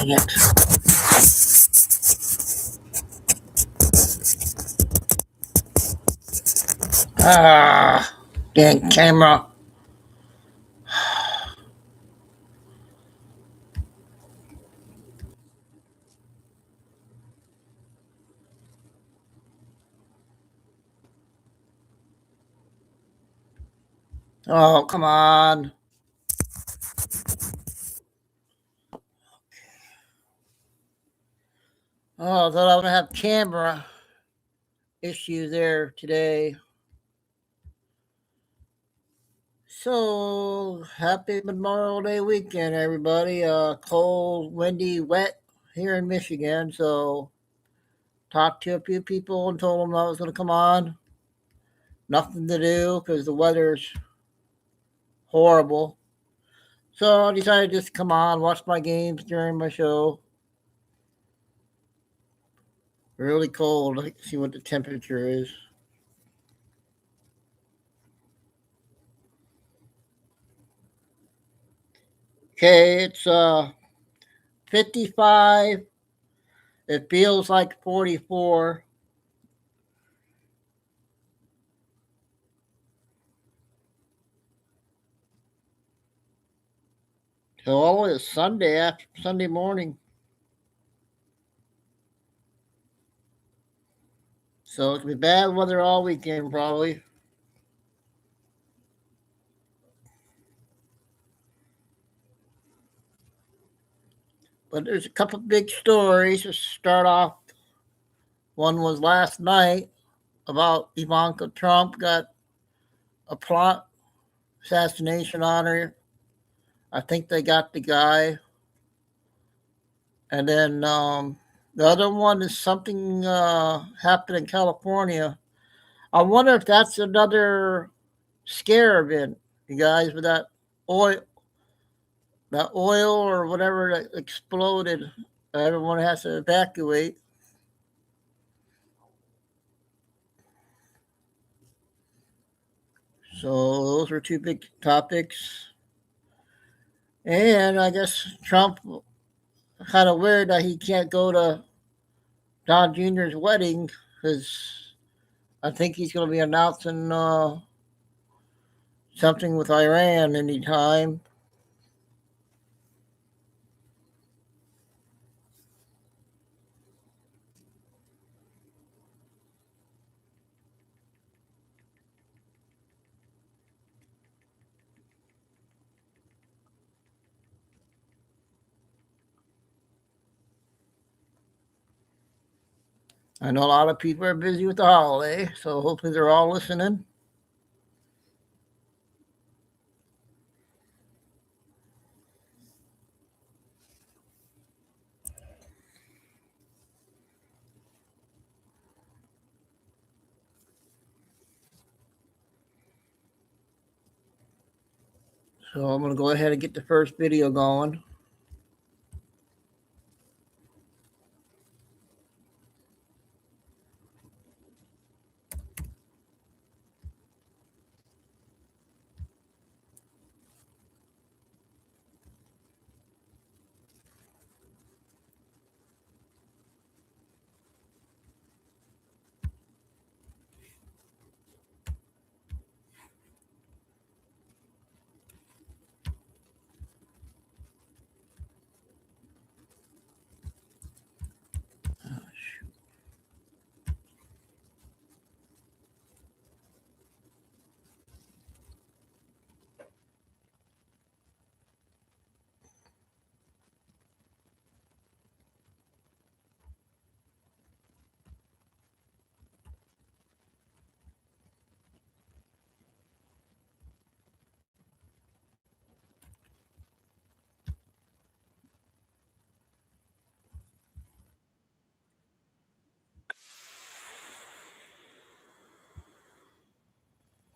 Dang it. Ah, dang camera. Oh, come on. Oh, I thought I was going to have camera issue there today. So, happy Memorial Day weekend, everybody. Cold, windy, wet here in Michigan. So, talked to a few people and told them I was going to come on. Nothing to do because the weather's horrible. So, I decided to just come on, watch my games during my show. Really cold. Let's see what the temperature is. Okay, it's 55. It feels like 44. So all the way to Sunday after Sunday morning. So it's gonna be bad weather all weekend probably. But there's a couple big stories to start off. One was last night about Ivanka Trump got a plot assassination on her. I think they got the guy. And then the other one is something happened in California. I wonder if that's another scare event, you guys, with oil, that oil or whatever that exploded. Everyone has to evacuate. So those were two big topics. And I guess Trump kind of weird that he can't go to Don Jr.'s wedding because I think he's going to be announcing something with Iran anytime. I know a lot of people are busy with the holiday, so hopefully they're all listening. So I'm going to go ahead and get the first video going.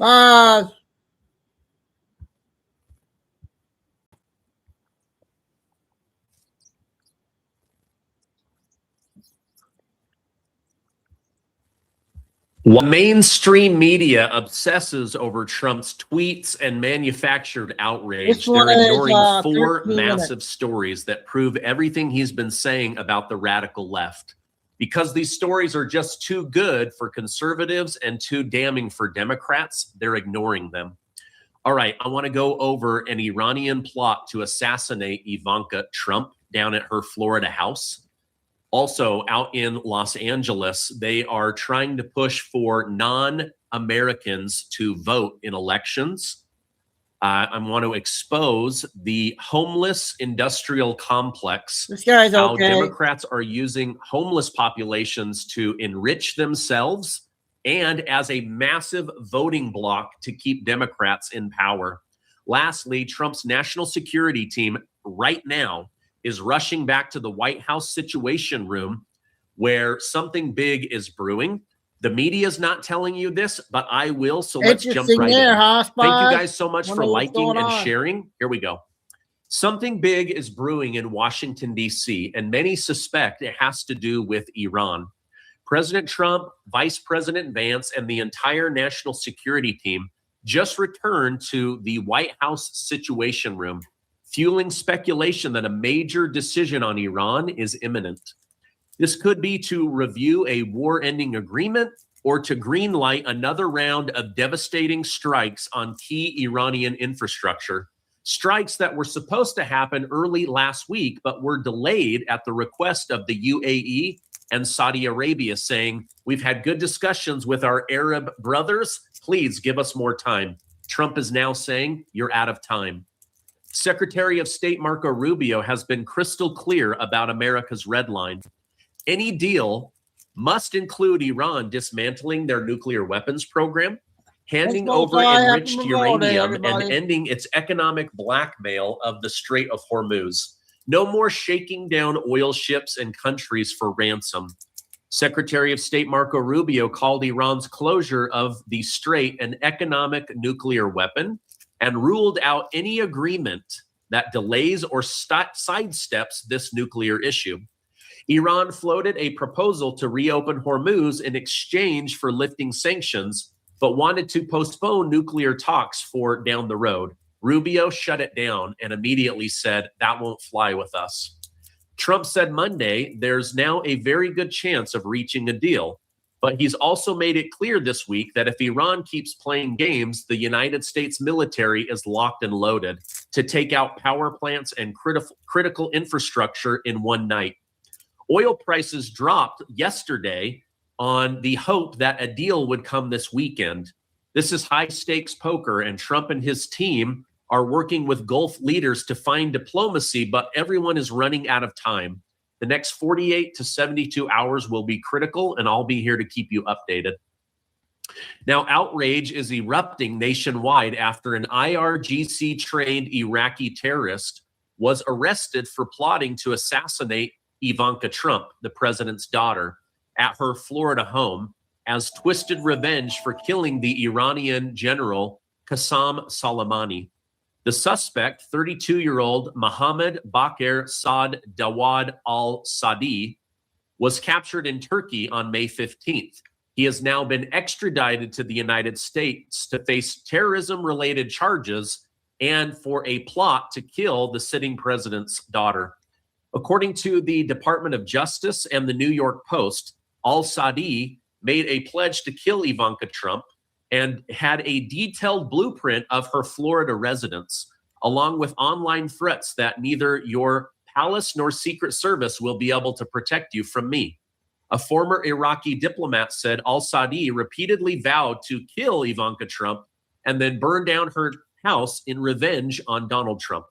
Bye. While mainstream media obsesses over Trump's tweets and manufactured outrage, they're ignoring 4 massive stories that prove everything he's been saying about the radical left. Because these stories are just too good for conservatives and too damning for Democrats, they're ignoring them. All right, I want to go over an Iranian plot to assassinate Ivanka Trump down at her Florida house. Also, out in Los Angeles, they are trying to push for non-Americans to vote in elections. I want to expose the homeless industrial complex. This guy's how okay. Democrats are using homeless populations to enrich themselves and as a massive voting bloc to keep Democrats in power. Lastly, Trump's national security team right now is rushing back to the White House Situation Room where something big is brewing. The media is not telling you this, but I will, so let's jump right in. Thank you guys so much for liking and sharing. Here we go. Something big is brewing in Washington, D.C., and many suspect it has to do with Iran. President Trump, Vice President Vance, and the entire national security team just returned to the White House Situation Room, fueling speculation that a major decision on Iran is imminent. This could be to review a war-ending agreement or to greenlight another round of devastating strikes on key Iranian infrastructure. Strikes that were supposed to happen early last week, but were delayed at the request of the UAE and Saudi Arabia, saying, "We've had good discussions with our Arab brothers. Please give us more time." Trump is now saying, "You're out of time." Secretary of State Marco Rubio has been crystal clear about America's red line. Any deal must include Iran dismantling their nuclear weapons program, handing over enriched uranium, and ending its economic blackmail of the Strait of Hormuz. No more shaking down oil ships and countries for ransom. Secretary of State Marco Rubio called Iran's closure of the Strait an economic nuclear weapon and ruled out any agreement that delays or sidesteps this nuclear issue. Iran floated a proposal to reopen Hormuz in exchange for lifting sanctions, but wanted to postpone nuclear talks for down the road. Rubio shut it down and immediately said, "That won't fly with us." Trump said Monday, there's now a very good chance of reaching a deal. But he's also made it clear this week that if Iran keeps playing games, the United States military is locked and loaded to take out power plants and critical infrastructure in one night. Oil prices dropped yesterday on the hope that a deal would come this weekend. This is high stakes poker, and Trump and his team are working with Gulf leaders to find diplomacy, but everyone is running out of time. The next 48 to 72 hours will be critical, and I'll be here to keep you updated. Now, outrage is erupting nationwide after an IRGC-trained Iraqi terrorist was arrested for plotting to assassinate Ivanka Trump, the president's daughter, at her Florida home as twisted revenge for killing the Iranian general Qasem Soleimani. The suspect, 32-year-old Mohammed Bakr Saad Dawad al-Sadi, was captured in Turkey on May 15th. He has now been extradited to the United States to face terrorism-related charges and for a plot to kill the sitting president's daughter. According to the Department of Justice and the New York Post, al-Sadi made a pledge to kill Ivanka Trump and had a detailed blueprint of her Florida residence, along with online threats that neither your palace nor Secret Service will be able to protect you from me. A former Iraqi diplomat said al-Sadi repeatedly vowed to kill Ivanka Trump and then burn down her house in revenge on Donald Trump.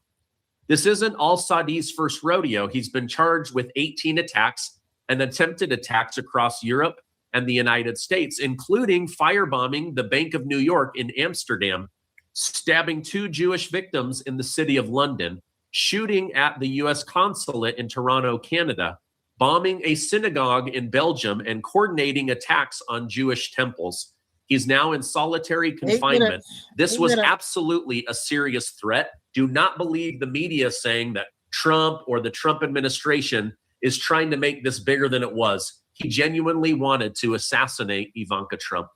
This isn't al-Sadi's first rodeo. He's been charged with 18 attacks and attempted attacks across Europe and the United States, including firebombing the Bank of New York in Amsterdam, stabbing 2 Jewish victims in the city of London, shooting at the U.S. consulate in Toronto, Canada, bombing a synagogue in Belgium, and coordinating attacks on Jewish temples. He's now in solitary confinement. This was absolutely a serious threat. Do not believe the media saying that Trump or the Trump administration is trying to make this bigger than it was. he genuinely wanted to assassinate Ivanka Trump.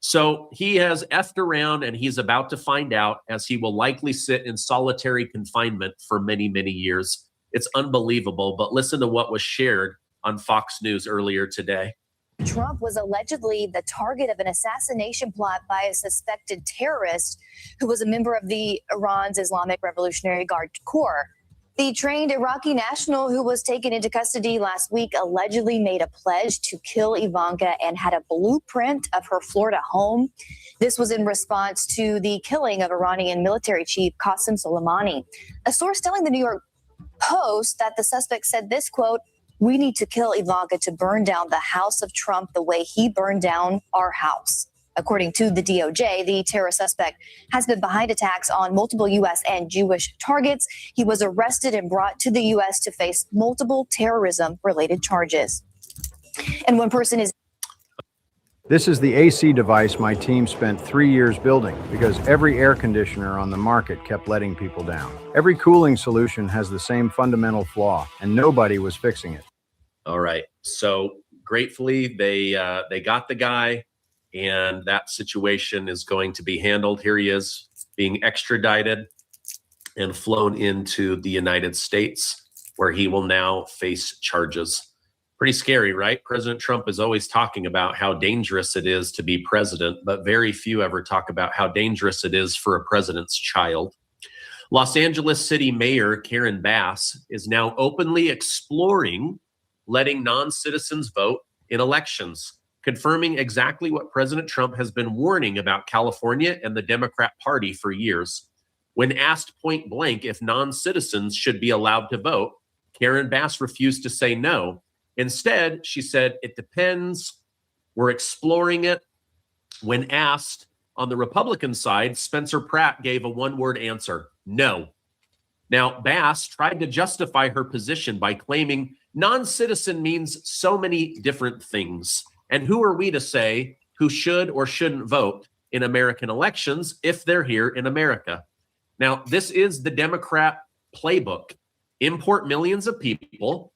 So he has effed around, and he's about to find out, as he will likely sit in solitary confinement for many, many years. It's unbelievable, but listen to what was shared on Fox News earlier today. Trump was allegedly the target of an assassination plot by a suspected terrorist who was a member of the Iran's Islamic Revolutionary Guard Corps. The trained Iraqi national who was taken into custody last week allegedly made a pledge to kill Ivanka and had a blueprint of her Florida home. This was in response to the killing of Iranian military chief Qasem Soleimani. A source telling the New York Post that the suspect said this, quote, "We need to kill Ivanka to burn down the house of Trump the way he burned down our house." According to the DOJ, the terror suspect has been behind attacks on multiple U.S. and Jewish targets. He was arrested and brought to the U.S. to face multiple terrorism-related charges. And one person is... This is the AC device my team spent 3 years building because every air conditioner on the market kept letting people down. Every cooling solution has the same fundamental flaw, and nobody was fixing it. All right. So gratefully, they got the guy, and that situation is going to be handled. Here he is being extradited and flown into the United States, where he will now face charges. Pretty scary, right? President Trump is always talking about how dangerous it is to be president, but very few ever talk about how dangerous it is for a president's child. Los Angeles City Mayor Karen Bass is now openly exploring letting non-citizens vote in elections, confirming exactly what President Trump has been warning about California and the Democrat Party for years. When asked point blank if non-citizens should be allowed to vote, Karen Bass refused to say no. Instead, she said, "It depends. We're exploring it." When asked on the Republican side, Spencer Pratt gave a one-word answer: no. Now, Bass tried to justify her position by claiming non-citizen means so many different things. And who are we to say who should or shouldn't vote in American elections if they're here in America? Now, this is the Democrat playbook. Import millions of people,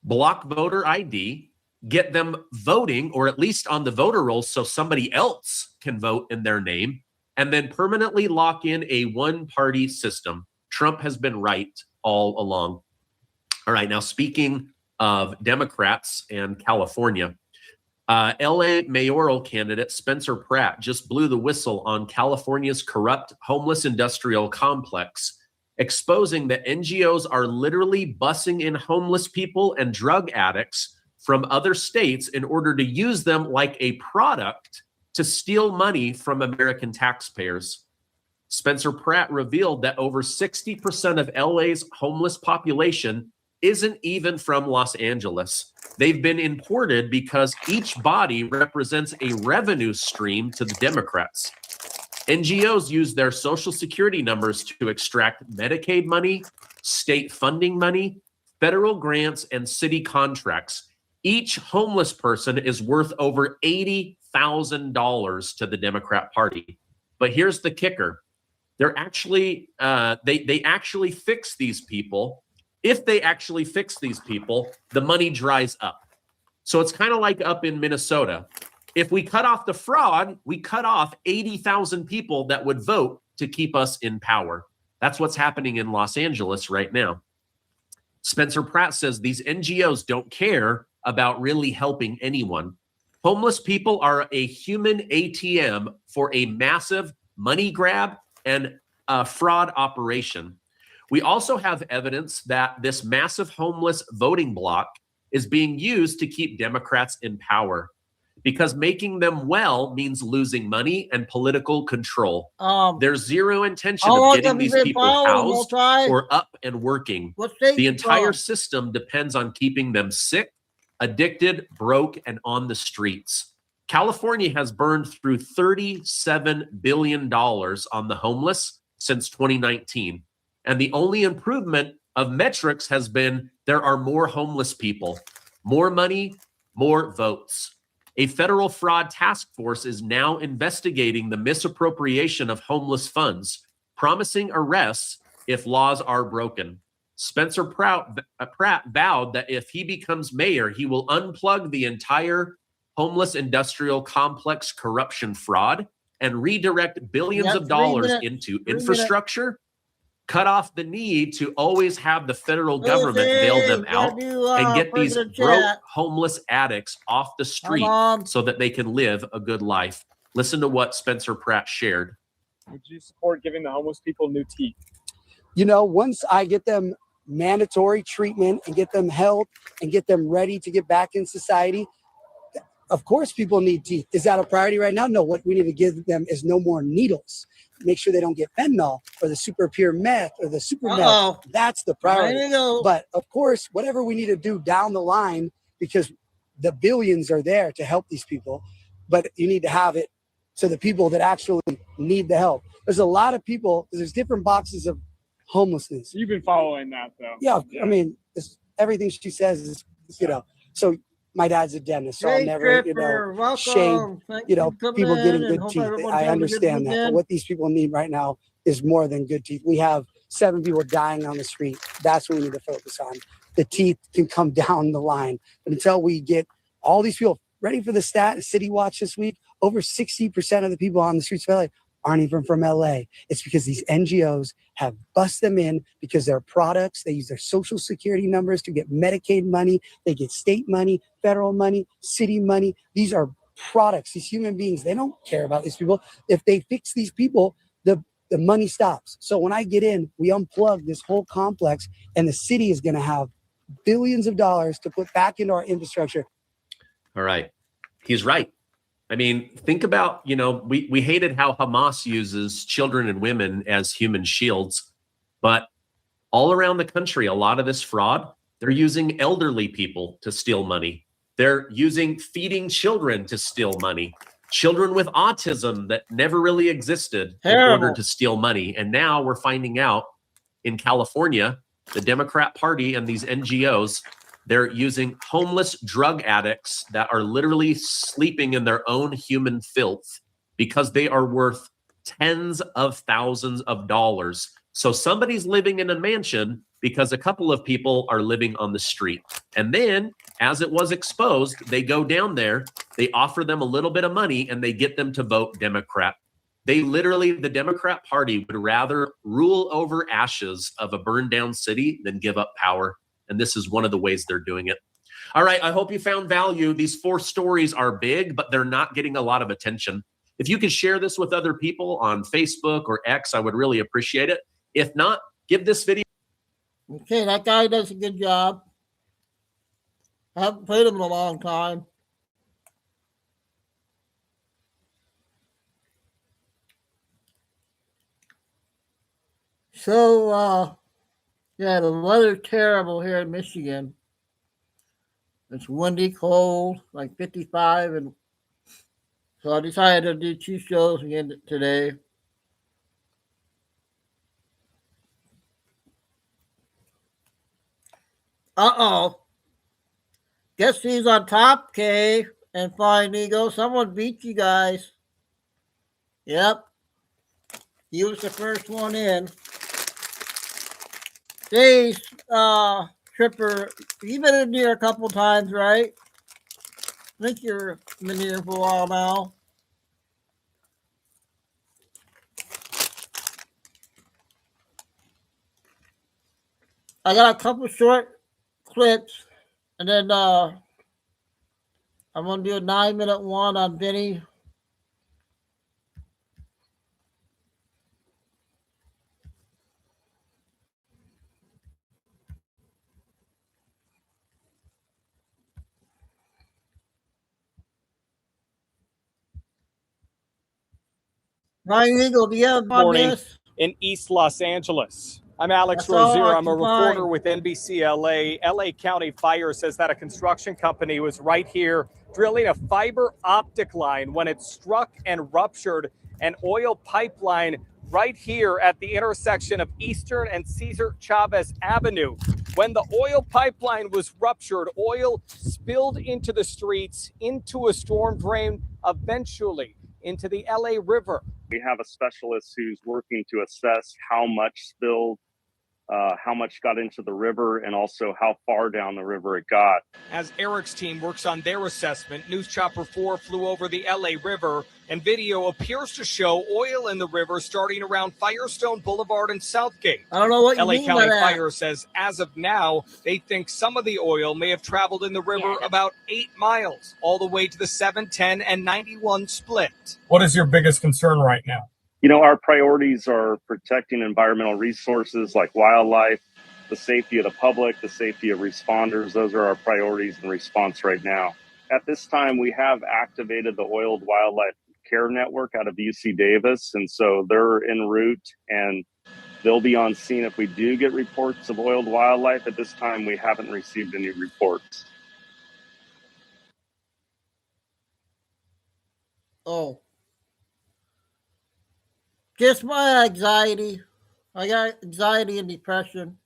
block voter ID, get them voting, or at least on the voter rolls so somebody else can vote in their name, and then permanently lock in a one-party system. Trump has been right all along. All right, now speaking of Democrats and California, LA mayoral candidate Spencer Pratt just blew the whistle on California's corrupt homeless industrial complex, exposing that NGOs are literally busing in homeless people and drug addicts from other states in order to use them like a product to steal money from American taxpayers. Spencer Pratt revealed that over 60% of LA's homeless population isn't even from Los Angeles. They've been imported because each body represents a revenue stream to the Democrats. NGOs use their social security numbers to extract Medicaid money, state funding money, federal grants, and city contracts. Each homeless person is worth over $80,000 to the Democrat Party. But here's the kicker. They're actually, they actually fix these people. If they actually fix these people, the money dries up. So it's kind of like up in Minnesota. If we cut off the fraud, we cut off 80,000 people that would vote to keep us in power. That's what's happening in Los Angeles right now. Spencer Pratt says these NGOs don't care about really helping anyone. Homeless people are a human ATM for a massive money grab and a fraud operation. We also have evidence that this massive homeless voting bloc is being used to keep Democrats in power, because making them well means losing money and political control. There's zero intention of getting these people housed or up and working. The entire system depends on keeping them sick, addicted, broke, and on the streets. California has burned through $37 billion on the homeless since 2019. And the only improvement of metrics has been there are more homeless people, more money, more votes. A federal fraud task force is now investigating the misappropriation of homeless funds, promising arrests if laws are broken. Spencer Pratt vowed that if he becomes mayor, he will unplug the entire homeless industrial complex corruption fraud and redirect billions of dollars into infrastructure, cut off the need to always have the federal government bail them out, and get these broke homeless addicts off the street so that they can live a good life. Listen to what Spencer Pratt shared. Would you support giving the homeless people new teeth? You know, once I get them mandatory treatment and get them help and get them ready to get back in society, of course people need teeth. Is that a priority right now? No, what we need to give them is no more needles. Make sure they don't get fentanyl or the super pure meth or the super meth. That's the priority. But of course, whatever we need to do down the line, because the billions are there to help these people, but you need to have it to the people that actually need the help. There's a lot of people, there's different boxes of homelessness. You've been following that though. Yeah. I mean, everything she says is, you know, so my dad's a dentist, so I'll never, you know, shame, you know, people getting good teeth. I understand that. But what these people need right now is more than good teeth. We have 7 people dying on the street. That's what we need to focus on. The teeth can come down the line. But until we get all these people ready for the City Watch this week, over 60% of the people on the streets of LA aren't even from LA. It's because these NGOs have bust them in because they're products. They use their social security numbers to get Medicaid money. They get state money, federal money, city money. These are products, these human beings. They don't care about these people. If they fix these people, the money stops. So when I get in, we unplug this whole complex and the city is going to have billions of dollars to put back into our infrastructure. All right. He's right. I mean, think about, you know, we hated how Hamas uses children and women as human shields, but all around the country, a lot of this fraud, they're using elderly people to steal money. They're using feeding children to steal money, children with autism that never really existed in order to steal money. And now we're finding out in California, the Democrat Party and these NGOs, they're using homeless drug addicts that are literally sleeping in their own human filth because they are worth tens of thousands of dollars. So somebody's living in a mansion because a couple of people are living on the street. And then, as it was exposed, they go down there, they offer them a little bit of money, and they get them to vote Democrat. They literally, the Democrat Party would rather rule over ashes of a burned down city than give up power. And this is one of the ways they're doing it. All right, I hope you found value. These 4 stories are big, but they're not getting a lot of attention. If you could share this with other people on Facebook or X, I would really appreciate it. If not, give this video. Okay, that guy does a good job. I haven't played him in a long time. So, yeah, the weather's terrible here in Michigan. It's windy, cold, like 55, and so I decided to do 2 shows again today. Uh-oh. Guess who's on top, Kay and Flying Eagle? Someone beat you guys. Yep. He was the first one in. Days, Tripper, you've been in here a couple times, right? I think you've been here for a while now. I got a couple short clips, and then I'm going to do a 9-minute one on Vinny. Ryan Eagle, do you have Morning this? in East Los Angeles. I'm Alex That's all Rozier. I I'm a can reporter find. with NBC LA. LA County Fire says that a construction company was right here drilling a fiber optic line when it struck and ruptured an oil pipeline right here at the intersection of Eastern and Cesar Chavez Avenue. When the oil pipeline was ruptured, oil spilled into the streets, into a storm drain, eventually into the LA River. We have a specialist who's working to assess how much spilled how much got into the river, and also how far down the river it got. As Eric's team works on their assessment, News Chopper 4 flew over the LA River, and video appears to show oil in the river starting around Firestone Boulevard and Southgate. I don't know what you LA mean by County that. Fire says as of now, they think some of the oil may have traveled in the river about 8 miles, all the way to the 710 and 91 split. What is your biggest concern right now? You know, our priorities are protecting environmental resources like wildlife, the safety of the public, the safety of responders. Those are our priorities in response right now. At this time, we have activated the Oiled Wildlife Care Network out of UC Davis, and so they're en route and they'll be on scene if we do get reports of oiled wildlife. At this time, we haven't received any reports. Oh. Just my anxiety. I got anxiety and depression.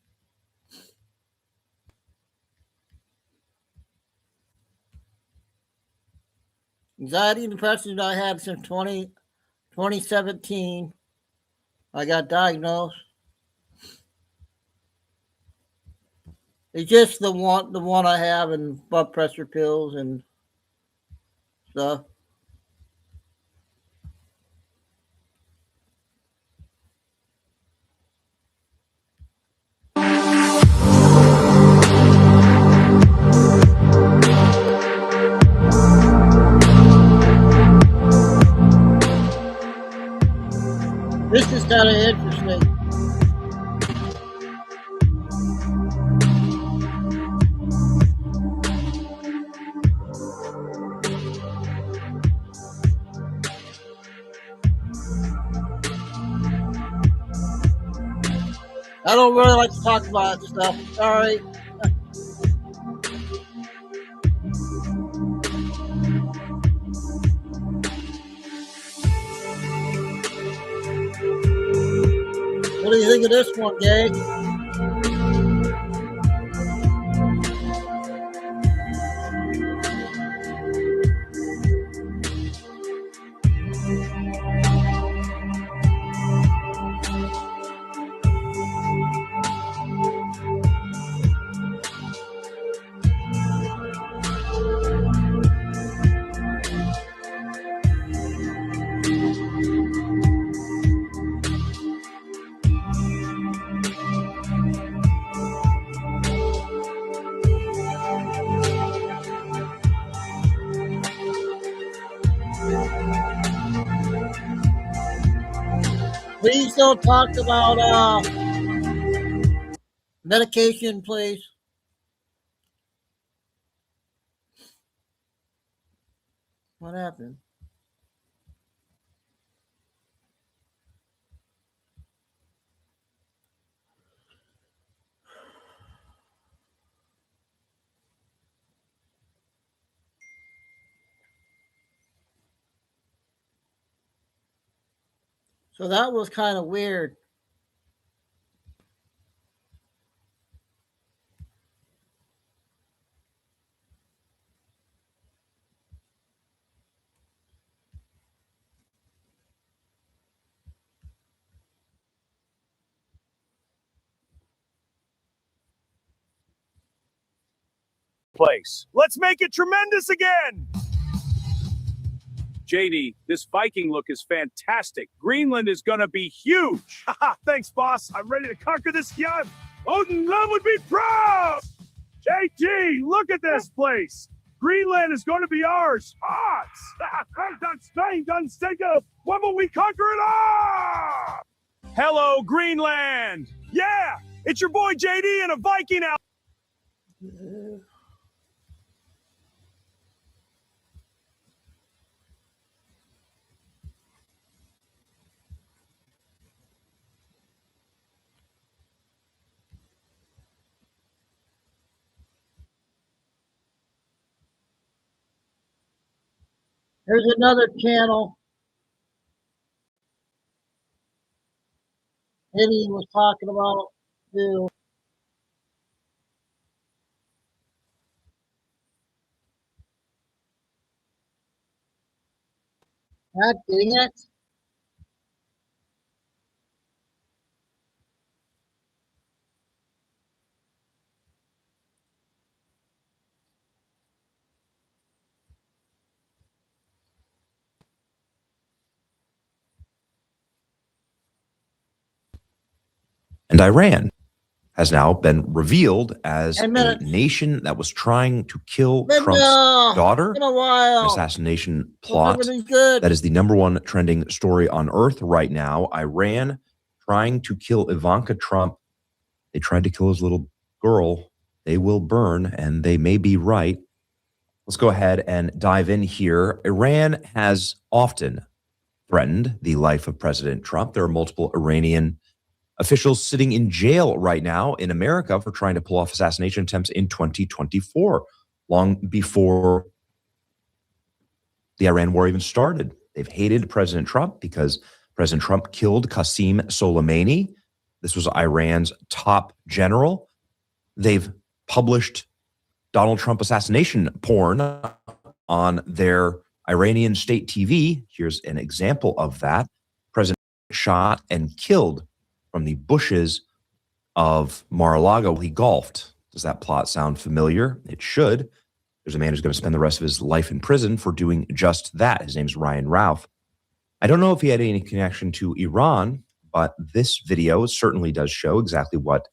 Anxiety and depression I had since 2017. I got diagnosed. It's just the one I have, and blood pressure pills and stuff. This is kind of interesting. I don't really like to talk about this stuff. Sorry. What do you think of this one, Gage? Please don't talk about medication, please. What happened? So that was kind of weird. Place. Let's make it tremendous again. JD, this Viking look is fantastic. Greenland is gonna be huge. Thanks, boss. I'm ready to conquer this yacht. Odin Love would be proud. JD, look at this place. Greenland is going to be ours. When will we conquer it all? Hello, Greenland. Yeah, it's your boy JD and a Viking out. There's another channel. Eddie was talking about too. God dang it. And Iran has now been revealed as a 10 minutes. nation that was trying to kill Been, Trump's daughter. Been a while. An assassination Hope plot everything's good. that is the #1 trending story on earth right now. Iran trying to kill Ivanka Trump. They tried to kill his little girl. They will burn, and they may be right. Let's go ahead and dive in here. Iran has often threatened the life of President Trump. There are multiple Iranian officials sitting in jail right now in America for trying to pull off assassination attempts in 2024, long before the Iran war even started. They've hated President Trump because President Trump killed Qasem Soleimani. This was Iran's top general. They've published Donald Trump assassination porn on their Iranian state TV. Here's an example of that. President shot and killed from the bushes of Mar-a-Lago. He golfed. Does that plot sound familiar? It should. There's a man who's going to spend the rest of his life in prison for doing just that. His name's Ryan Ralph. I don't know if he had any connection to Iran, but this video certainly does show exactly what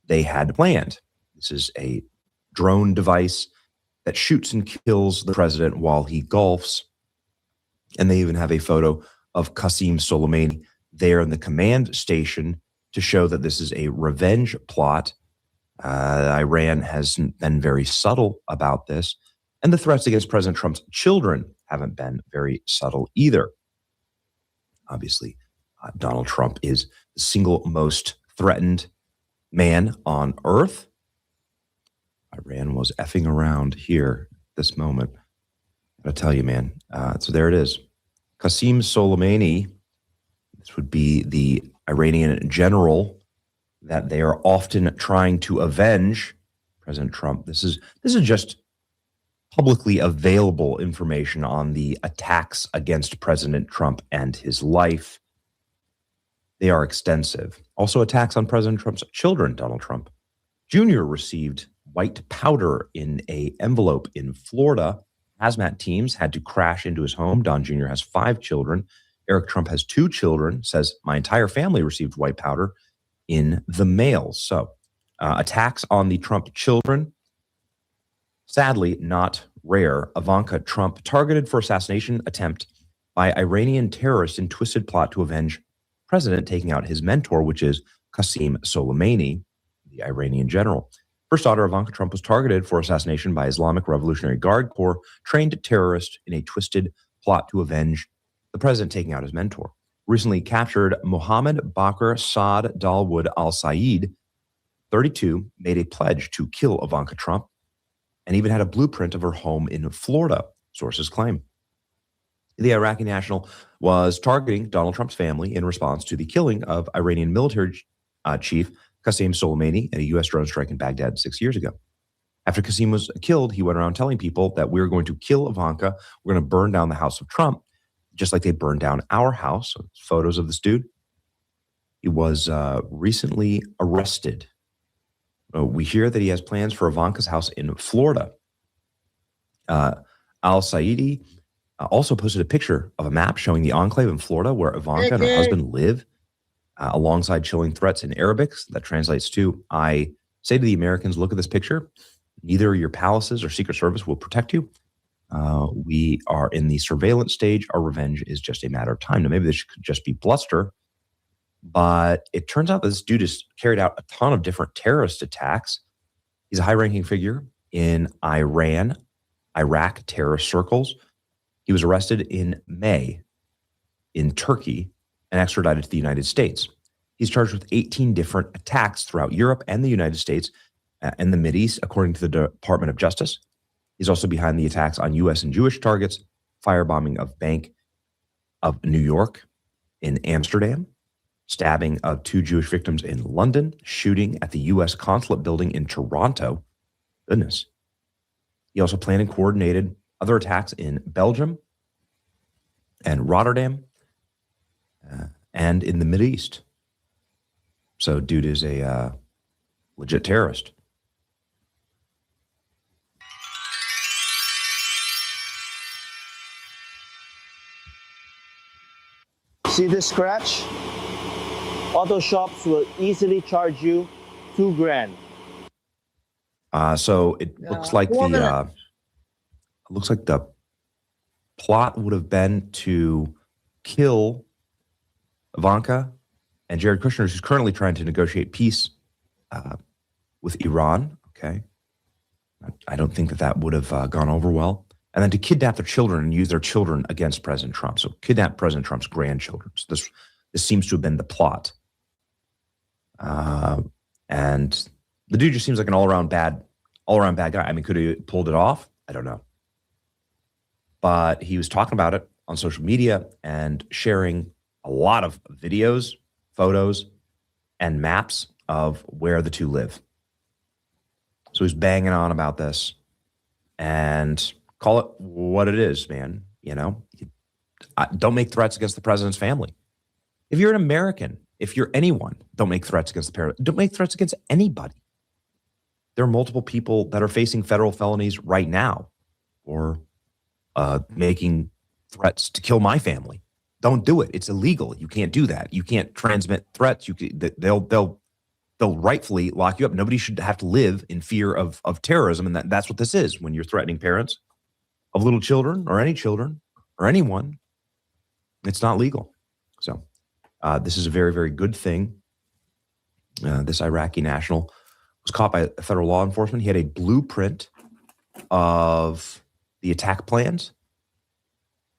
they had planned. This is a drone device that shoots and kills the president while he golfs. And they even have a photo of Qasem Soleimani there in the command station to show that this is a revenge plot. Iran has been very subtle about this. And the threats against President Trump's children haven't been very subtle either. Obviously, Donald Trump is the single most threatened man on earth. Iran was effing around here at this moment. I tell you, man. So there it is. Qasem Soleimani, this would be the Iranian general that they are often trying to avenge President Trump. This is just publicly available information on the attacks against President Trump and his life. They are extensive. Also attacks on President Trump's children. Donald Trump Jr. received white powder in an envelope in Florida. Hazmat teams had to crash into his home. Don Jr. has 5 children. Eric Trump has 2 children, says my entire family received white powder in the mail. So attacks on the Trump children, sadly not rare. Ivanka Trump targeted for assassination attempt by Iranian terrorists in twisted plot to avenge president taking out his mentor, which is Qasem Soleimani, the Iranian general. First daughter Ivanka Trump was targeted for assassination by Islamic Revolutionary Guard Corps trained terrorists in a twisted plot to avenge the president taking out his mentor. Recently captured Mohammed Bakr Saad Dalwood al-Sayed, 32, made a pledge to kill Ivanka Trump and even had a blueprint of her home in Florida, sources claim. The Iraqi national was targeting Donald Trump's family in response to the killing of Iranian military chief Qasem Soleimani in a U.S. drone strike in Baghdad 6 years ago. After Qasem was killed, he went around telling people that we're going to kill Ivanka, we're going to burn down the house of Trump, just like they burned down our house. So photos of this dude. He was recently arrested. We hear that he has plans for Ivanka's house in Florida. Al-Sayedi also posted a picture of a map showing the enclave in Florida where Ivanka and her husband live, alongside chilling threats in Arabic that translates to, I say to the Americans, look at this picture. Neither your palaces or Secret Service will protect you. We are in the surveillance stage. Our revenge is just a matter of time. Now, maybe this could just be bluster, but it turns out that this dude has carried out a ton of different terrorist attacks. He's a high-ranking figure in Iran, Iraq terrorist circles. He was arrested in May in Turkey and extradited to the United States. He's charged with 18 different attacks throughout Europe and the United States and the Mideast, according to the Department of Justice. He's also behind the attacks on U.S. and Jewish targets, firebombing of Bank of New York in Amsterdam, stabbing of 2 Jewish victims in London, shooting at the U.S. consulate building in Toronto. Goodness. He also planned and coordinated other attacks in Belgium and Rotterdam and in the Mideast. So dude is a legit terrorist. See this scratch? Auto shops will easily charge you $2,000. So it looks like the plot would have been to kill Ivanka and Jared Kushner, who's currently trying to negotiate peace with Iran. Okay, I don't think that would have gone over well. And then to kidnap their children and use their children against President Trump. So kidnap President Trump's grandchildren. So this seems to have been the plot. And the dude just seems like an all-around bad guy. I mean, could he have pulled it off? I don't know. But he was talking about it on social media and sharing a lot of videos, photos, and maps of where the two live. So he's banging on about this, and call it what it is, man. You know, don't make threats against the president's family. If you're an American, if you're anyone, don't make threats against the president. Don't make threats against anybody. There are multiple people that are facing federal felonies right now, or making threats to kill my family. Don't do it. It's illegal. You can't do that. You can't transmit threats. They'll rightfully lock you up. Nobody should have to live in fear of terrorism, and that's what this is. When you're threatening parents of little children or anyone, it's not legal. So this is a very, very good thing. This Iraqi national was caught by federal law enforcement. He had a blueprint of the attack plans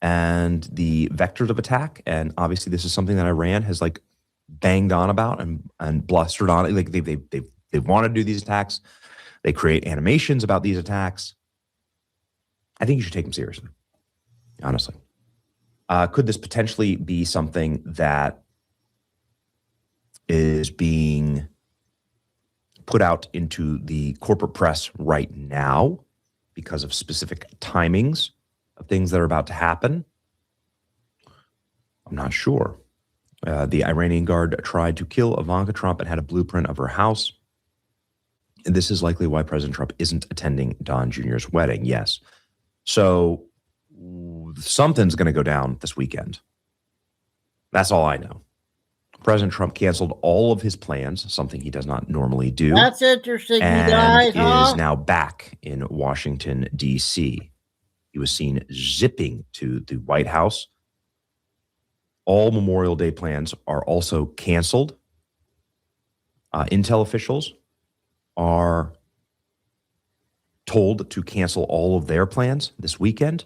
and the vectors of attack. And obviously this is something that Iran has like banged on about and blustered on. Like they want to do these attacks. They create animations about these attacks. I think you should take them seriously, honestly. Could this potentially be something that is being put out into the corporate press right now because of specific timings of things that are about to happen? I'm not sure. The Iranian guard tried to kill Ivanka Trump and had a blueprint of her house. And this is likely why President Trump isn't attending Don Jr.'s wedding. Yes. So something's going to go down this weekend. That's all I know. President Trump canceled all of his plans, something he does not normally do. That's interesting, and you guys, huh? is now back in Washington, D.C. He was seen zipping to the White House. All Memorial Day plans are also canceled. Intel officials are told to cancel all of their plans this weekend.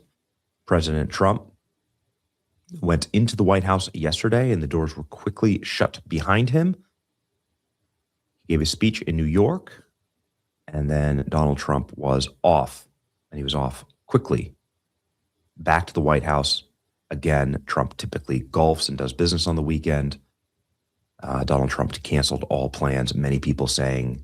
President Trump went into the White House yesterday, and the doors were quickly shut behind him. He gave a speech in New York, and then Donald Trump was off, and he was off quickly. Back to the White House. Again, Trump typically golfs and does business on the weekend. Donald Trump canceled all plans. Many people saying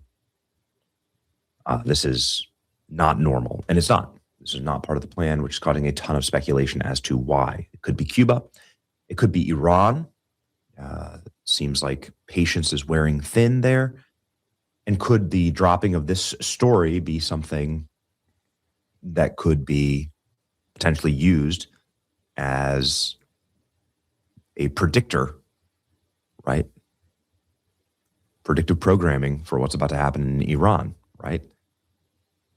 this is not normal, and it's not. This is not part of the plan, which is causing a ton of speculation as to why. It could be Cuba. It could be Iran. Seems like patience is wearing thin there. And could the dropping of this story be something that could be potentially used as a predictor, right? Predictive programming for what's about to happen in Iran, right?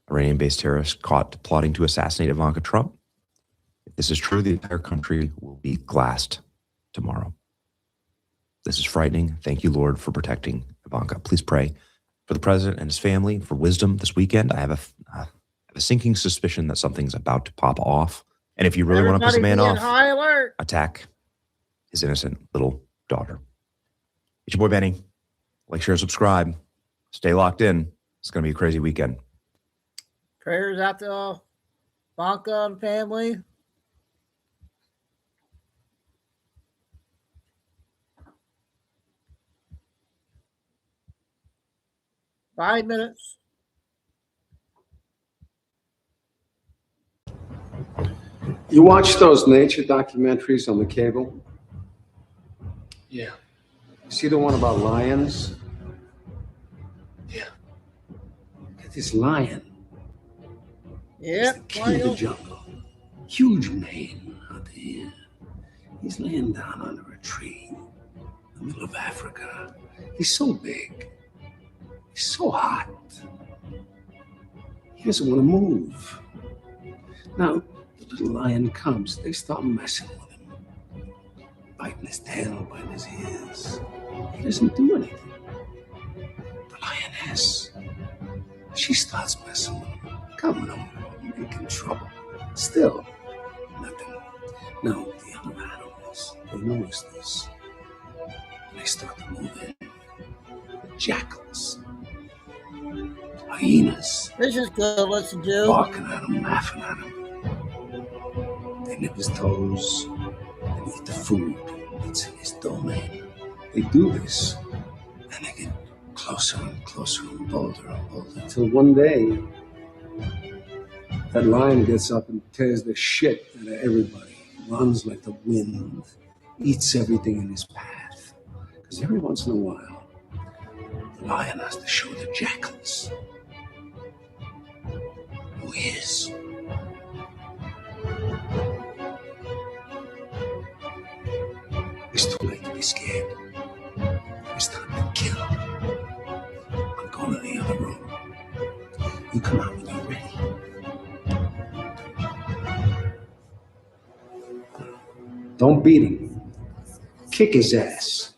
Iranian-based terrorists caught plotting to assassinate Ivanka Trump. If this is true, the entire country will be glassed tomorrow. This is frightening. Thank you, Lord, for protecting Ivanka. Please pray for the president and his family, for wisdom this weekend. I have a sinking suspicion that something's about to pop off. And if you really want to piss a man off, attack his innocent little daughter. It's your boy, Benny. Like, share, subscribe. Stay locked in. It's going to be a crazy weekend. Prayers out to Ivanka and family. Five minutes. You watch those nature documentaries on the cable? Yeah. See the one about lions? Yeah. Got this lion. Yeah. King of the jungle. Huge mane out there. He's laying down under a tree. the middle of Africa. He's so big. He's so hot. He doesn't want to move. Now, the little lion comes. They start messing with him. Biting his tail, biting his ears. He doesn't do anything. The lioness, she starts messing with him. Come on, making trouble. Still, nothing. Now, the other animals, they notice this. They start to move in. The jackals, hyenas. This is good. What's it do? Barking at him, laughing at him. They nip his toes and eat the food that's in his domain. They do this, and they get closer and closer and bolder until one day, that lion gets up and tears the shit out of everybody, runs like the wind, eats everything in his path. Because every once in a while, the lion has to show the jackals who he is. It's too late to be scared. It's time to kill. I'm going to the other room. You come out when you're ready. Don't beat him. Kick his ass.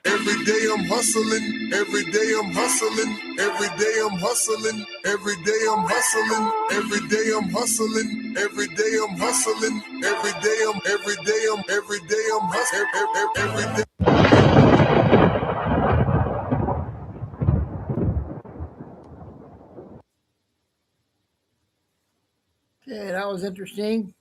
Every day I'm hustling, every day I'm hustling, every day I'm hustling, every day I'm hustling, every day I'm hustling, every day I'm hustling, every day I'm hustling, every day. Okay, that was interesting.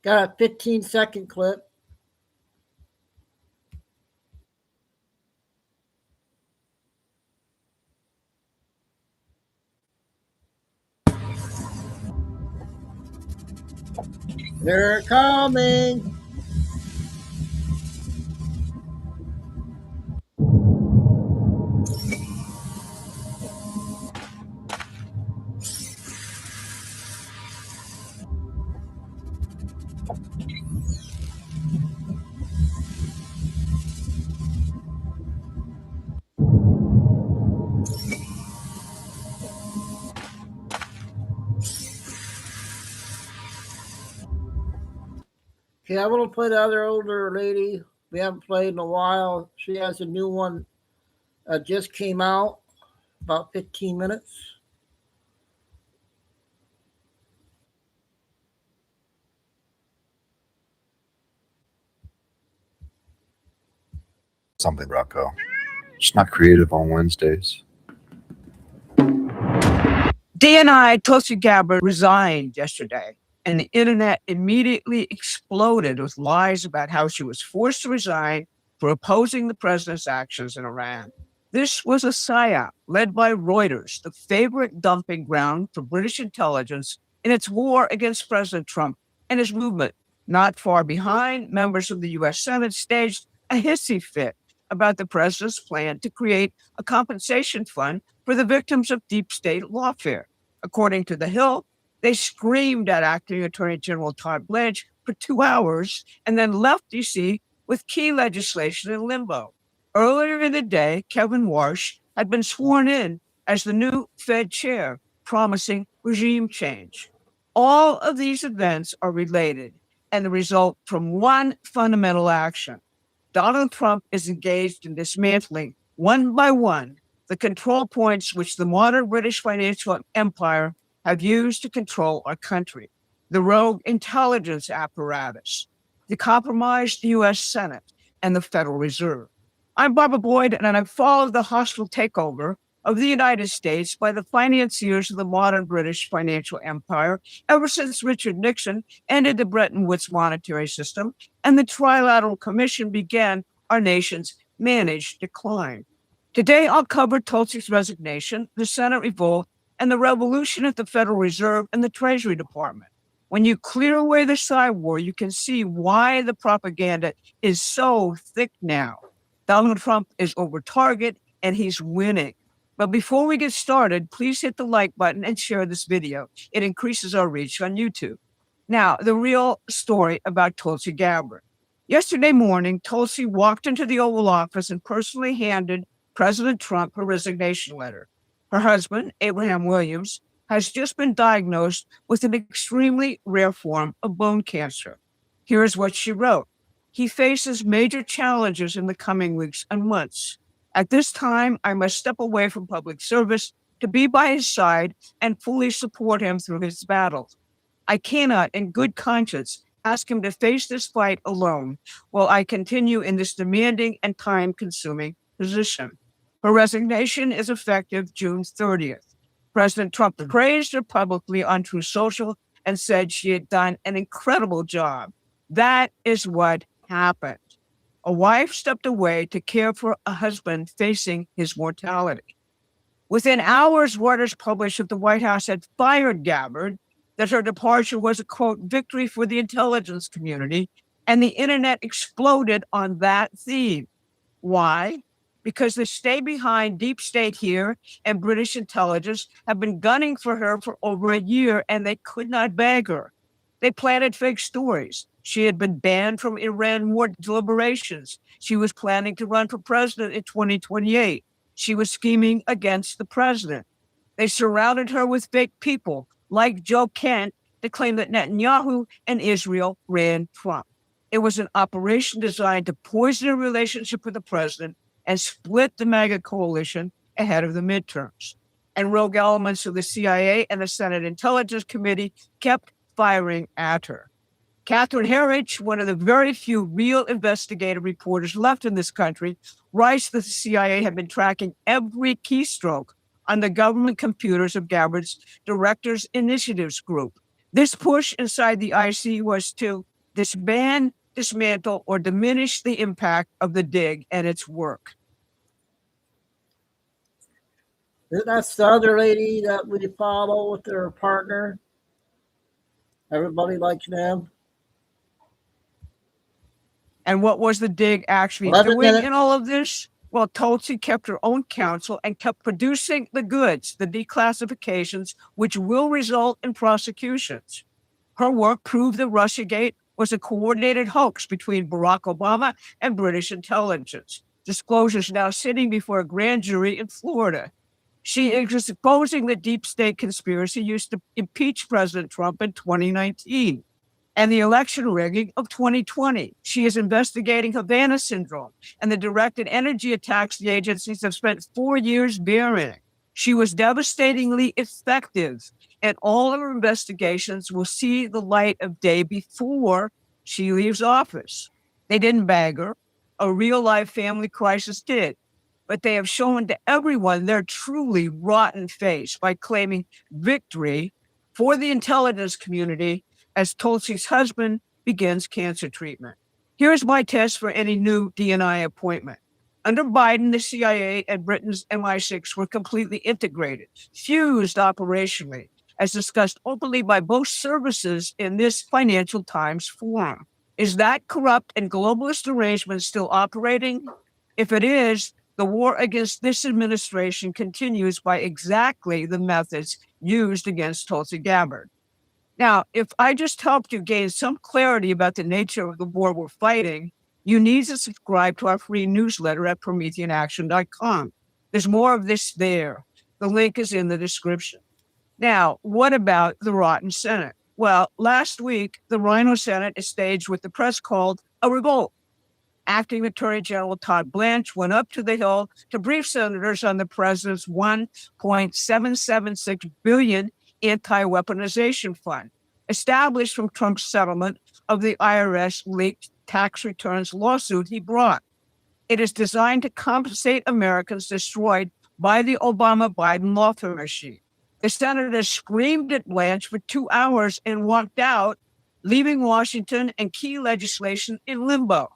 Got a 15-second clip. They're coming. Okay, I'm going to play the other older lady we haven't played in a while. She has a new one just came out, about 15 minutes. Something, Rocco. Just not creative on Wednesdays. DNI Tulsi Gabbard resigned yesterday, and the internet immediately exploded with lies about how she was forced to resign for opposing the president's actions in Iran. This was a psyop led by Reuters, the favorite dumping ground for British intelligence in its war against President Trump and his movement. Not far behind, members of the U.S. Senate staged a hissy fit about the president's plan to create a compensation fund for the victims of deep state lawfare. According to The Hill, they screamed at Acting Attorney General Todd Blanche for 2 hours and then left D.C. with key legislation in limbo. Earlier in the day, Kevin Warsh had been sworn in as the new Fed chair, promising regime change. All of these events are related and the result from one fundamental action. Donald Trump is engaged in dismantling, one by one, the control points which the modern British financial empire have used to control our country. The rogue intelligence apparatus, the compromised U.S. Senate, and the Federal Reserve. I'm Barbara Boyd, and I've followed the hostile takeover of the United States by the financiers of the modern British financial empire ever since Richard Nixon ended the Bretton Woods monetary system and the Trilateral Commission began our nation's managed decline. Today, I'll cover Tulsi's resignation, the Senate revolt, and the revolution at the Federal Reserve and the Treasury Department. When you clear away the side war, you can see why the propaganda is so thick now. Donald Trump is over target, and he's winning. But before we get started, please hit the like button and share this video. It increases our reach on YouTube. Now, the real story about Tulsi Gabbard. Yesterday morning, Tulsi walked into the Oval Office and personally handed President Trump her resignation letter. Her husband, Abraham Williams, has just been diagnosed with an extremely rare form of bone cancer. Here's what she wrote. He faces major challenges in the coming weeks and months. At this time, I must step away from public service to be by his side and fully support him through his battles. I cannot, in good conscience, ask him to face this fight alone while I continue in this demanding and time-consuming position. Her resignation is effective June 30th. President Trump praised her publicly on Truth Social and said she had done an incredible job. That is what happened. A wife stepped away to care for a husband facing his mortality. Within hours, Reuters published that the White House had fired Gabbard, that her departure was a, quote, victory for the intelligence community, and the internet exploded on that theme. Why? Because the stay behind deep state here and British intelligence have been gunning for her for over a year, and they could not bag her. They planted fake stories. She had been banned from Iran war deliberations. She was planning to run for president in 2028. She was scheming against the president. They surrounded her with fake people like Joe Kent to claim that Netanyahu and Israel ran Trump. It was an operation designed to poison her relationship with the president and split the MAGA coalition ahead of the midterms. And rogue elements of the CIA and the Senate Intelligence Committee kept firing at her. Catherine Herridge, one of the very few real investigative reporters left in this country, writes that the CIA had been tracking every keystroke on the government computers of Gabbard's Directors Initiatives Group. This push inside the IC was to disband, dismantle, or diminish the impact of the dig and its work. That's the other lady that we follow with her partner. Everybody likes them. And what was the dig actually doing in all of this? Well, Tulsi kept her own counsel and kept producing the goods, the declassifications, which will result in prosecutions. Her work proved that Russiagate was a coordinated hoax between Barack Obama and British intelligence. Disclosures now sitting before a grand jury in Florida. She is exposing the deep state conspiracy used to impeach President Trump in 2019. And the election rigging of 2020. She is investigating Havana syndrome and the directed energy attacks the agencies have spent 4 years burying. She was devastatingly effective, and all of her investigations will see the light of day before she leaves office. They didn't bag her. A real-life family crisis did. But they have shown to everyone their truly rotten face by claiming victory for the intelligence community as Tulsi's husband begins cancer treatment. Here's my test for any new DNI appointment. Under Biden, the CIA and Britain's MI6 were completely integrated, fused operationally, as discussed openly by both services in this Financial Times forum. Is that corrupt and globalist arrangement still operating? If it is, the war against this administration continues by exactly the methods used against Tulsi Gabbard. Now, if I just helped you gain some clarity about the nature of the war we're fighting, you need to subscribe to our free newsletter at PrometheanAction.com. There's more of this there. The link is in the description. Now, what about the rotten Senate? Well, last week, the Rhino Senate is staged what the press called a revolt. Acting Attorney General Todd Blanche went up to the Hill to brief senators on the president's $1.776 billion anti-weaponization fund, established from Trump's settlement of the IRS leaked tax returns lawsuit he brought. It is designed to compensate Americans destroyed by the Obama-Biden lawfare machine. The senators screamed at Blanche for 2 hours and walked out, leaving Washington and key legislation in limbo.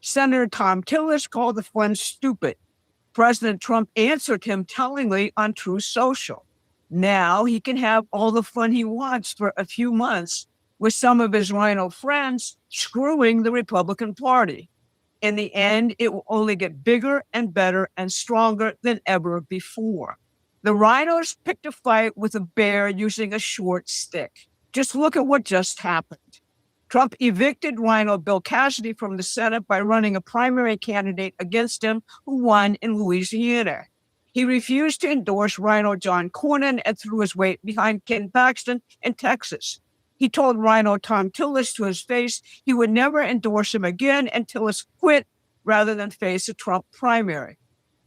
Senator Tom Tillis called the fund stupid. President Trump answered him tellingly on Truth Social. Now he can have all the fun he wants for a few months with some of his Rhino friends screwing the Republican Party. In the end, it will only get bigger and better and stronger than ever before. The rhinos picked a fight with a bear using a short stick. Just look at what just happened. Trump evicted Rhino Bill Cassidy from the Senate by running a primary candidate against him who won in Louisiana. He refused to endorse Rhino John Cornyn and threw his weight behind Ken Paxton in Texas. He told Rhino Tom Tillis to his face he would never endorse him again and Tillis quit rather than face a Trump primary.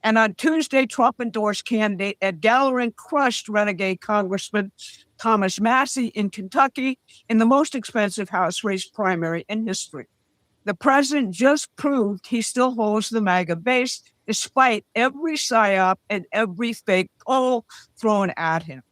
And on Tuesday, Trump endorsed candidate Ed Gallerin crushed renegade Congressman Thomas Massey in Kentucky in the most expensive House race primary in history. The president just proved he still holds the MAGA base despite every psyop and every fake poll thrown at him.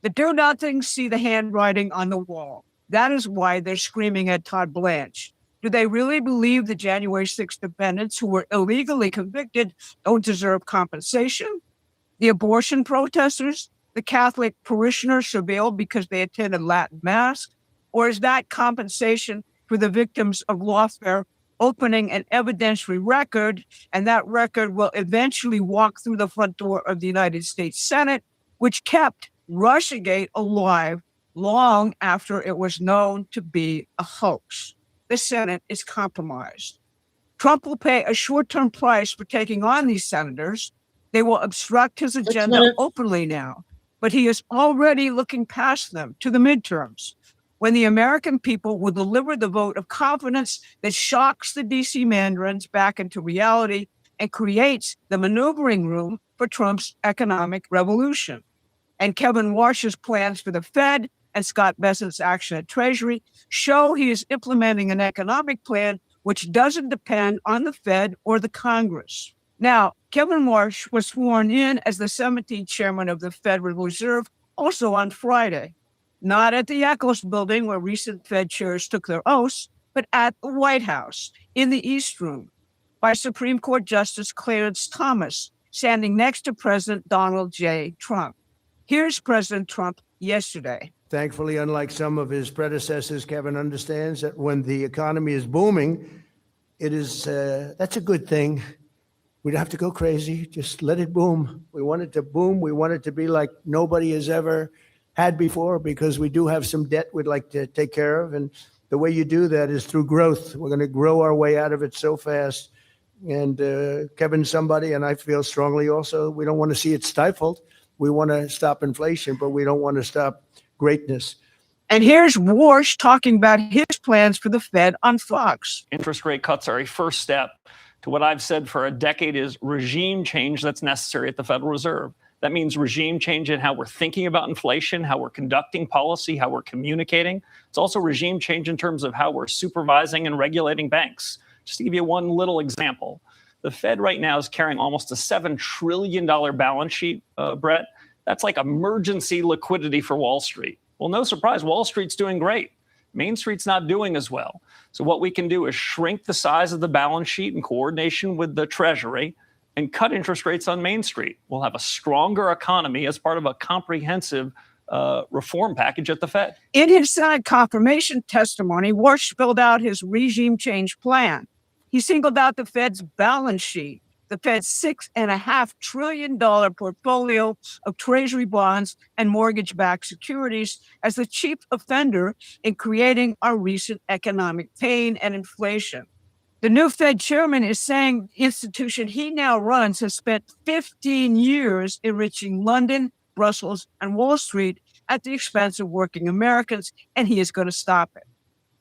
The do-nothings see the handwriting on the wall. That is why they're screaming at Todd Blanche. Do they really believe the January 6th defendants who were illegally convicted don't deserve compensation? The abortion protesters, the Catholic parishioners surveilled because they attended Latin Mass? Or is that compensation for the victims of lawfare opening an evidentiary record, and that record will eventually walk through the front door of the United States Senate, which kept Russiagate alive long after it was known to be a hoax? The Senate is compromised. Trump will pay a short-term price for taking on these senators. They will obstruct his agenda openly now, but he is already looking past them to the midterms, when the American people will deliver the vote of confidence that shocks the DC mandarins back into reality and creates the maneuvering room for Trump's economic revolution. And Kevin Warsh's plans for the Fed and Scott Besant's action at Treasury show he is implementing an economic plan which doesn't depend on the Fed or the Congress. Now, Kevin Warsh was sworn in as the 17th chairman of the Federal Reserve also on Friday, not at the Eccles building where recent Fed chairs took their oaths, but at the White House in the East Room by Supreme Court Justice Clarence Thomas, standing next to President Donald J. Trump. Here's President Trump yesterday. Thankfully, unlike some of his predecessors, Kevin understands that when the economy is booming, that's a good thing. We don't have to go crazy. Just let it boom. We want it to boom. We want it to be like nobody has ever had before, because we do have some debt we'd like to take care of. And the way you do that is through growth. We're going to grow our way out of it so fast. And Kevin's somebody, and I feel strongly also, we don't want to see it stifled. We want to stop inflation, but we don't want to stop greatness. And here's Warsh talking about his plans for the Fed on Fox. Interest rate cuts are a first step to what I've said for a decade is regime change that's necessary at the Federal Reserve. That means regime change in how we're thinking about inflation, how we're conducting policy, how we're communicating. It's also regime change in terms of how we're supervising and regulating banks. Just to give you one little example, the Fed right now is carrying almost a $7 trillion balance sheet, Brett. That's like emergency liquidity for Wall Street. Well, no surprise, Wall Street's doing great. Main Street's not doing as well. So what we can do is shrink the size of the balance sheet in coordination with the Treasury and cut interest rates on Main Street. We'll have a stronger economy as part of a comprehensive reform package at the Fed. In his Senate confirmation testimony, Warsh spelled out his regime change plan. He singled out the Fed's balance sheet, the Fed's $6.5 trillion portfolio of Treasury bonds and mortgage-backed securities as the chief offender in creating our recent economic pain and inflation. The new Fed chairman is saying the institution he now runs has spent 15 years enriching London, Brussels, and Wall Street at the expense of working Americans, and he is going to stop it.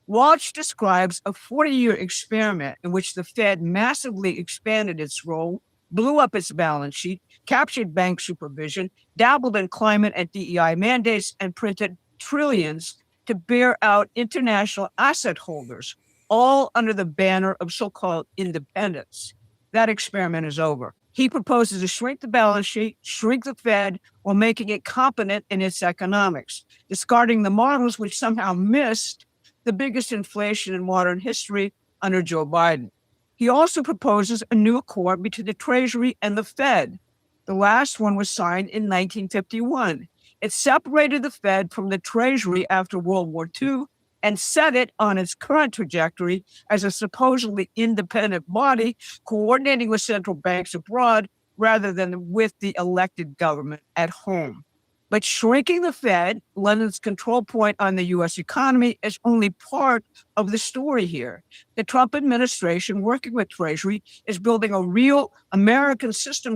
Walsh describes a 40-year experiment in which the Fed massively expanded its role, blew up its balance sheet, captured bank supervision, dabbled in climate and DEI mandates, and printed trillions to bear out international asset holders, all under the banner of so-called independence. That experiment is over. He proposes to shrink the balance sheet, shrink the Fed, while making it competent in its economics, discarding the models which somehow missed the biggest inflation in modern history under Joe Biden. He also proposes a new accord between the Treasury and the Fed. The last one was signed in 1951. It separated the Fed from the Treasury after World War II and set it on its current trajectory as a supposedly independent body coordinating with central banks abroad rather than with the elected government at home. But shrinking the Fed, London's control point on the U.S. economy, is only part of the story here. The Trump administration, working with Treasury, is building a real American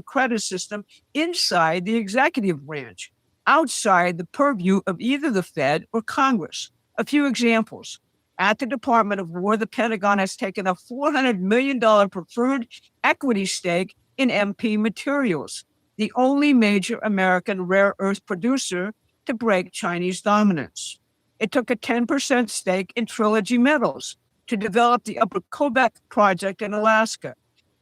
credit system inside the executive branch, outside the purview of either the Fed or Congress. A few examples. At the Department of War, the Pentagon has taken a $400 million preferred equity stake in MP Materials, the only major American rare earth producer to break Chinese dominance. It took a 10% stake in Trilogy Metals to develop the Upper Kobuk project in Alaska,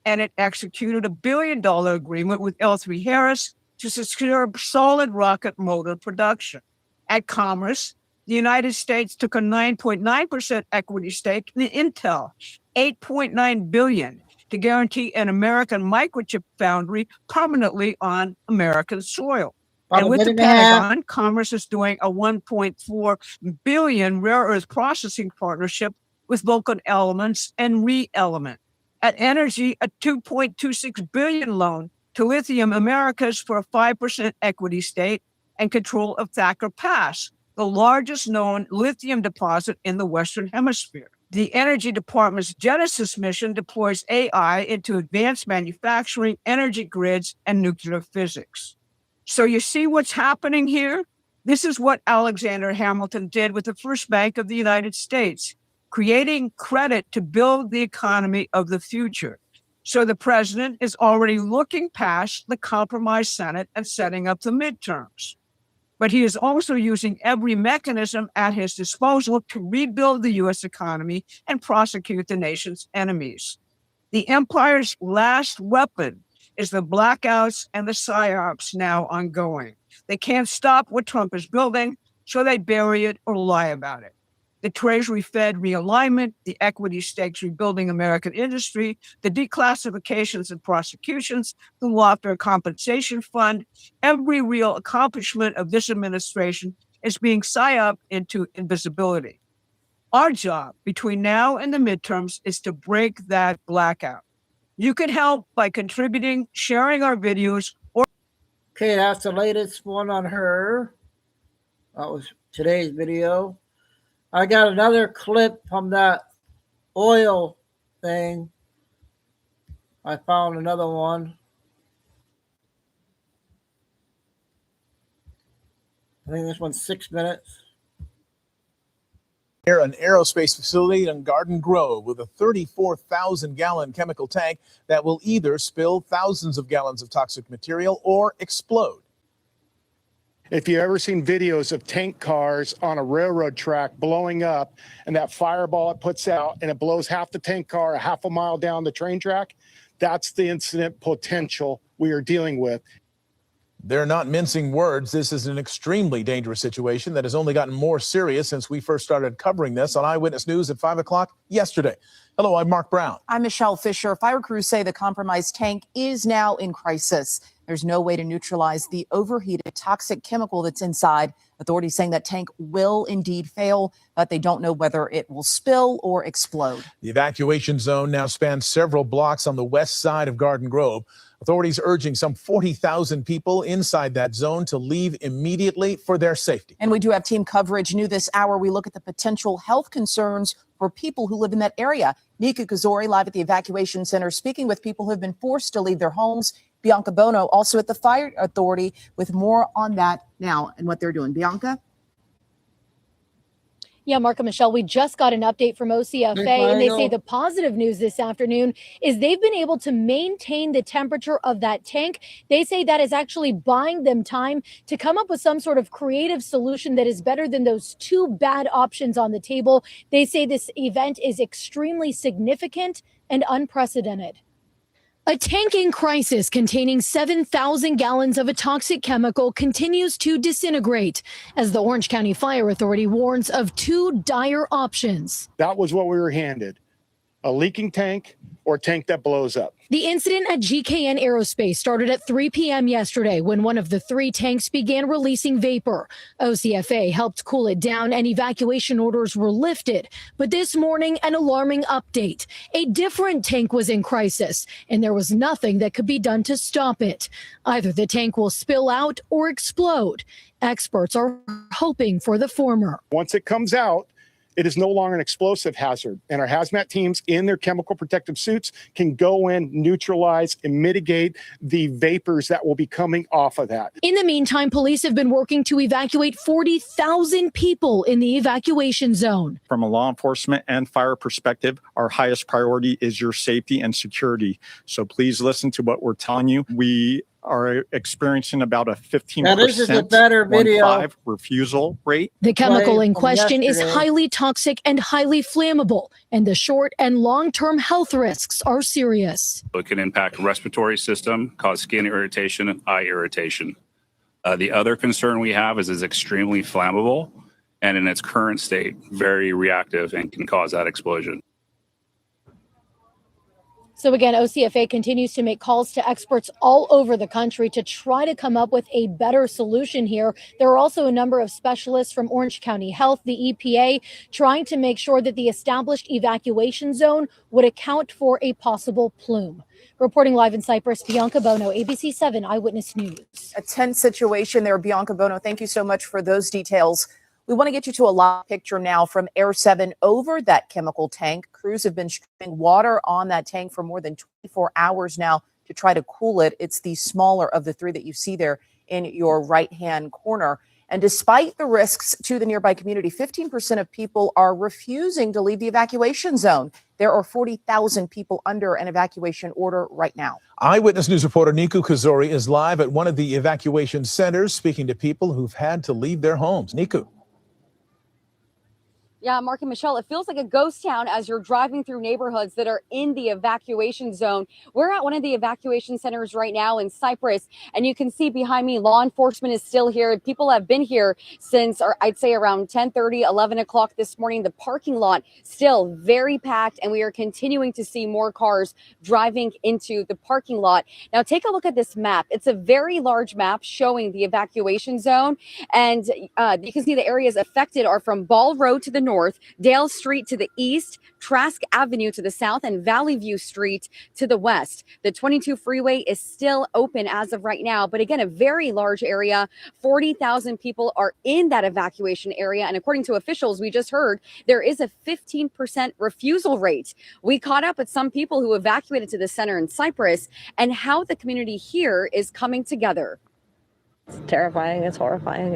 and it executed a $1 billion agreement with L3 Harris to secure solid rocket motor production. At Commerce, the United States took a 9.9% equity stake in Intel, $8.9 billion, to guarantee an American microchip foundry permanently on American soil. And with the Pentagon, Commerce is doing a $1.4 billion rare earth processing partnership with Vulcan Elements and ReElement. At Energy, a $2.26 billion loan to Lithium Americas for a 5% equity stake and control of Thacker Pass, the largest known lithium deposit in the Western Hemisphere. The Energy Department's Genesis mission deploys AI into advanced manufacturing, energy grids, and nuclear physics. So you see what's happening here? This is what Alexander Hamilton did with the First Bank of the United States, creating credit to build the economy of the future. So the president is already looking past the compromised Senate and setting up the midterms. But he is also using every mechanism at his disposal to rebuild the U.S. economy and prosecute the nation's enemies. The empire's last weapon is the blackouts and the psyops now ongoing. They can't stop what Trump is building, so they bury it or lie about it. The Treasury Fed realignment, the equity stakes rebuilding American industry, the declassifications and prosecutions, the Lawfare Compensation Fund, every real accomplishment of this administration is being psyoped into invisibility. Our job between now and the midterms is to break that blackout. You can help by contributing, sharing our videos, or... Okay, that's the latest one on her. That was today's video. I got another clip from that oil thing. I found another one. I think this one's 6 minutes. Near an aerospace facility in Garden Grove with a 34,000-gallon chemical tank that will either spill thousands of gallons of toxic material or explode. If you've ever seen videos of tank cars on a railroad track blowing up and that fireball it puts out and it blows half the tank car a half a mile down the train track, that's the incident potential we are dealing with. They're not mincing words. This is an extremely dangerous situation that has only gotten more serious since we first started covering this on Eyewitness News at 5 o'clock yesterday. Hello, I'm Mark Brown. I'm Michelle Fisher. Fire crews say the compromised tank is now in crisis. There's no way to neutralize the overheated toxic chemical that's inside. Authorities saying that tank will indeed fail, but they don't know whether it will spill or explode. The evacuation zone now spans several blocks on the west side of Garden Grove. Authorities urging some 40,000 people inside that zone to leave immediately for their safety. And we do have team coverage new this hour. We look at the potential health concerns for people who live in that area. Nika Kazori live at the evacuation center speaking with people who have been forced to leave their homes. Bianca Bono also at the fire authority with more on that now and what they're doing. Bianca? Yeah, Mark and Michelle, we just got an update from OCFA, and they say the positive news this afternoon is they've been able to maintain the temperature of that tank. They say that is actually buying them time to come up with some sort of creative solution that is better than those two bad options on the table. They say this event is extremely significant and unprecedented. A tank in crisis containing 7,000 gallons of a toxic chemical continues to disintegrate as the Orange County Fire Authority warns of two dire options. That was what we were handed, a leaking tank or a tank that blows up. The incident at GKN Aerospace started at 3 p.m. yesterday when one of the 3 tanks began releasing vapor. OCFA helped cool it down and evacuation orders were lifted. But this morning, an alarming update. A different tank was in crisis, and there was nothing that could be done to stop it. Either the tank will spill out or explode. Experts are hoping for the former. Once it comes out, it is no longer an explosive hazard, and our hazmat teams in their chemical protective suits can go in, neutralize, and mitigate the vapors that will be coming off of that. In the meantime, police have been working to evacuate 40,000 people in the evacuation zone. From a law enforcement and fire perspective, our highest priority is your safety and security. So please listen to what we're telling you. We are experiencing about a 15% Now, this is a better video. 1.5 refusal rate. The chemical in from question is yesterday. highly toxic and highly flammable, and the short and long-term health risks are serious. It can impact respiratory system, cause skin irritation and eye irritation. The other concern we have is it's extremely flammable and in its current state, very reactive and can cause that explosion. So again, OCFA continues to make calls to experts all over the country to try to come up with a better solution here. There are also a number of specialists from Orange County Health, the EPA, trying to make sure that the established evacuation zone would account for a possible plume. Reporting live in Cyprus, Bianca Bono, ABC 7 Eyewitness News. A tense situation there, Bianca Bono. Thank you so much for those details. We want to get you to a live picture now from Air 7 over that chemical tank. Crews have been streaming water on that tank for more than 24 hours now to try to cool it. It's the smaller of the 3 that you see there in your right-hand corner. And despite the risks to the nearby community, 15% of people are refusing to leave the evacuation zone. There are 40,000 people under an evacuation order right now. Eyewitness News reporter Niku Kazori is live at one of the evacuation centers, speaking to people who've had to leave their homes. Niku. Yeah, Mark and Michelle, it feels like a ghost town as you're driving through neighborhoods that are in the evacuation zone. We're at one of the evacuation centers right now in Cyprus, and you can see behind me, law enforcement is still here. People have been here since, or I'd say around 10:30, 11 o'clock this morning. The parking lot still very packed, and we are continuing to see more cars driving into the parking lot. Now, take a look at this map. It's a very large map showing the evacuation zone, and you can see the areas affected are from Ball Road to the north, Dale Street to the east, Trask Avenue to the south, and Valley View Street to the west. The 22 freeway is still open as of right now, but again, a very large area. 40,000 people are in that evacuation area, and according to officials, we just heard there is a 15% refusal rate. We caught up with some people who evacuated to the center in Cyprus and how the community here is coming together. It's terrifying. It's horrifying.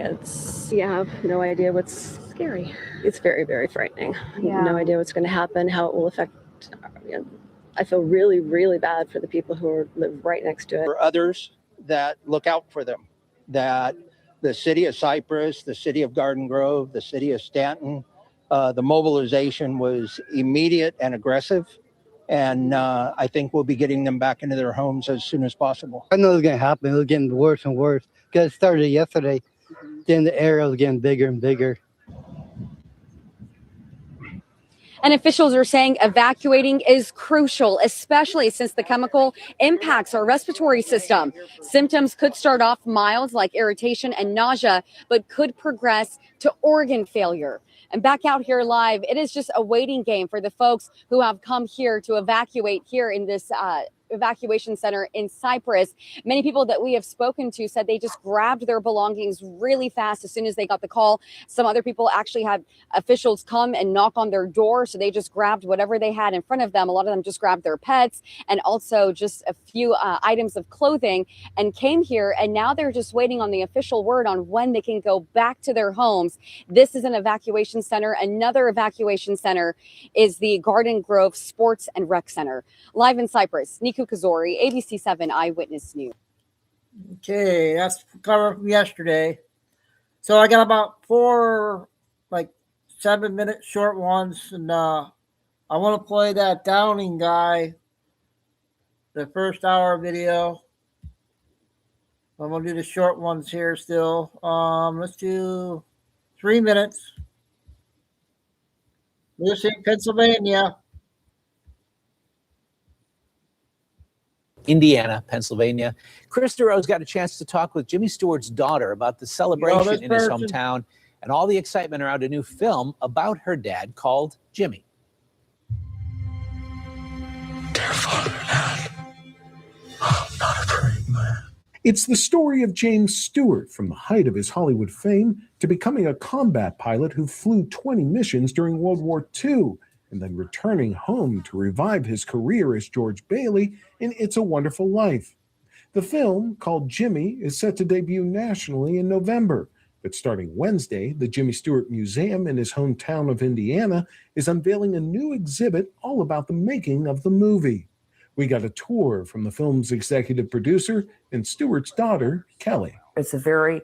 You have no idea what's scary. It's very, very frightening. Yeah. No idea what's going to happen, how it will affect. I feel really, really bad for the people who live right next to it. For others that look out for them, that the city of Cyprus, the city of Garden Grove, the city of Stanton, the mobilization was immediate and aggressive. And I think we'll be getting them back into their homes as soon as possible. I know it's going to happen. It's getting worse and worse because it started yesterday. Then the area was getting bigger and bigger. And officials are saying evacuating is crucial, especially since the chemical impacts our respiratory system. Symptoms could start off mild, like irritation and nausea, but could progress to organ failure. And back out here live, it is just a waiting game for the folks who have come here to evacuate here in this evacuation center in Cyprus. Many people that we have spoken to said they just grabbed their belongings really fast as soon as they got the call. Some other people actually had officials come and knock on their door, so they just grabbed whatever they had in front of them. A lot of them just grabbed their pets and also just a few items of clothing and came here, and now they're just waiting on the official word on when they can go back to their homes. This is an evacuation center. Another evacuation center is the Garden Grove Sports and Rec Center. Live in Cyprus, Niku Kazori, ABC 7 Eyewitness News. Okay, that's covered from yesterday. So I got about 4, 7-minute short ones, and I want to play that Downing guy, the first hour video. I'm going to do the short ones here still. Let's do 3 minutes. This in Pennsylvania. Indiana, Pennsylvania. Chris DeRose got a chance to talk with Jimmy Stewart's daughter about the celebration in his hometown and all the excitement around a new film about her dad called Jimmy. Dear Father Dad, I'm not afraid, man. It's the story of James Stewart from the height of his Hollywood fame to becoming a combat pilot who flew 20 missions during World War II and then returning home to revive his career as George Bailey in It's a Wonderful Life. The film, called Jimmy, is set to debut nationally in November, but starting Wednesday, the Jimmy Stewart Museum in his hometown of Indiana is unveiling a new exhibit all about the making of the movie. We got a tour from the film's executive producer and Stewart's daughter, Kelly. It's a very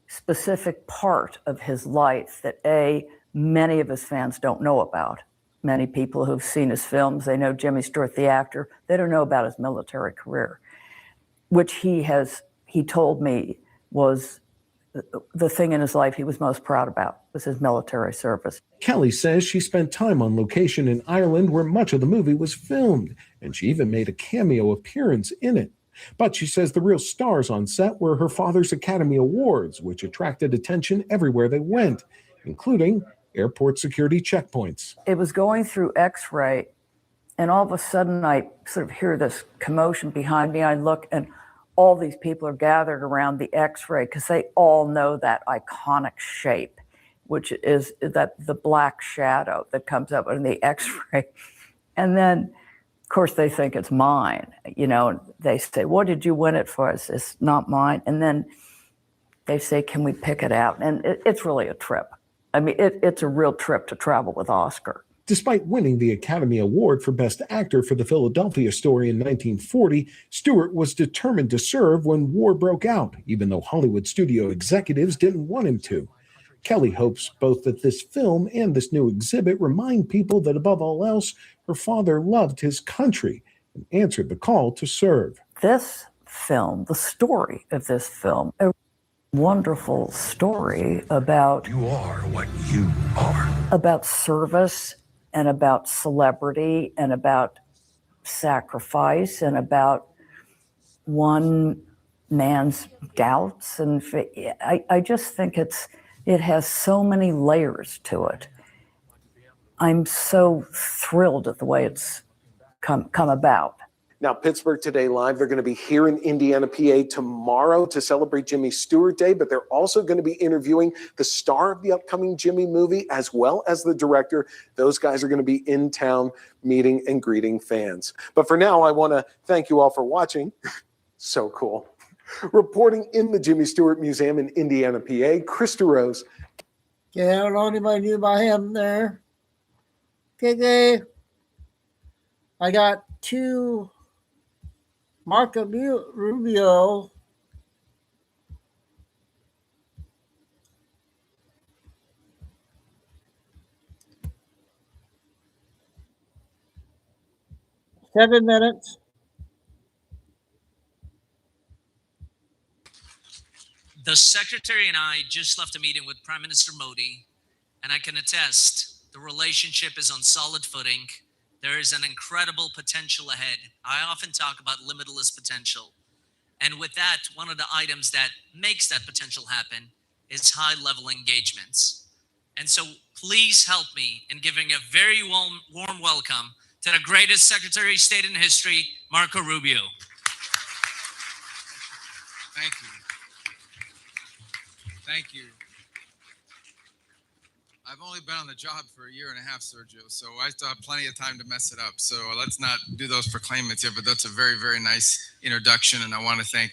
specific part of his life that, many of his fans don't know about. Many people who've seen his films, they know Jimmy Stewart, the actor. They don't know about his military career, which he told me was the thing in his life he was most proud about, was his military service. Kelly says she spent time on location in Ireland where much of the movie was filmed, and she even made a cameo appearance in it. But she says the real stars on set were her father's Academy Awards, which attracted attention everywhere they went, including airport security checkpoints. It was going through X-ray, and all of a sudden I sort of hear this commotion behind me. I look, and all these people are gathered around the X-ray because they all know that iconic shape, which is that the black shadow that comes up in the X-ray. And then, of course, they think it's mine. And they say, "What did you win it for?" It's not mine. And then they say, "Can we pick it out?" And it's really a trip. I mean, it's a real trip to travel with Oscar. Despite winning the Academy Award for Best Actor for the Philadelphia Story in 1940, Stewart was determined to serve when war broke out, even though Hollywood studio executives didn't want him to. Kelly hopes both that this film and this new exhibit remind people that above all else, her father loved his country and answered the call to serve. This film, the story of this film, a wonderful story about you are what you are, about service and about celebrity and about sacrifice and about one man's doubts. And I just think it has so many layers to it. I'm so thrilled at the way it's come about. Now, Pittsburgh Today Live, they're going to be here in Indiana, PA tomorrow to celebrate Jimmy Stewart Day, but they're also going to be interviewing the star of the upcoming Jimmy movie as well as the director. Those guys are going to be in town meeting and greeting fans. But for now, I want to thank you all for watching. So cool. Reporting in the Jimmy Stewart Museum in Indiana, PA, Chris DeRose. Okay, I don't know anybody knew about him there. Okay. I got two Marco Rubio. Seven minutes. The Secretary and I just left a meeting with Prime Minister Modi, and I can attest the relationship is on solid footing. There is an incredible potential ahead. I often talk about limitless potential. And with that, one of the items that makes that potential happen is high-level engagements. And so please help me in giving a very warm welcome to the greatest Secretary of State in history, Marco Rubio. Thank you. Thank you. I've only been on the job for a year and a half, Sergio, so I still have plenty of time to mess it up. So let's not do those proclaimants here, but that's a very, very nice introduction, and I want to thank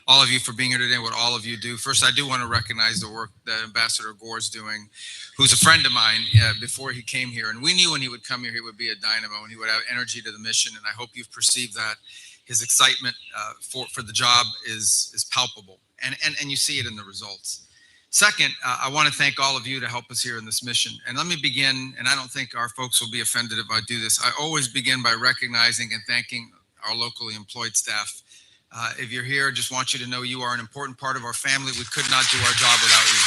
all of you for being here today, what all of you do. First, I do want to recognize the work that Ambassador Gore's doing, who's a friend of mine before he came here, and we knew when he would come here, he would be a dynamo, and he would have energy to the mission, and I hope you've perceived that. His excitement for the job is palpable, and you see it in the results. Second, I want to thank all of you to help us here in this mission. And let me begin, and I don't think our folks will be offended if I do this. I always begin by recognizing and thanking our locally employed staff. If you're here, I just want you to know you are an important part of our family. We could not do our job without you.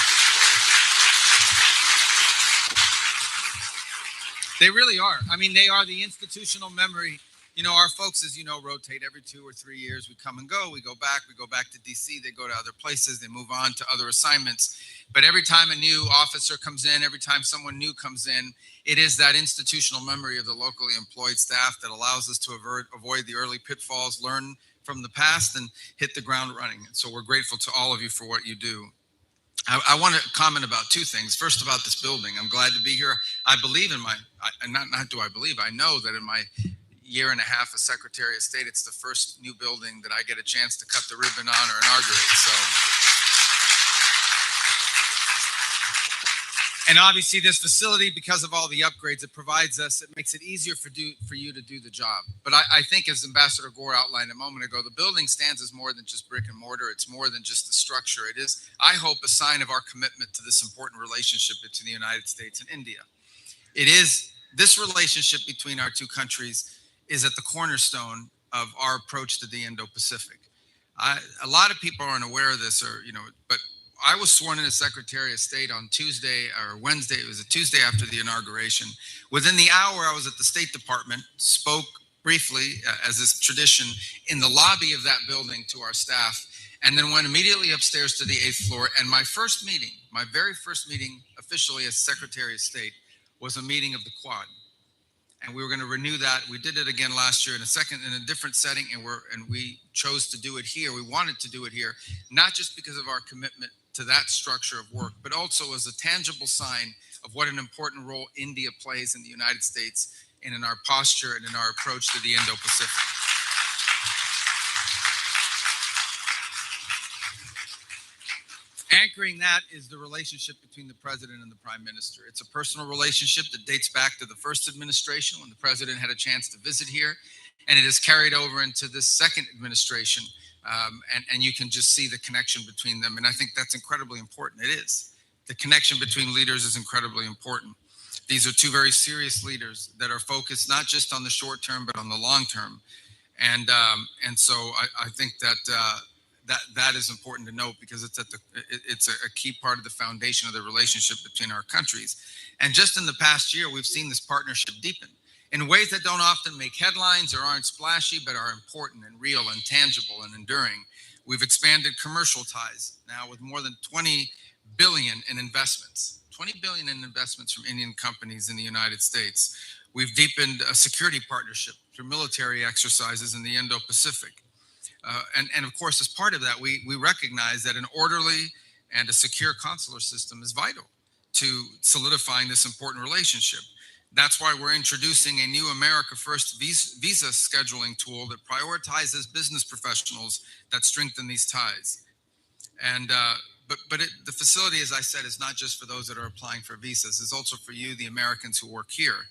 They really are. I mean, they are the institutional memory You know, our folks, as you know, rotate every 2 or 3 years. We come and go. We go back to DC. They go to other places. They move on to other assignments. But every time a new officer comes in, every time someone new comes in, it is that institutional memory of the locally employed staff that allows us to avoid the early pitfalls, learn from the past, and hit the ground running. And so we're grateful to all of you for what you do. I want to comment about two things. First, about this building. I'm glad to be here. I believe in my, not do I believe, I know that in my year and a half as Secretary of State, it's the first new building that I get a chance to cut the ribbon on or inaugurate. So, and obviously this facility, because of all the upgrades it provides us, it makes it easier for you to do the job. But I think, as Ambassador Gore outlined a moment ago, the building stands as more than just brick and mortar. It's more than just the structure. It is, I hope, a sign of our commitment to this important relationship between the United States and India. It is, this relationship between our two countries is at the cornerstone of our approach to the Indo-Pacific. A lot of people aren't aware of this, or, you know, but I was sworn in as Secretary of State on Tuesday or Wednesday. It was a Tuesday after the inauguration. Within the hour, I was at the State Department, spoke briefly, as is tradition, in the lobby of that building to our staff, and then went immediately upstairs to the 8th floor. And my first meeting, my very first meeting officially as Secretary of State, was a meeting of the Quad. And we were going to renew that. We did it again last year in a different setting, and we chose to do it here. We wanted to do it here, not just because of our commitment to that structure of work, but also as a tangible sign of what an important role India plays in the United States and in our posture and in our approach to the Indo-Pacific. Anchoring that is the relationship between the president and the prime minister. It's a personal relationship that dates back to the first administration when the president had a chance to visit here, and it is carried over into this second administration. And you can just see the connection between them. And I think that's incredibly important. It is. The connection between leaders is incredibly important. These are two very serious leaders that are focused not just on the short term, but on the long term. And so I think that that is important to note, because it's a key part of the foundation of the relationship between our countries. And just in the past year, we've seen this partnership deepen in ways that don't often make headlines or aren't splashy, but are important and real and tangible and enduring. We've expanded commercial ties now with more than 20 billion in investments, 20 billion in investments from Indian companies in the United States. We've deepened a security partnership through military exercises in the Indo-Pacific. And of course, as part of that, we recognize that an orderly and a secure consular system is vital to solidifying this important relationship. That's why we're introducing a new America First visa scheduling tool that prioritizes business professionals that strengthen these ties. And the facility, as I said, is not just for those that are applying for visas. It's also for you, the Americans who work here,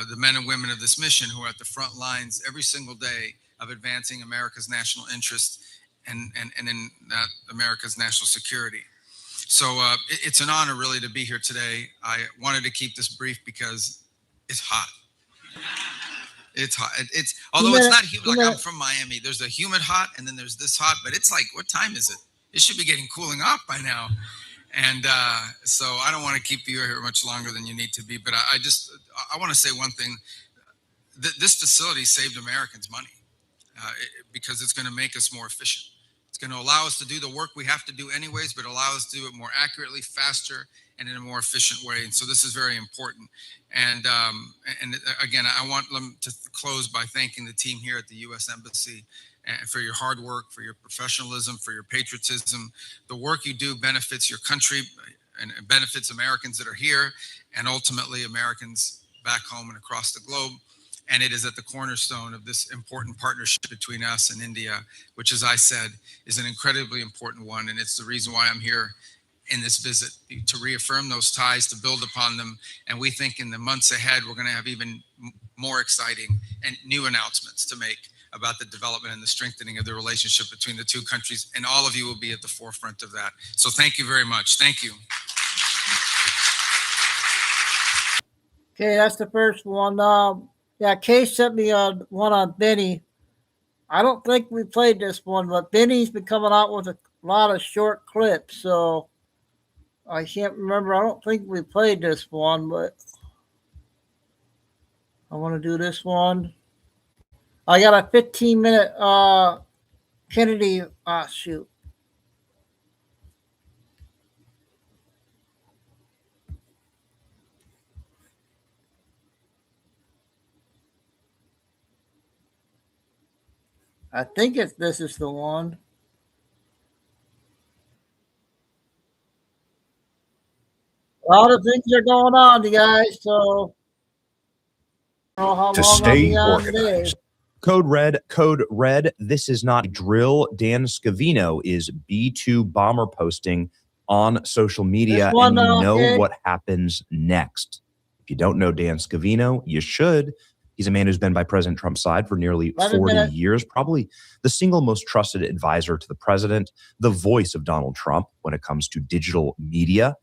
the men and women of this mission who are at the front lines every single day of advancing America's national interest and in America's national security. So it's an honor really to be here today. I wanted to keep this brief because it's hot. It's hot. Although it's not humid, like I'm from Miami. There's a humid hot and then there's this hot, but it's like, what time is it? It should be getting cooling off by now. And so I don't want to keep you here much longer than you need to be, but I want to say one thing. This facility saved Americans money because it's going to make us more efficient. It's going to allow us to do the work we have to do anyways, but allow us to do it more accurately, faster, and in a more efficient way. And so this is very important. And again, I want them to close by thanking the team here at the U.S. Embassy for your hard work, for your professionalism, for your patriotism. The work you do benefits your country and benefits Americans that are here, and ultimately Americans back home and across the globe. And it is at the cornerstone of this important partnership between us and India, which, as I said, is an incredibly important one. And it's the reason why I'm here in this visit, to reaffirm those ties, to build upon them. And we think in the months ahead, we're going to have even more exciting and new announcements to make about the development and the strengthening of the relationship between the two countries. And all of you will be at the forefront of that. So thank you very much. Thank you. Okay, that's the first one. Yeah, Kay sent me one on Benny. I don't think we played this one, but Benny's been coming out with a lot of short clips, so I can't remember. I don't think we played this one, but I want to do this one. I got a 15-minute Kennedy shoot. I think this is the one. A lot of things are going on, you guys, so I don't know how To long I'll be stay on today. organized. Code red. This is not a drill. Dan Scavino is B-2 bomber posting on social media, This one, and you know okay. what happens next. If you don't know Dan Scavino, you should. He's a man who's been by President Trump's side for nearly 40 years, probably the single most trusted advisor to the president, the voice of Donald Trump when it comes to digital media,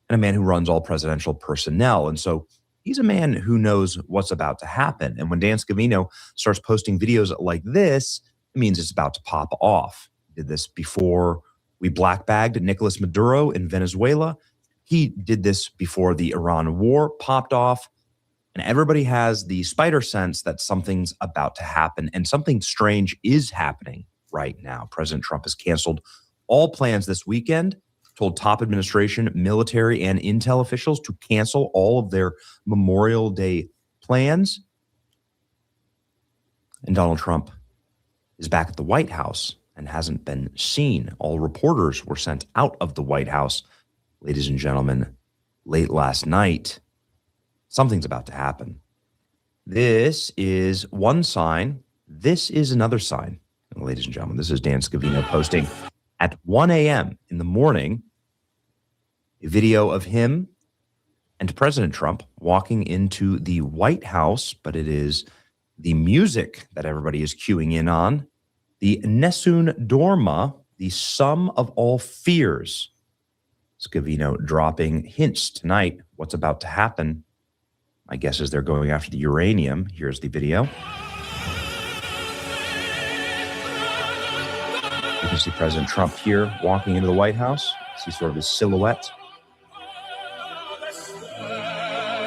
and a man who runs all presidential personnel. And so he's a man who knows what's about to happen. And when Dan Scavino starts posting videos like this, it means it's about to pop off. He did this before we black-bagged Nicolas Maduro in Venezuela. He did this before the Iran war popped off. And everybody has the spider sense that something's about to happen. And something strange is happening right now. President Trump has canceled all plans this weekend, told top administration, military, and intel officials to cancel all of their Memorial Day plans. And Donald Trump is back at the White House and hasn't been seen. All reporters were sent out of the White House, ladies and gentlemen, late last night. Something's about to happen. This is one sign. This is another sign. And ladies and gentlemen, this is Dan Scavino posting at 1 a.m. in the morning a video of him and President Trump walking into the White House, but it is the music that everybody is cueing in on. The Nessun Dorma, the sum of all fears. Scavino dropping hints tonight what's about to happen. My guess is they're going after the uranium. Here's the video. You can see President Trump here walking into the White House. See sort of his silhouette.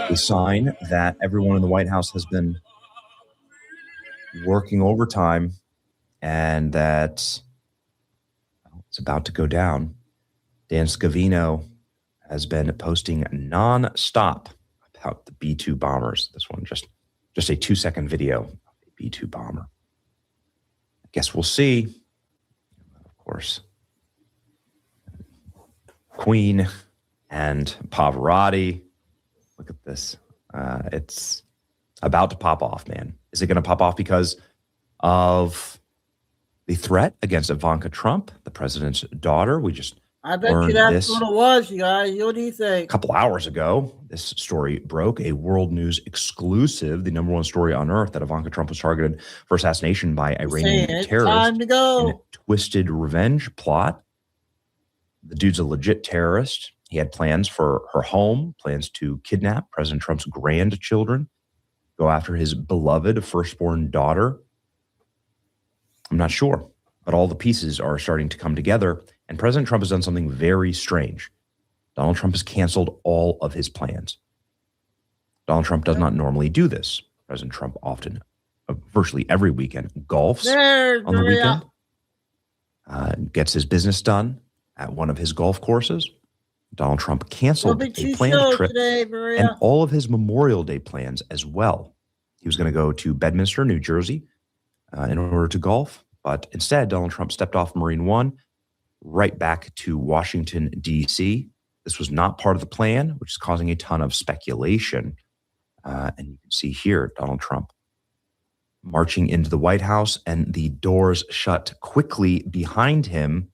A sign that everyone in the White House has been working overtime and that it's about to go down. Dan Scavino has been posting nonstop about the B-2 bombers. This one, just a 2-second video of a B-2 bomber. I guess we'll see. Of course, Queen and Pavarotti. Look at this. It's about to pop off, man. Is it going to pop off because of the threat against Ivanka Trump, the president's daughter? We just I bet you that's what it was, you guys. What do you think? A couple hours ago, this story broke, a World News exclusive, the #1 story on earth, that Ivanka Trump was targeted for assassination by Iranian terrorists. Time to go. In a twisted revenge plot. The dude's a legit terrorist. He had plans for her home, plans to kidnap President Trump's grandchildren, go after his beloved firstborn daughter. I'm not sure, but all the pieces are starting to come together. And President Trump has done something very strange. Donald Trump has canceled all of his plans. Donald Trump does not normally do this. President Trump often, virtually every weekend, golfs on the weekend, gets his business done at one of his golf courses. Donald Trump canceled a planned trip and all of his Memorial Day plans as well. He was going to go to Bedminster, New Jersey, in order to golf. But instead, Donald Trump stepped off Marine One right back to Washington, D.C. This was not part of the plan, which is causing a ton of speculation. And you can see here, Donald Trump marching into the White House and the doors shut quickly behind him.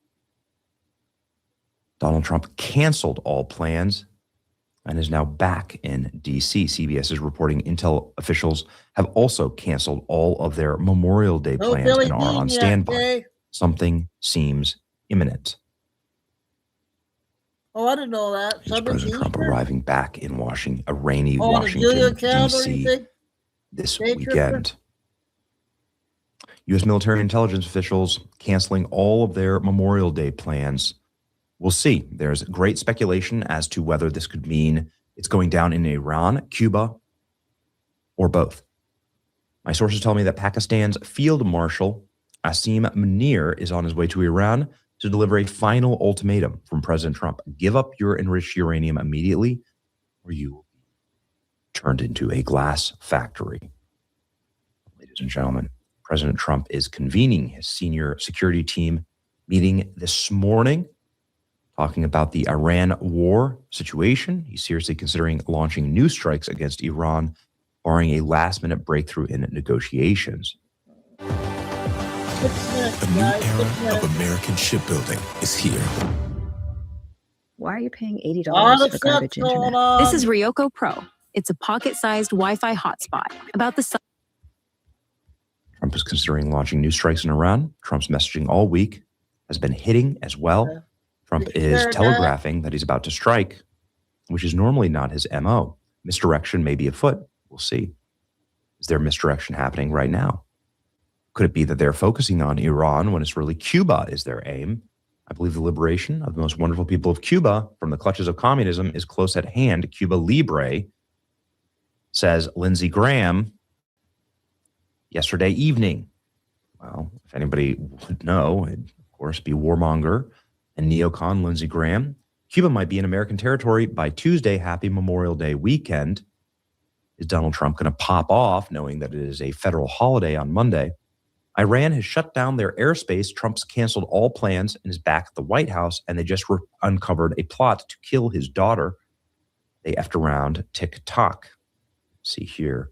Donald Trump canceled all plans and is now back in D.C. CBS is reporting intel officials have also canceled all of their Memorial Day plans and are on standby. Something seems imminent. Oh, I didn't know that. Is President Trump arriving back in Washington, a rainy Washington, D.C. this weekend? U.S. military intelligence officials canceling all of their Memorial Day plans. We'll see. There's great speculation as to whether this could mean it's going down in Iran, Cuba, or both. My sources tell me that Pakistan's Field Marshal Asim Munir is on his way to Iran to deliver a final ultimatum from President Trump. Give up your enriched uranium immediately, or you will be turned into a glass factory. Ladies and gentlemen, President Trump is convening his senior security team meeting this morning, talking about the Iran war situation. He's seriously considering launching new strikes against Iran, barring a last-minute breakthrough in negotiations. A new era of American shipbuilding is here. Why are you paying $80 for garbage internet? This is Ryoko Pro. It's a pocket-sized Wi-Fi hotspot. About the size. Trump is considering launching new strikes in Iran. Trump's messaging all week has been hitting as well. Trump is telegraphing that he's about to strike, which is normally not his MO. Misdirection may be afoot. We'll see. Is there misdirection happening right now? Could it be that they're focusing on Iran when it's really Cuba is their aim? I believe the liberation of the most wonderful people of Cuba from the clutches of communism is close at hand. Cuba Libre, says Lindsey Graham yesterday evening. Well, if anybody would know, it'd of course be warmonger and neocon Lindsey Graham. Cuba might be in American territory by Tuesday. Happy Memorial Day weekend. Is Donald Trump going to pop off knowing that it is a federal holiday on Monday? Iran has shut down their airspace. Trump's canceled all plans and is back at the White House, and they just uncovered a plot to kill his daughter. They effed around TikTok. See here,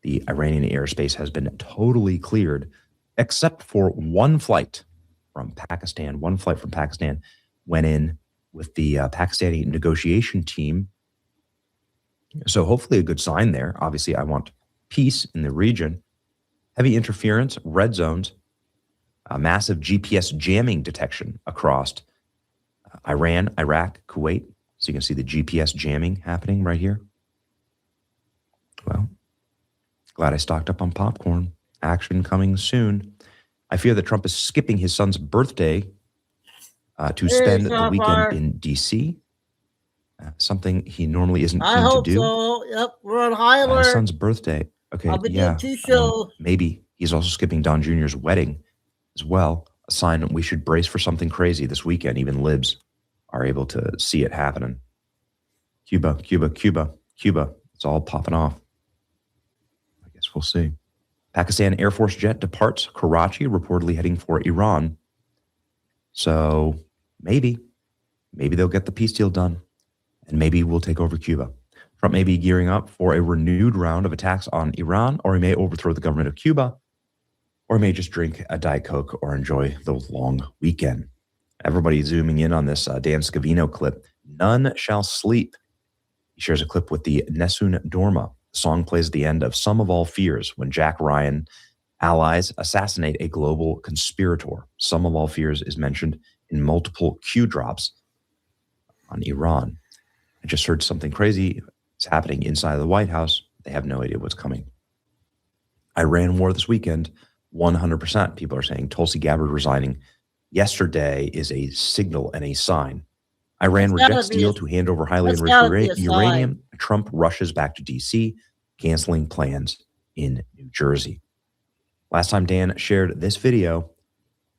the Iranian airspace has been totally cleared, except for one flight from Pakistan. One flight from Pakistan went in with the Pakistani negotiation team. So hopefully a good sign there. Obviously, I want peace in the region. Heavy interference, red zones, massive GPS jamming detection across Iran, Iraq, Kuwait. So you can see the GPS jamming happening right here. Well, glad I stocked up on popcorn. Action coming soon. I fear that Trump is skipping his son's birthday to spend the weekend in D.C., something he normally isn't keen I hope to do. so. Yep, we're on high alert. His son's birthday. Okay, I'll be yeah. doing 2 shows. Maybe he's also skipping Don Jr.'s wedding as well. A sign we should brace for something crazy this weekend. Even libs are able to see it happening. Cuba, Cuba, Cuba, Cuba. It's all popping off. I guess we'll see. Pakistan Air Force jet departs Karachi, reportedly heading for Iran. So maybe they'll get the peace deal done, and maybe we'll take over Cuba. Trump may be gearing up for a renewed round of attacks on Iran, or he may overthrow the government of Cuba, or he may just drink a Diet Coke or enjoy the long weekend. Everybody zooming in on this Dan Scavino clip. None Shall Sleep. He shares a clip with the Nessun Dorma. The song plays at the end of Sum of All Fears when Jack Ryan allies assassinate a global conspirator. Sum of All Fears is mentioned in multiple Q drops on Iran. I just heard something crazy. It's happening inside the White House. They have no idea what's coming. Iran war this weekend, 100%. People are saying Tulsi Gabbard resigning yesterday is a signal and a sign. Iran rejects deal to hand over highly enriched uranium. Trump rushes back to D.C., canceling plans in New Jersey. Last time Dan shared this video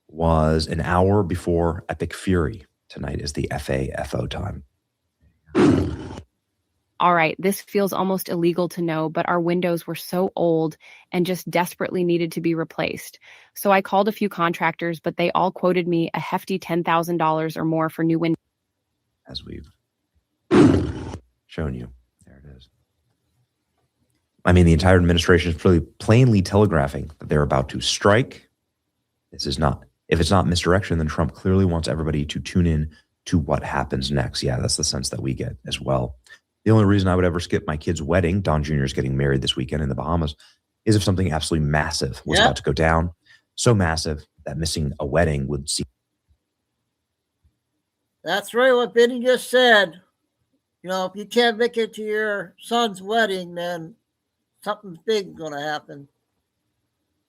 was an hour before Epic Fury. Tonight is the FAFO time. All right, this feels almost illegal to know, but our windows were so old and just desperately needed to be replaced. So I called a few contractors, but they all quoted me a hefty $10,000 or more for new windows. As we've shown you, there it is. I mean, the entire administration is really plainly telegraphing that they're about to strike. This is not, if it's not misdirection, then Trump clearly wants everybody to tune in to what happens next. Yeah, that's the sense that we get as well. The only reason I would ever skip my kid's wedding, Don Jr. is getting married this weekend in the Bahamas, is if something absolutely massive was about to go down. So massive that missing a wedding would seem. That's right, what Benny just said. You know, if you can't make it to your son's wedding, then something big is going to happen.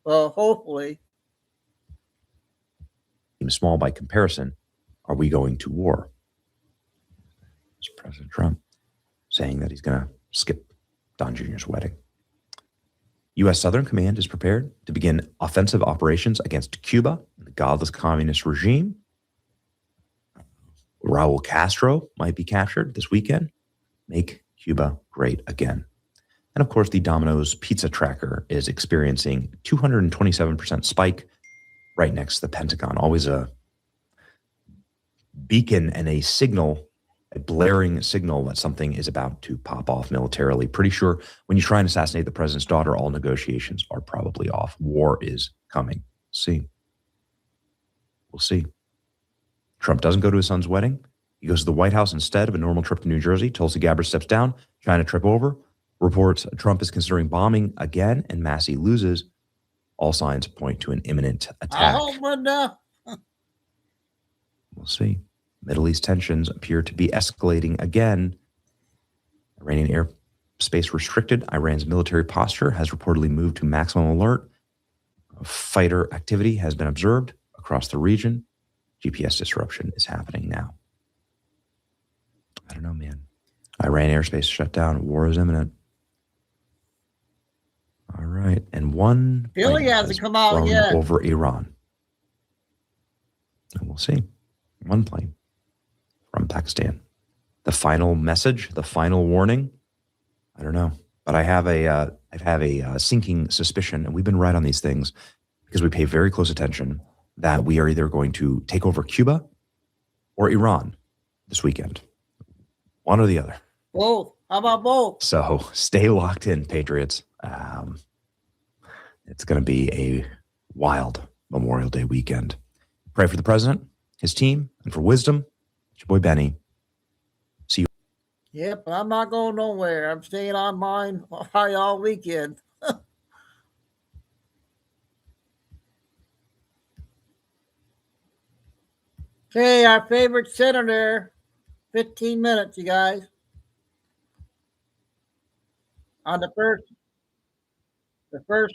Well, hopefully. Small by comparison. Are we going to war? It's President Trump saying that he's going to skip Don Jr.'s wedding. U.S. Southern Command is prepared to begin offensive operations against Cuba, the godless communist regime. Raul Castro might be captured this weekend. Make Cuba great again. And of course, the Domino's pizza tracker is experiencing 227% spike right next to the Pentagon. Always a beacon and a signal, a blaring signal that something is about to pop off militarily. Pretty sure when you try and assassinate the president's daughter, all negotiations are probably off. War is coming. We'll see. Trump doesn't go to his son's wedding. He goes to the White House instead of a normal trip to New Jersey. Tulsi Gabbard steps down, China trip over. Reports Trump is considering bombing again, and Massey loses. All signs point to an imminent attack. We'll see. Middle East tensions appear to be escalating again. Iranian airspace restricted. Iran's military posture has reportedly moved to maximum alert. Fighter activity has been observed across the region. GPS disruption is happening now. I don't know, man. Iran airspace shut down. War is imminent. All right. And one Billy hasn't come out yet over Iran. And we'll see. One plane from Pakistan. The final message, the final warning. I don't know, but I have a sinking suspicion, and we've been right on these things because we pay very close attention that we are either going to take over Cuba or Iran this weekend. One or the other. Both. How about both? So stay locked in, Patriots. It's going to be a wild Memorial Day weekend. Pray for the president, his team, and for wisdom. It's your boy Benny. See you. Yep, I'm not going nowhere. I'm staying on mine all weekend. Okay, our favorite senator. 15 minutes, you guys. On the first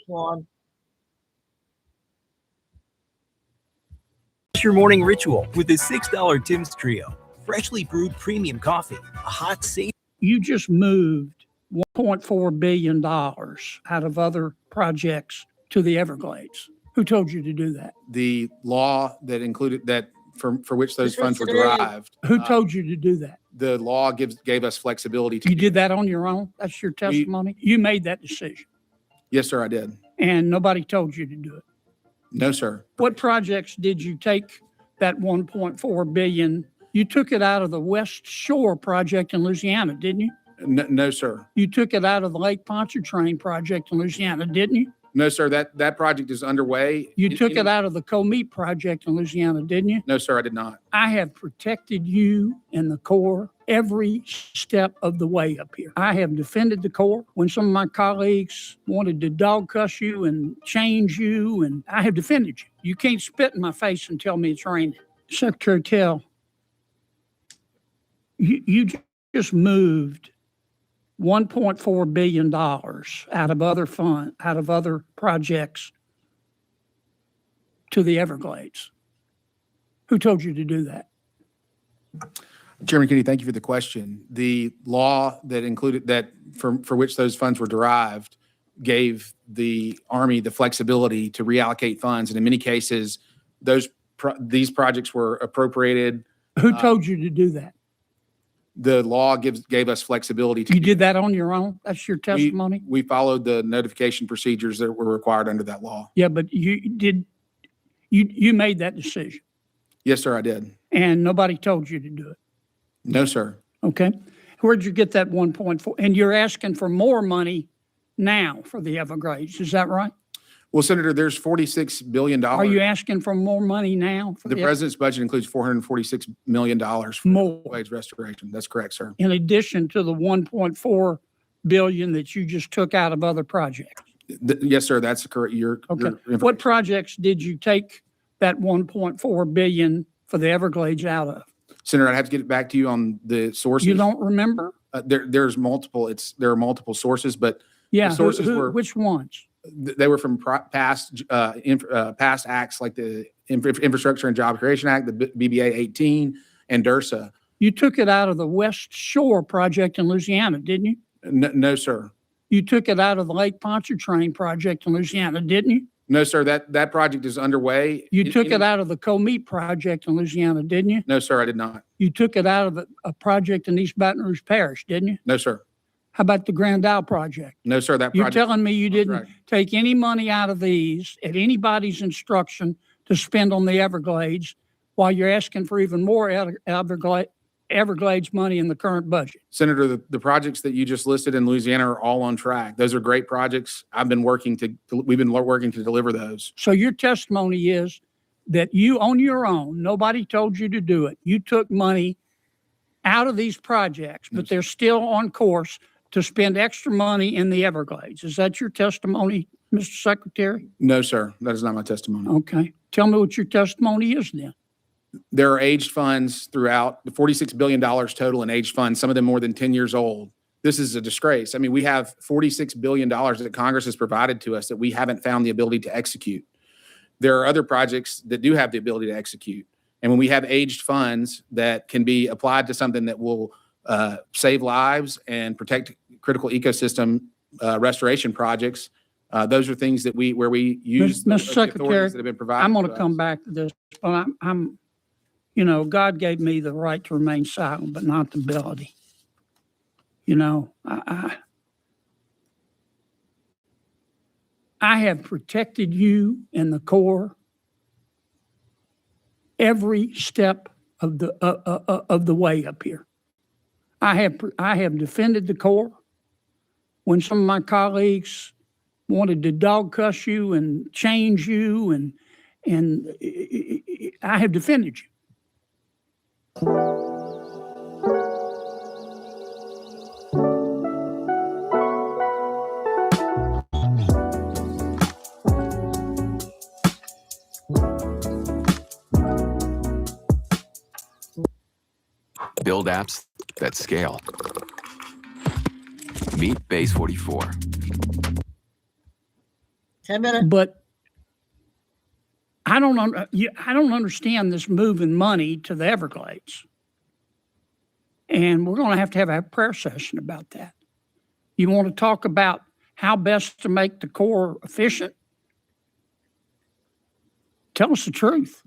one. Your morning ritual with the $6 Tim's Trio. Freshly brewed premium coffee, a hot safe. You just moved $1.4 billion out of other projects to the Everglades. Who told you to do that? The law that included that for which those funds were derived. Who told you to do that? The law gave us flexibility. You did that on your own? That's your testimony? You made that decision? Yes, sir, I did. And nobody told you to do it? No, sir. What projects did you take that $1.4 billion? You took it out of the West Shore project in Louisiana, didn't you? No, sir. You took it out of the Lake Pontchartrain project in Louisiana, didn't you? No, sir. That project is underway. You took it out of the Comeet project in Louisiana, didn't you? No, sir, I did not. I have protected you and the Corps every step of the way up here. I have defended the Corps when some of my colleagues wanted to dog cuss you and change you, and I have defended you. You can't spit in my face and tell me it's raining. Secretary Tell, you just moved $1.4 billion out of other projects to the Everglades. Who told you to do that? Chairman Kennedy, thank you for the question. The law that included that for which those funds were derived gave the Army the flexibility to reallocate funds, and in many cases, these projects were appropriated. Who told you to do that? The law gave us flexibility. You did that on your own? That's your testimony? We followed the notification procedures that were required under that law. Yeah, but you made that decision? Yes, sir, I did. And nobody told you to do it? No, sir. Okay. Where'd you get that 1.4? And you're asking for more money now for the Everglades, is that right? Well, Senator, there's $46 billion. Are you asking for more money now? The president's budget includes $446 million for Everglades restoration. That's correct, sir. In addition to the $1.4 billion that you just took out of other projects? Yes, sir. That's correct. Okay. What projects did you take that $1.4 billion for the Everglades out of? Senator, I'd have to get back to you on the sources. You don't remember? There's multiple. There are multiple sources, but yeah, the sources were which ones? They were from past acts like the Infrastructure and Job Creation Act, the BBA 18, and DRSA. You took it out of the West Shore project in Louisiana, didn't you? No, sir. You took it out of the Lake Pontchartrain project in Louisiana, didn't you? No, sir, that project is underway. You took it out of the Comeet project in Louisiana, didn't you? No, sir, I did not. You took it out of a project in East Baton Rouge Parish, didn't you? No, sir. How about the Grand Isle project? No, sir, that You're project. telling me you didn't right. take any money out of these at anybody's instruction to spend on the Everglades while you're asking for even more Everglades money in the current budget? Senator, the projects that you just listed in Louisiana are all on track. Those are great projects. We've been working to deliver those. So your testimony is that you, on your own, nobody told you to do it. You took money out of these projects, but they're still on course to spend extra money in the Everglades. Is that your testimony, Mr. Secretary? No, sir, that is not my testimony. Okay. Tell me what your testimony is then. There are aged funds throughout, the $46 billion total in aged funds, some of them more than 10 years old. This is a disgrace. I mean, we have $46 billion that Congress has provided to us that we haven't found the ability to execute. There are other projects that do have the ability to execute. And when we have aged funds that can be applied to something that will save lives and protect critical ecosystem restoration projects, those are things that we use Mr. Secretary, that have been provided. I'm going to come back to this, but I'm, you know, God gave me the right to remain silent, but not the ability. You know, I have protected you and the Corps every step of the way up here. I have defended the Corps when some of my colleagues wanted to dog cuss you and change you, and I have defended you. Build apps that scale. Meet Base 44. 10 minutes. But I don't understand this moving money to the Everglades. And we're going to have a prayer session about that. You want to talk about how best to make the Corps efficient? Tell us the truth.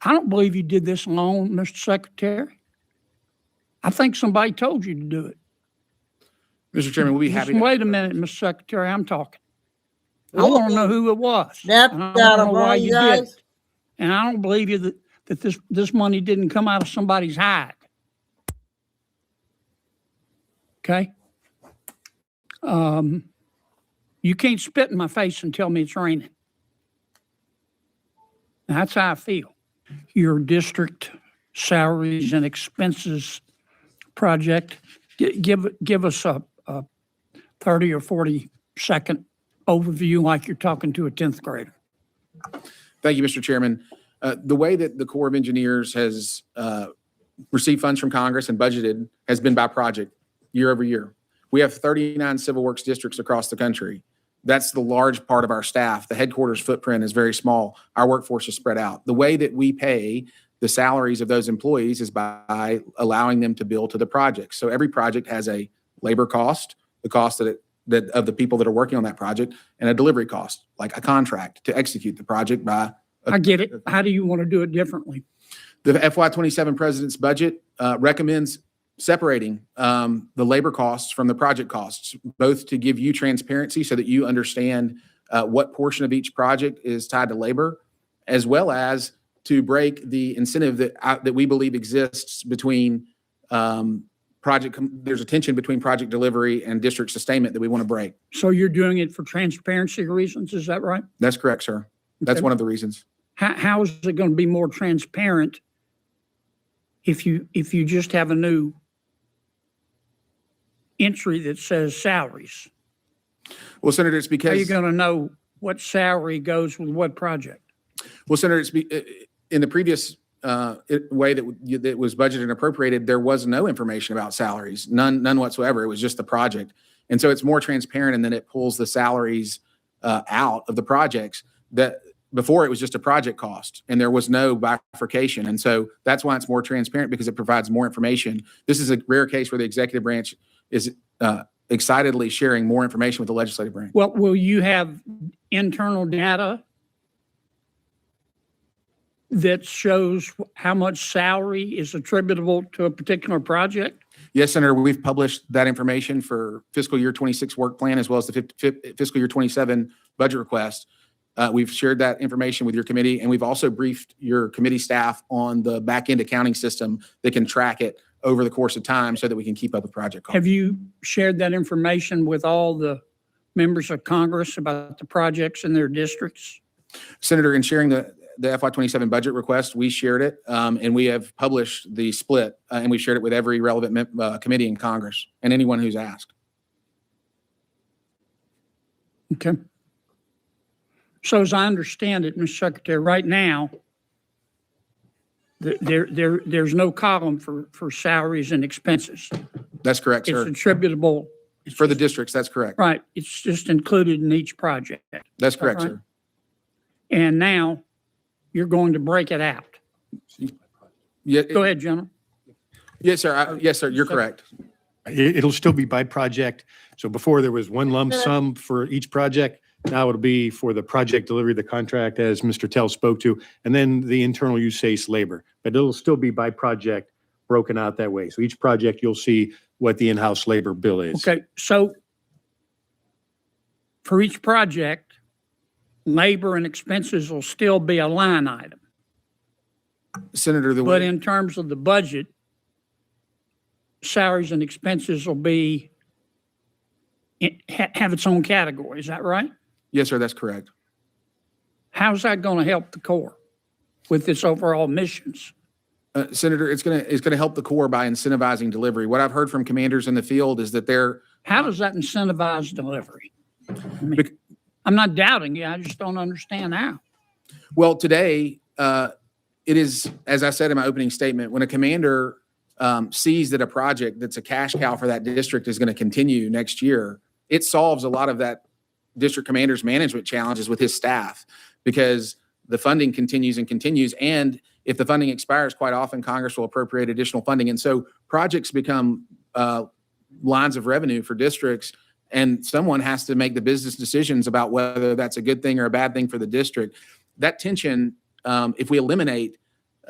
I don't believe you did this alone, Mr. Secretary. I think somebody told you to do it. Mr. Chairman, we'll be happy to. Wait a minute, Mr. Secretary, I'm talking. I want to know who it was. That's I don't know why you did it. And I don't believe you that this money didn't come out of somebody's hide. Okay? You can't spit in my face and tell me it's raining. That's how I feel. Your district salaries and expenses project, give us a 30 or 40 second overview like you're talking to a 10th grader. Thank you, Mr. Chairman. The way that the Corps of Engineers has received funds from Congress and budgeted has been by project year over year. We have 39 civil works districts across the country. That's the large part of our staff. The headquarters footprint is very small. Our workforce is spread out. The way that we pay the salaries of those employees is by allowing them to bill to the project. So every project has a labor cost, the cost of the people that are working on that project, and a delivery cost, like a contract to execute the project by. I get it. How do you want to do it differently? The FY27 President's budget recommends separating the labor costs from the project costs, both to give you transparency so that you understand what portion of each project is tied to labor, as well as to break the incentive that we believe exists between there's a tension between project delivery and district sustainment that we want to break. So you're doing it for transparency reasons, is that right? That's correct, sir. That's one of the reasons. How is it going to be more transparent if you just have a new entry that says salaries? Well, Senator, it's because... How are you going to know what salary goes with what project? Well, Senator, in the previous way that was budgeted and appropriated, there was no information about salaries, none whatsoever. It was just the project. And so it's more transparent, and then it pulls the salaries out of the projects. That before it was just a project cost and there was no bifurcation. And so that's why it's more transparent, because it provides more information. This is a rare case where the executive branch is excitedly sharing more information with the legislative branch. Well, will you have internal data that shows how much salary is attributable to a particular project? Yes, Senator, we've published that information for fiscal year 26 work plan as well as the fiscal year 27 budget request. We've shared that information with your committee, and we've also briefed your committee staff on the back-end accounting system that can track it over the course of time so that we can keep up with project costs. Have you shared that information with all the members of Congress about the projects in their districts? Senator, in sharing the FY27 budget request, we shared it, and we have published the split, and we've shared it with every relevant committee in Congress and anyone who's asked. Okay. So as I understand it, Mr. Secretary, right now, there's no column for salaries and expenses. That's correct, sir. It's attributable. For the districts, that's correct. Right. It's just included in each project. That's correct, right? sir. And now you're going to break it out. Yeah. Go ahead, General. Yes, sir. Yes, sir. You're correct. It'll still be by project. So before there was one lump sum for each project. Now it'll be for the project delivery, the contract, as Mr. Tell spoke to, and then the internal use labor. But it'll still be by project broken out that way. So each project, you'll see what the in-house labor bill is. Okay. So for each project, labor and expenses will still be a line item. Senator, but in terms of the budget, salaries and expenses will be have its own category. Is that right? Yes, sir. That's correct. How's that going to help the Corps with its overall missions? Senator, it's going to help the Corps by incentivizing delivery. What I've heard from commanders in the field is that How does that incentivize delivery? I'm not doubting you. I just don't understand how. Well, today, it is, as I said in my opening statement, when a commander sees that a project that's a cash cow for that district is going to continue next year, it solves a lot of that district commander's management challenges with his staff because the funding continues and continues. And if the funding expires, quite often Congress will appropriate additional funding. And so projects become lines of revenue for districts, and someone has to make the business decisions about whether that's a good thing or a bad thing for the district. That tension, if we eliminate,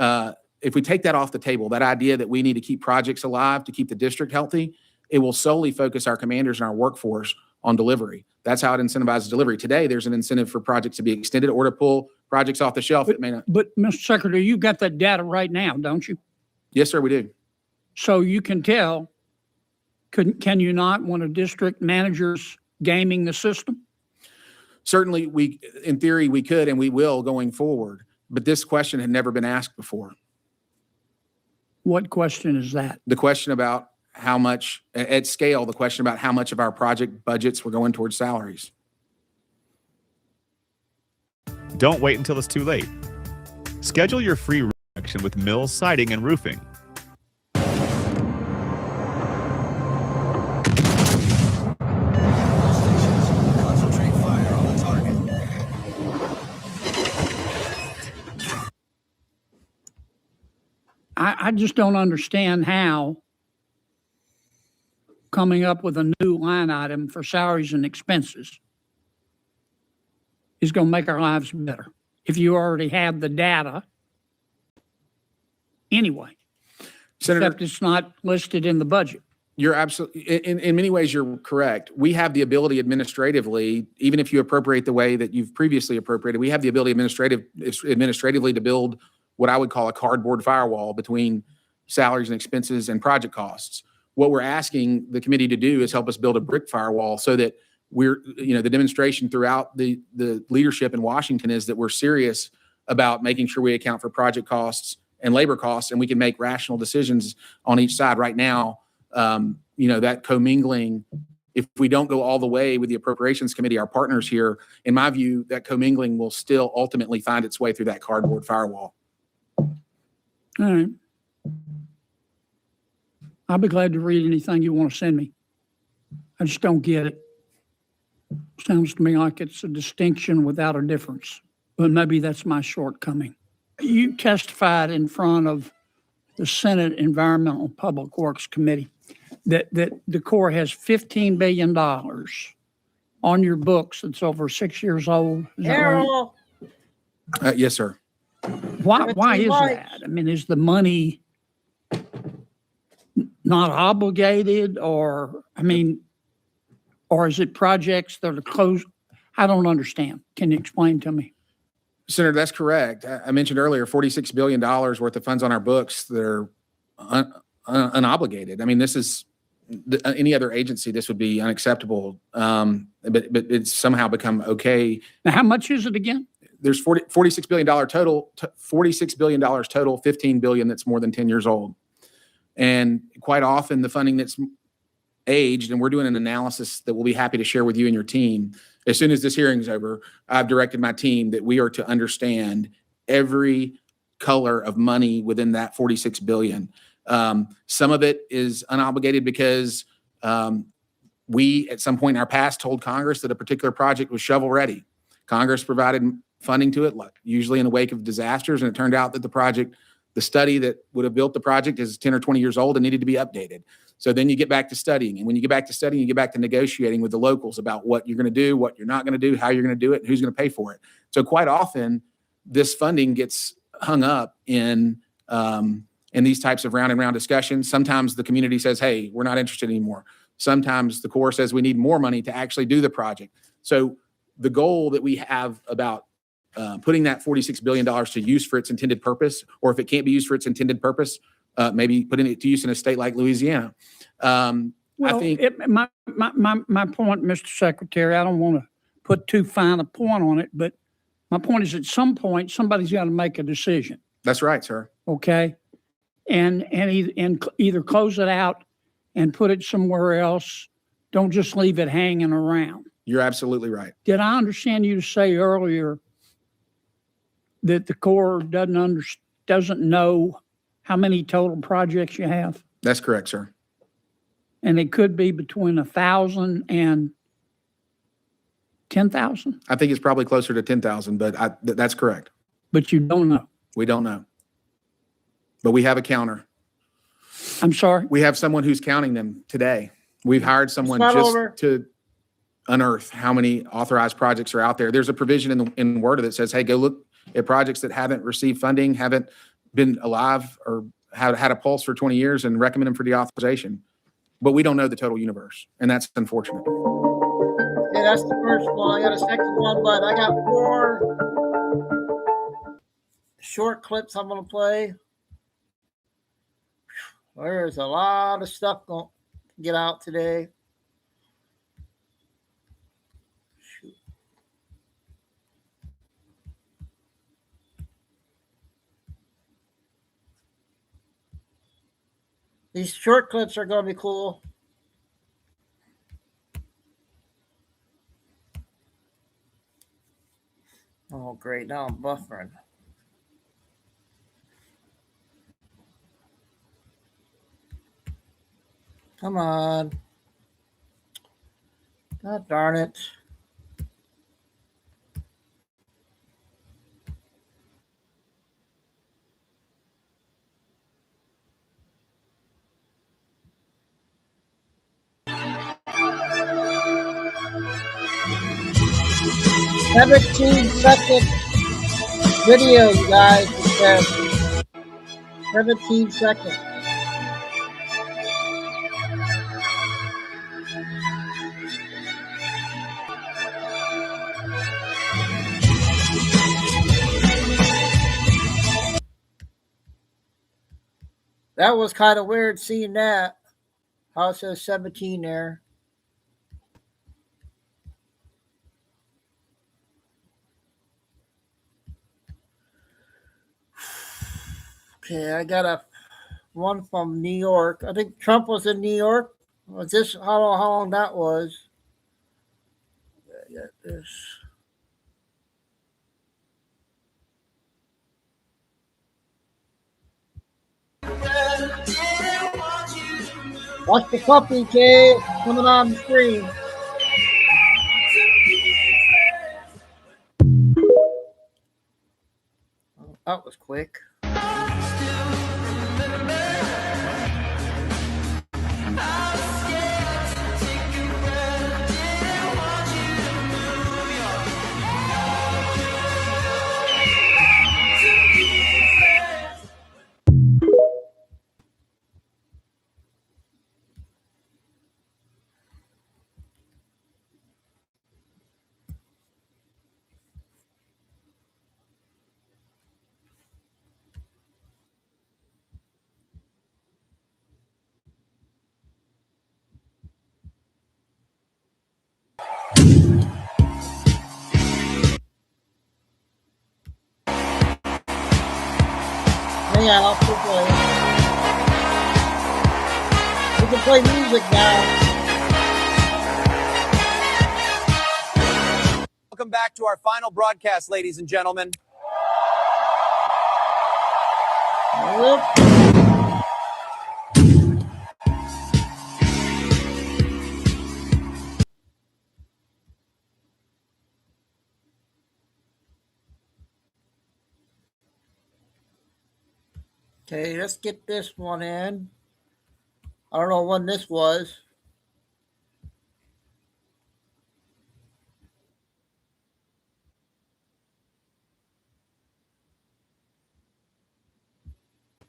if we take that off the table, that idea that we need to keep projects alive to keep the district healthy, it will solely focus our commanders and our workforce on delivery. That's how it incentivizes delivery. Today, there's an incentive for projects to be extended or to pull projects off the shelf. It may not. But Mr. Secretary, you've got that data right now, don't you? Yes, sir, we do. So you can tell, can you not, when a district manager's gaming the system? Certainly, in theory, we could and we will going forward. But this question had never been asked before. What question is that? The question about how much, at scale, the question about how much of our project budgets were going towards salaries. Don't wait until it's too late. Schedule your free action with Mills Siding and Roofing. I just don't understand how coming up with a new line item for salaries and expenses is going to make our lives better if you already have the data anyway. Senator, except it's not listed in the budget. You're absolutely, in many ways, you're correct. We have the ability administratively, even if you appropriate the way that you've previously appropriated, we have the ability administratively to build what I would call a cardboard firewall between salaries and expenses and project costs. What we're asking the committee to do is help us build a brick firewall so that the demonstration throughout the leadership in Washington is that we're serious about making sure we account for project costs and labor costs, and we can make rational decisions on each side. Right now, that commingling, if we don't go all the way with the Appropriations Committee, our partners here, in my view, that commingling will still ultimately find its way through that cardboard firewall. All right. I'll be glad to read anything you want to send me. I just don't get it. Sounds to me like it's a distinction without a difference, but maybe that's my shortcoming. You testified in front of the Senate Environmental Public Works Committee. that the Corps has $15 billion on your books. It's over 6 years old. Is that right? Errol, Yes, sir. Why is Mike. that? I mean, is the money not obligated, or is it projects that are closed? I don't understand. Can you explain to me? Senator, that's correct. I mentioned earlier, $46 billion worth of funds on our books that are unobligated. I mean, this is any other agency, this would be unacceptable. But it's somehow become okay. Now, how much is it again? There's $46 billion total, $46 billion total, 15 billion that's more than 10 years old. And quite often the funding that's aged, and we're doing an analysis that we'll be happy to share with you and your team. As soon as this hearing is over, I've directed my team that we are to understand every color of money within that 46 billion. Some of it is unobligated because we, at some point in our past, told Congress that a particular project was shovel ready. Congress provided funding to it, usually in the wake of disasters, and it turned out that the study that would have built the project is 10 or 20 years old and needed to be updated. So then you get back to studying. And when you get back to studying, you get back to negotiating with the locals about what you're going to do, what you're not going to do, how you're going to do it, and who's going to pay for it. So quite often, this funding gets hung up in these types of round and round discussions. Sometimes the community says, hey, we're not interested anymore. Sometimes the Corps says we need more money to actually do the project. So the goal that we have about putting that $46 billion to use for its intended purpose, or if it can't be used for its intended purpose, maybe putting it to use in a state like Louisiana. Well, I think my point, Mr. Secretary, I don't want to put too fine a point on it, but my point is at some point, somebody's got to make a decision. That's right, sir. Okay. And either close it out and put it somewhere else. Don't just leave it hanging around. You're absolutely right. Did I understand you to say earlier that the Corps doesn't know how many total projects you have? That's correct, sir. And it could be between 1,000 and 10,000? I think it's probably closer to 10,000, but that's correct. But you don't know? We don't know. But we have a counter. I'm sorry? We have someone who's counting them today. We've hired someone just to unearth how many authorized projects are out there. There's a provision in WRDA that says, hey, go look at projects that haven't received funding, haven't been alive, or had a pulse for 20 years, and recommend them for deauthorization. But we don't know the total universe, and that's unfortunate. Okay, that's the first one. I got a second one, but I got 4 short clips I'm going to play. There's a lot of stuff going to get out today. These short clips are going to be cool. Oh, great. Now I'm buffering. Come on. God darn it. Second video, you guys. It says 17 seconds. That was kind of weird seeing that. How it says 17 there. Okay, I got one from New York. I think Trump was in New York. Was this how long that was? I got this. Watch the puppy, kid, coming on the screen. Oh, that was quick. out to play. We can play music now. Welcome back to our final broadcast, ladies and gentlemen. Okay, let's get this one in. I don't know when this was.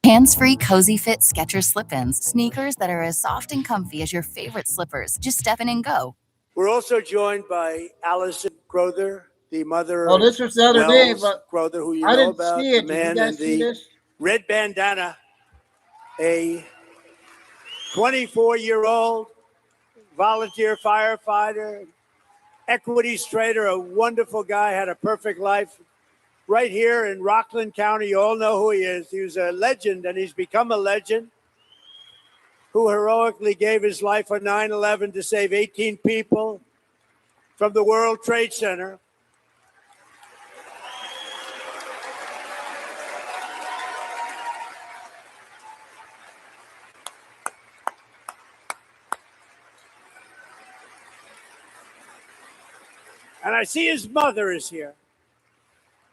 Hands-free, cozy fit Skechers slip-ins. Sneakers that are as soft and comfy as your favorite slippers. Just step in and go. We're also joined by Allison Crowther, the mother Oh, this was the other day, Wells but Crowther, who you I know didn't about, see the it. Did you man guys in see the this? red bandana, a 24-year-old volunteer firefighter, equities trader, a wonderful guy, had a perfect life. Right here in Rockland County, you all know who he is. He was a legend, and he's become a legend, who heroically gave his life on 9/11 to save 18 people from the World Trade Center. And I see his mother is here.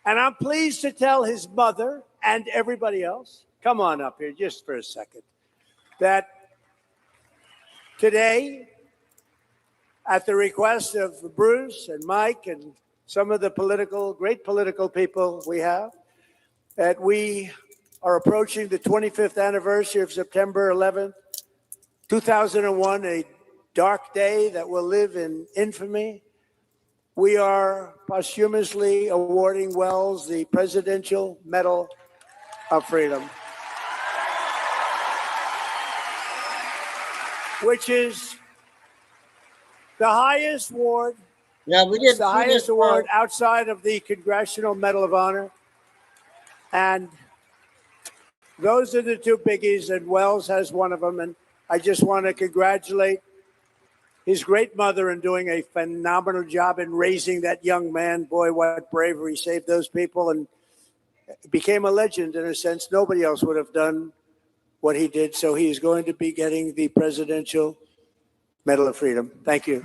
And I'm pleased to tell his mother and everybody else, come on up here just for a second, that today, at the request of Bruce and Mike and some of the great political people we have, that we are approaching the 25th anniversary of September 11th, 2001, a dark day that will live in infamy. We are posthumously awarding Wells the Presidential Medal of Freedom, which is the highest award. Yeah, we didn't the see highest this award part. outside of the Congressional Medal of Honor. And those are the two biggies, and Wells has one of them. And I just want to congratulate his great mother in doing a phenomenal job in raising that young man. Boy, what bravery, saved those people and became a legend in a sense. Nobody else would have done what he did. So he's going to be getting the Presidential Medal of Freedom. Thank you.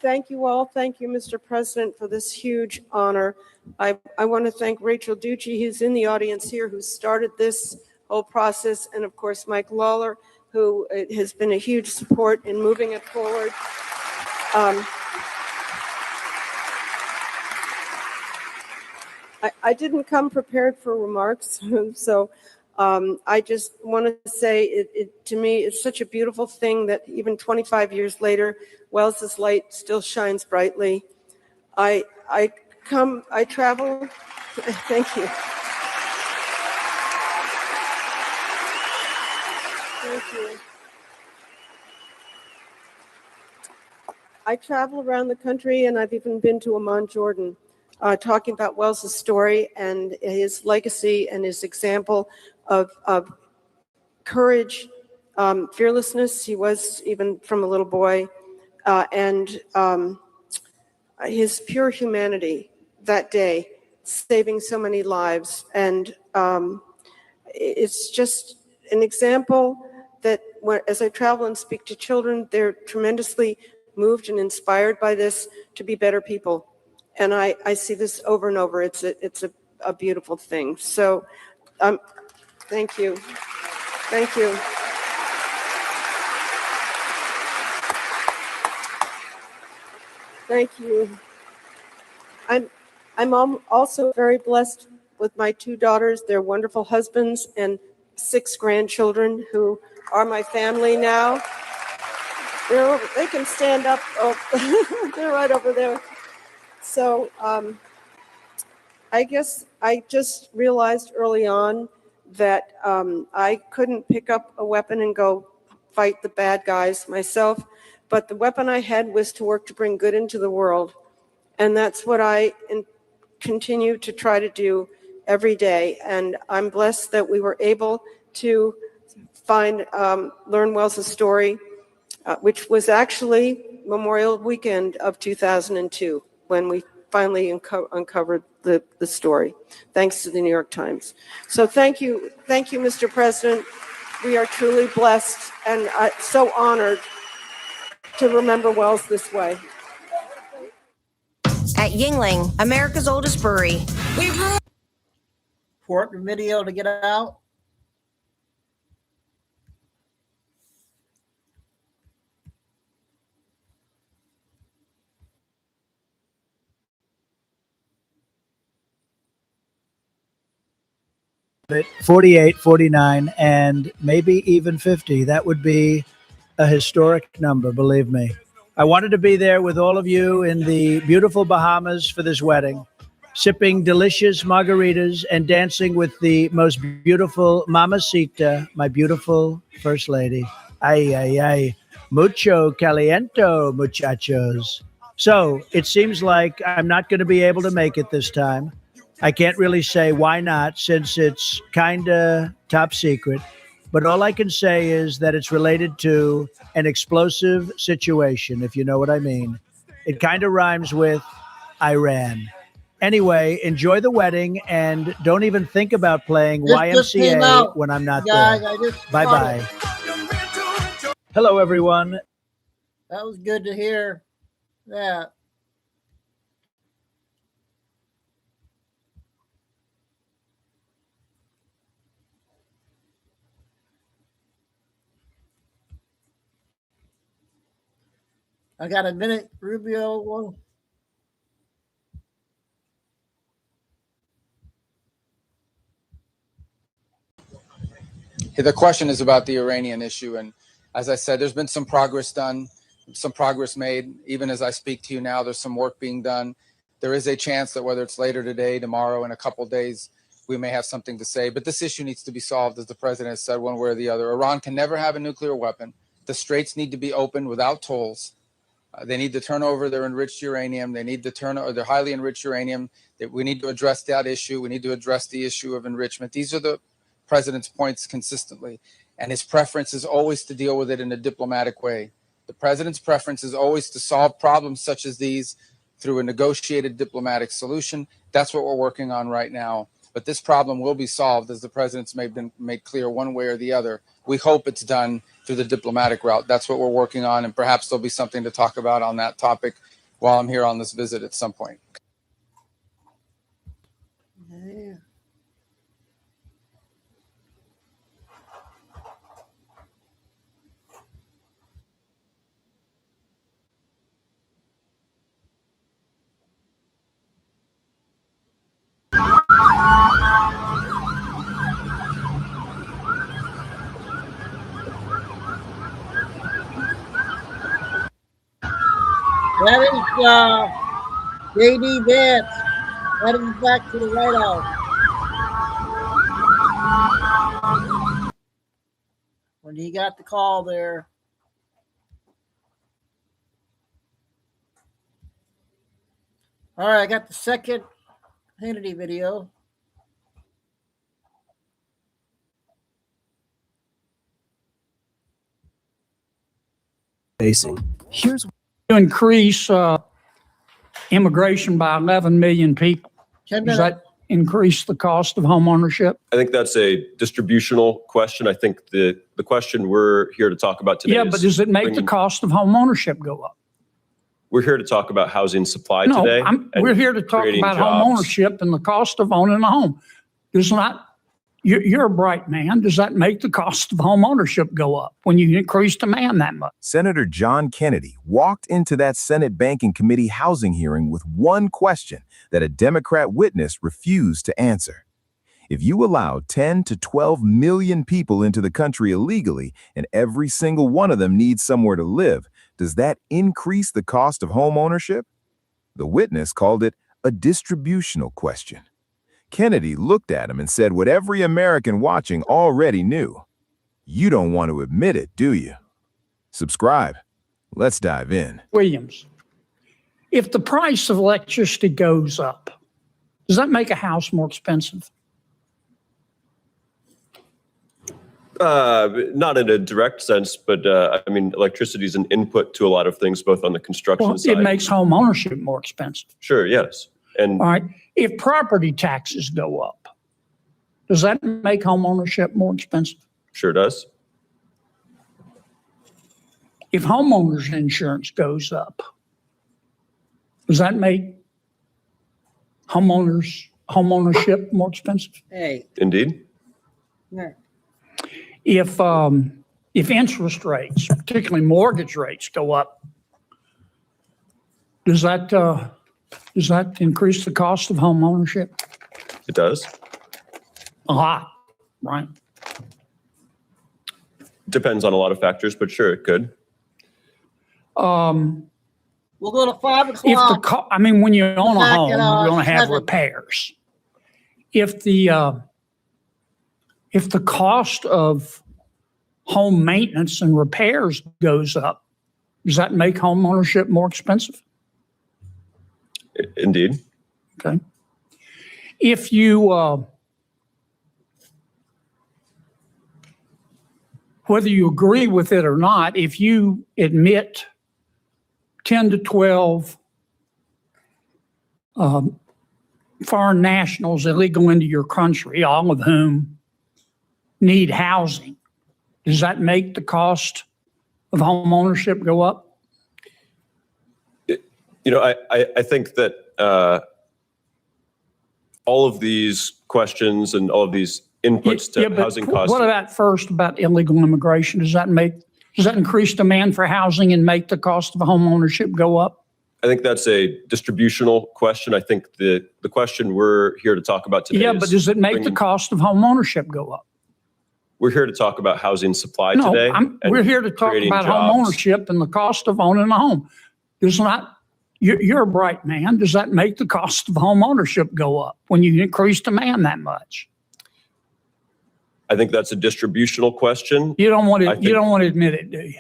Thank you all. Thank you, Mr. President, for this huge honor. I want to thank Rachel Ducci, who's in the audience here, who started this whole process, and of course, Mike Lawler, who has been a huge support in moving it forward. I didn't come prepared for remarks, so I just want to say to me, it's such a beautiful thing that even 25 years later, Wells's light still shines brightly. I travel. Thank you. Thank you. I travel around the country, and I've even been to Amman, Jordan, talking about Wells's story and his legacy and his example of courage, fearlessness. He was even from a little boy, and his pure humanity that day, saving so many lives. And it's just an example that as I travel and speak to children, they're tremendously moved and inspired by this to be better people. And I see this over and over. It's a beautiful thing. So thank you. Thank you. Thank you. I'm also very blessed with my two daughters, their wonderful husbands, and 6 grandchildren who are my family now. They can stand up. Oh, they're right over there. So I guess I just realized early on that I couldn't pick up a weapon and go fight the bad guys myself, but the weapon I had was to work to bring good into the world. And that's what I continue to try to do every day. And I'm blessed that we were able to learn Wells's story, which was actually Memorial Weekend of 2002, when we finally uncovered the story, thanks to the New York Times. So thank you, Mr. President. We are truly blessed and so honored to remember Wells this way. At Yingling, America's oldest brewery. For the video to get out. But 48, 49, and maybe even 50. That would be a historic number, believe me. I wanted to be there with all of you in the beautiful Bahamas for this wedding, sipping delicious margaritas and dancing with the most beautiful mamacita, my beautiful First Lady. Ay, ay, ay. Mucho caliento, muchachos. So it seems like I'm not going to be able to make it this time. I can't really say why not, since it's kind of top secret. But all I can say is that it's related to an explosive situation, if you know what I mean. It kind of rhymes with Iran. Anyway, enjoy the wedding and don't even think about playing YMCA when I'm not there. Bye-bye. Hello, everyone. That was good to hear that. I got a minute, Rubio one. The question is about the Iranian issue. And as I said, there's been some progress done, some progress made. Even as I speak to you now, there's some work being done. There is a chance that whether it's later today, tomorrow, in a couple of days, we may have something to say. But this issue needs to be solved, as the president has said, one way or the other. Iran can never have a nuclear weapon. The straits need to be opened without tolls. They need to turn over their enriched uranium. They need to turn over their highly enriched uranium. We need to address that issue. We need to address the issue of enrichment. These are the president's points consistently. And his preference is always to deal with it in a diplomatic way. The president's preference is always to solve problems such as these through a negotiated diplomatic solution. That's what we're working on right now. But this problem will be solved, as the president's made clear, one way or the other. We hope it's done through the diplomatic route. That's what we're working on, and perhaps there'll be something to talk about on that topic while I'm here on this visit at some point. Yeah. That is J.D. Vance. That is back to the White House. When he got the call there. All right, I got the second Hannity video. Here's to increase immigration by 11 million people. Does that increase the cost of home ownership? I think that's a distributional question. I think the question we're here to talk about today but does it make the cost of home ownership go up? We're here to talk about housing supply today. We're here to talk about home ownership and the cost of owning a home. Does not, you're a bright man. Does that make the cost of home ownership go up when you increase demand that much? Senator John Kennedy walked into that Senate Banking Committee housing hearing with one question that a Democrat witness refused to answer. If you allow 10 to 12 million people into the country illegally and every single one of them needs somewhere to live, does that increase the cost of home ownership? The witness called it a distributional question. Kennedy looked at him and said what every American watching already knew. You don't want to admit it, do you? Subscribe. Let's dive in. Williams, if the price of electricity goes up, does that make a house more expensive? Not in a direct sense, but I mean, electricity is an input to a lot of things, both on the construction side. It makes home ownership more expensive. Sure, yes. And all right, if property taxes go up, does that make home ownership more expensive? Sure does. If homeowners insurance goes up, does that make homeownership more expensive? Hey. Indeed. No. If interest rates, particularly mortgage rates, go up, does that increase the cost of home ownership? It does. A lot, right? Depends on a lot of factors, but sure, it could. We'll go to 5 o'clock. If when you own a home, you're going to have 7. repairs. If the cost of home maintenance and repairs goes up, does that make home ownership more expensive? Indeed. Okay. If you, whether you agree with it or not, if you admit 10 to 12 foreign nationals illegal into your country, all of whom need housing, does that make the cost of home ownership go up? I think that all of these questions and all of these inputs to housing costs. What about illegal immigration? Does that increase demand for housing and make the cost of home ownership go up? I think that's a distributional question. I think the question we're here to talk about today but does it make the cost of home ownership go up? We're here to talk about housing supply today. We're here to talk about home ownership and the cost of owning a home. You're a bright man. Does that make the cost of home ownership go up when you increase demand that much? I think that's a distributional question. You don't want to admit it, do you?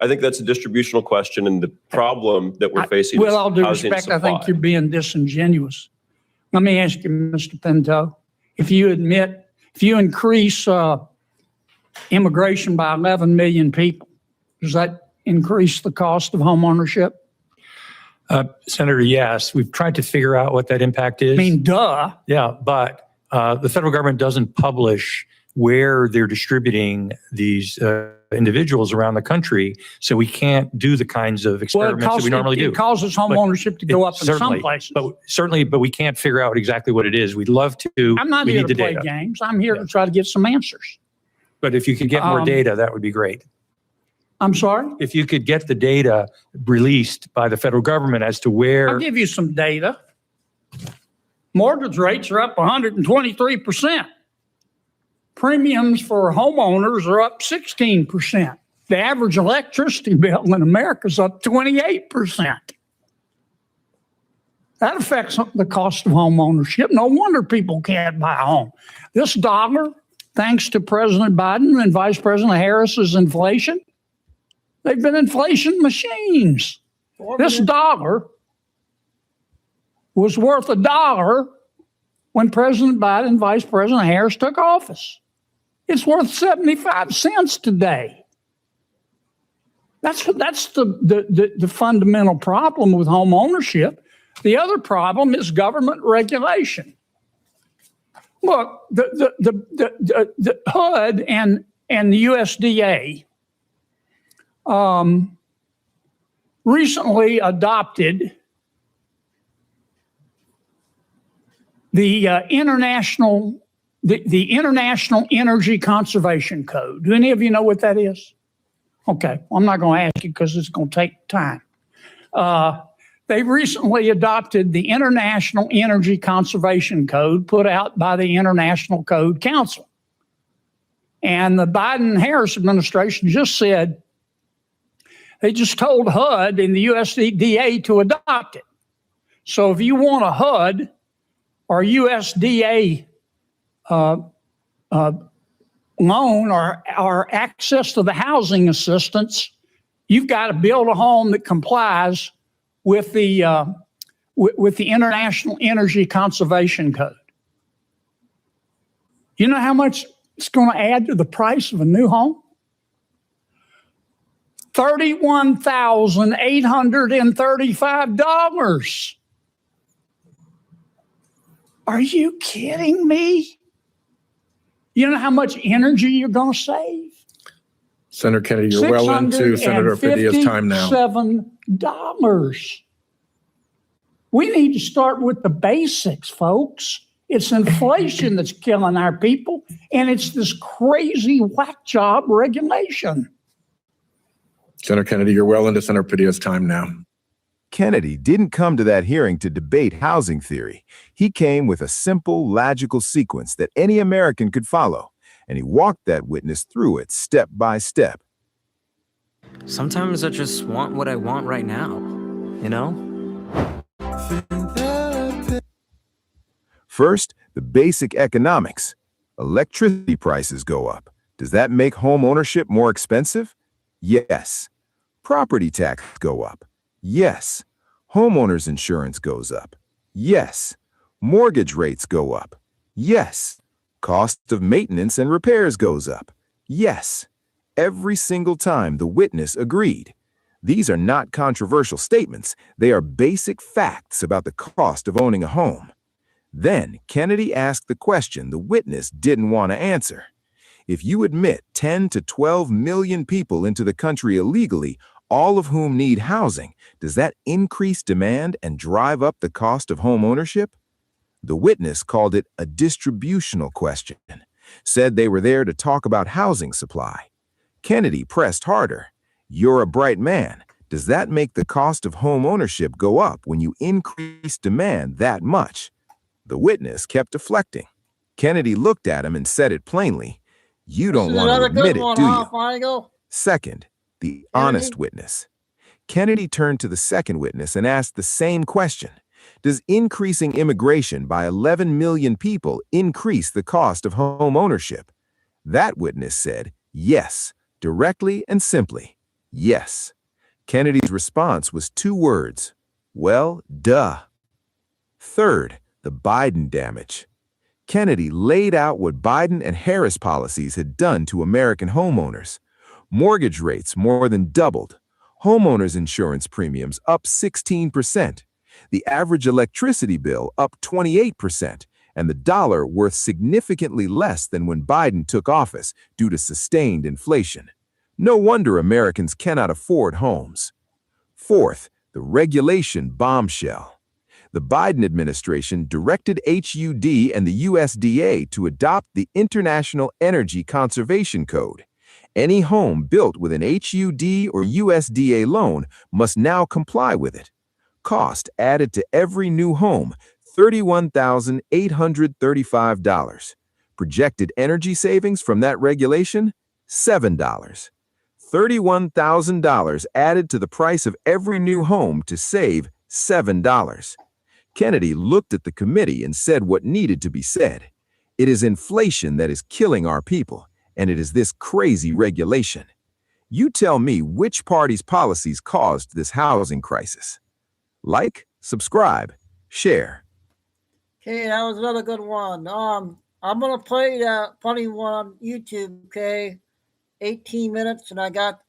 I think that's a distributional question, and the problem that we're facing with is all due housing respect, supply. I think you're being disingenuous. Let me ask you, Mr. Pinto, if you increase immigration by 11 million people, does that increase the cost of home ownership? Senator, yes. We've tried to figure out what that impact is. I mean, duh. Yeah, but the federal government doesn't publish where they're distributing these individuals around the country, so we can't do the kinds of experiments that we normally do. It causes home ownership to go up in some places. But we can't figure out exactly what it is. We'd love to. I'm not here to play games. I'm here to try to get some answers. But if you could get more data, that would be great. I'm sorry? If you could get the data released by the federal government as to where. I'll give you some data. Mortgage rates are up 123%. Premiums for homeowners are up 16%. The average electricity bill in America is up 28%. That affects the cost of home ownership. No wonder people can't buy a home. This dollar, thanks to President Biden and Vice President Harris's inflation, they've been inflation machines. This dollar was worth $1 when President Biden and Vice President Harris took office. It's worth 75 cents today. That's the fundamental problem with home ownership. The other problem is government regulation. Look, the HUD and the USDA recently adopted the International Energy Conservation Code. Do any of you know what that is? Okay, I'm not going to ask you because it's going to take time. They recently adopted the International Energy Conservation Code put out by the International Code Council. And the Biden-Harris administration just said, they just told HUD and the USDA to adopt it. So if you want a HUD or USDA loan or access to the housing assistance, you've got to build a home that complies with the International Energy Conservation Code. You know how much it's going to add to the price of a new home? $31,835. Are you kidding me? You know how much energy you're going to save? Senator Kennedy, you're well into Senator Padilla's time now. $657. We need to start with the basics, folks. It's inflation that's killing our people, and it's this crazy whack job regulation. Senator Kennedy, you're well into Senator Padilla's time now. Kennedy didn't come to that hearing to debate housing theory. He came with a simple, logical sequence that any American could follow, and he walked that witness through it step by step. Sometimes I just want what I want right now, you know? First, the basic economics. Electricity prices go up. Does that make home ownership more expensive? Yes. Property taxes go up. Yes. Homeowners insurance goes up. Yes. Mortgage rates go up. Yes. Cost of maintenance and repairs goes up. Yes. Every single time the witness agreed. These are not controversial statements. They are basic facts about the cost of owning a home. Then Kennedy asked the question the witness didn't want to answer. If you admit 10 to 12 million people into the country illegally, all of whom need housing, does that increase demand and drive up the cost of home ownership? The witness called it a distributional question, said they were there to talk about housing supply. Kennedy pressed harder. You're a bright man. Does that make the cost of home ownership go up when you increase demand that much? The witness kept deflecting. Kennedy looked at him and said it plainly. You don't want to admit it, do you? Second, the honest witness. Kennedy turned to the second witness and asked the same question. Does increasing immigration by 11 million people increase the cost of home ownership? That witness said yes, directly and simply. Yes. Kennedy's response was 2 words. Well, duh. Third, the Biden damage. Kennedy laid out what Biden and Harris policies had done to American homeowners. Mortgage rates more than doubled. Homeowners insurance premiums up 16%. The average electricity bill up 28%. And the dollar worth significantly less than when Biden took office due to sustained inflation. No wonder Americans cannot afford homes. Fourth, the regulation bombshell. The Biden administration directed HUD and the USDA to adopt the International Energy Conservation Code. Any home built with an HUD or USDA loan must now comply with it. Cost added to every new home, $31,835. Projected energy savings from that regulation, $7. $31,000 added to the price of every new home to save $7. Kennedy looked at the committee and said what needed to be said. It is inflation that is killing our people, and it is this crazy regulation. You tell me which party's policies caused this housing crisis. Like, subscribe, share. Okay, that was another good one. I'm gonna play that funny one on YouTube. Okay, 18 minutes, and I got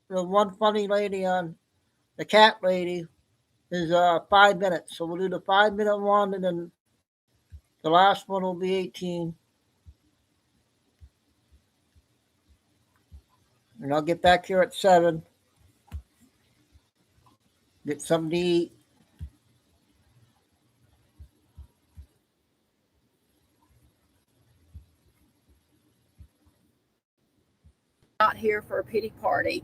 the one funny lady on the cat lady is 5 minutes. So we'll do the 5-minute one, and then the last one will be 18. And I'll get back here at 7. Get something to eat. Not here for a pity party.